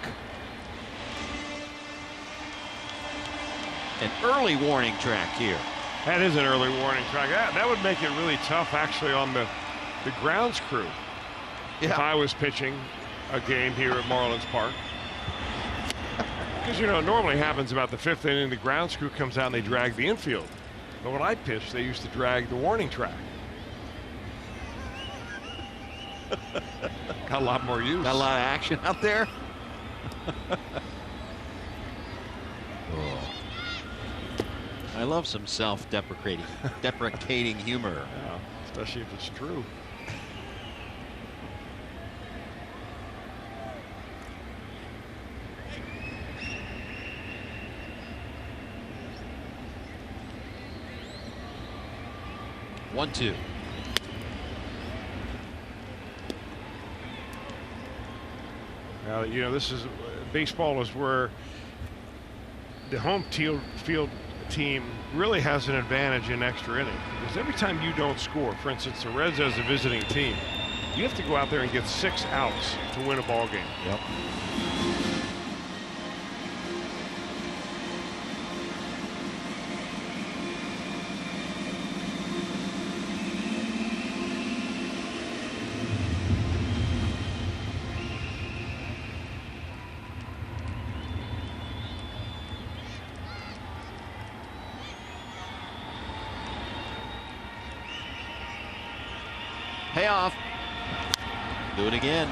An early warning track here. That is an early warning track. That would make it really tough, actually, on the grounds crew. Yeah. If I was pitching a game here at Marlins Park. Because, you know, it normally happens about the 5th inning, the grounds crew comes out and they drag the infield. But when I pitched, they used to drag the warning track. Got a lot more use. Got a lot of action out there. Oh. I love some self-deprecating humor. Yeah, especially if it's true. One, two. Now, you know, this is baseball is where the home field team really has an advantage in extra innings, because every time you don't score, for instance, the Reds as a visiting team, you have to go out there and get 6 outs to win a ball game. Yep. Payoff. Do it again.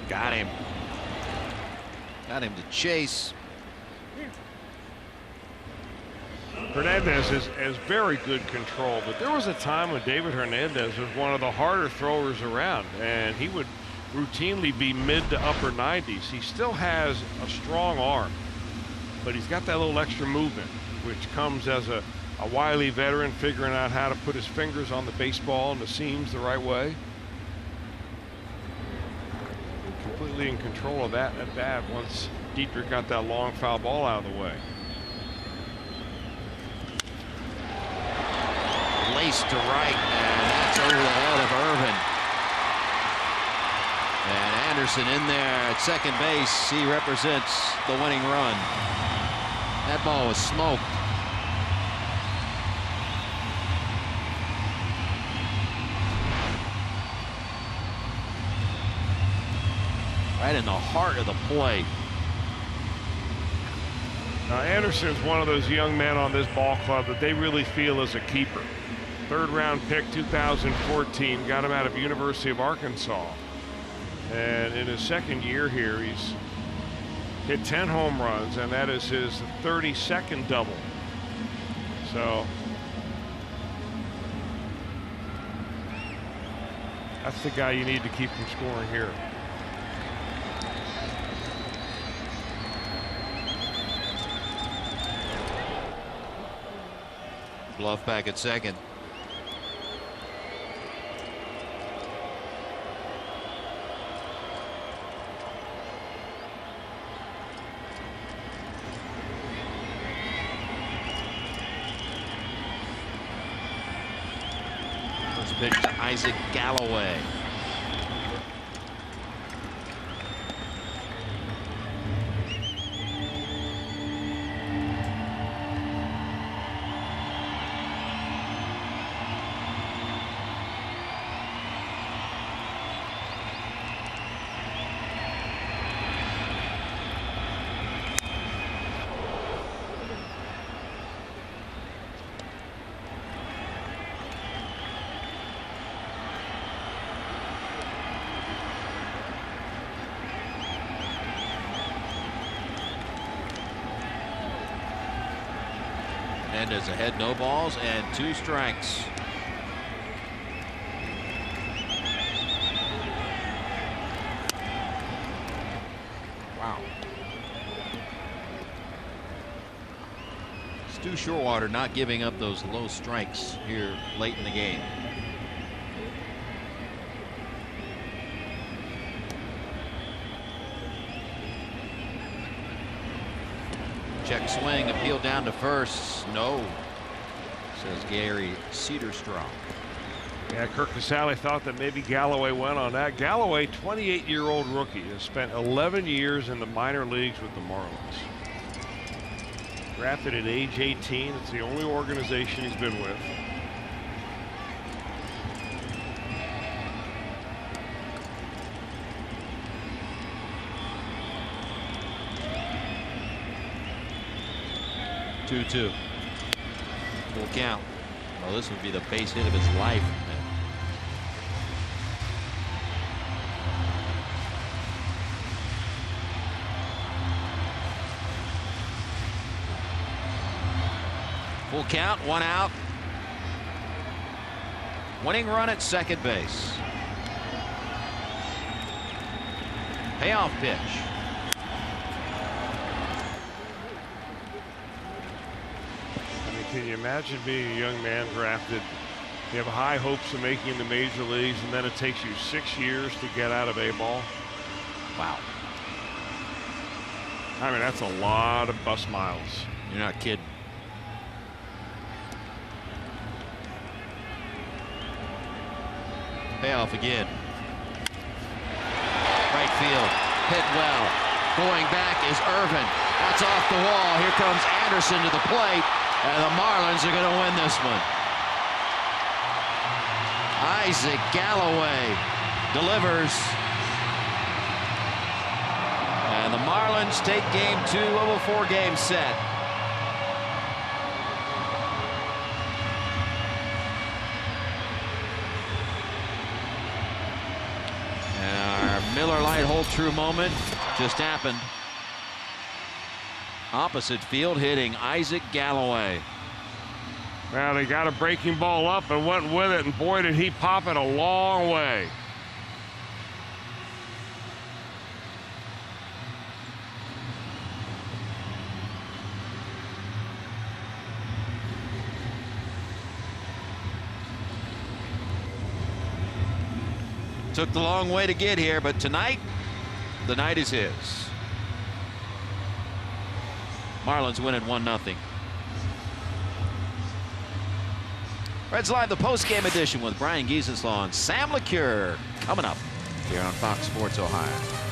Got him. Got him to chase. Hernandez has very good control, but there was a time when David Hernandez was one of the harder throwers around, and he would routinely be mid to upper 90s. He still has a strong arm, but he's got that little extra movement, which comes as a wily veteran figuring out how to put his fingers on the baseball and the seams the right way. Completely in control of that at bat once Dietrich got that long foul ball out of the way. Lace to right, and that's over the head of Irvin. And Anderson in there at second base. He represents the winning run. That ball was smoked. Right in the heart of the plate. Now Anderson's one of those young men on this ball club that they really feel is a keeper. Third-round pick 2014, got him out of University of Arkansas. And in his second year here, he's hit 10 home runs, and that is his 32nd double. So that's the guy you need to keep from scoring here. Bluff back at second. First pitch to Isaac Galloway. Hernandez ahead, no balls and 2 strikes. Wow. Stu Shorewater not giving up those low strikes here late in the game. Check swing, appeal down to first. No, says Gary Cedarstrom. Yeah, Kirk Casale thought that maybe Galloway went on that. Galloway, 28-year-old rookie, has spent 11 years in the minor leagues with the Marlins. Drafted at age 18. It's the only organization he's been with. Two. Full count. Well, this would be the base hit of his life. Full count, 1 out. Winning run at second base. Payoff pitch. Can you imagine being a young man drafted? You have high hopes of making the major leagues, and then it takes you 6 years to get out of A-ball. Wow. I mean, that's a lot of bus miles. You're not kidding. Payoff again. Right field. Hit well. Going back is Irvin. That's off the wall. Here comes Anderson to the plate. And the Marlins are going to win this one. Isaac Galloway delivers. And the Marlins take game 2 of a 4-game set. And our Miller Lite hold true moment just happened. Opposite field hitting Isaac Galloway. Well, they got a breaking ball up and went with it, and boy, did he pop it a long way. Took the long way to get here, but tonight, the night is his. Marlins winning 1-0. Reds Live, the post-game edition with Brian Giesenslaw and Sam LeCure coming up here on Fox Sports Ohio.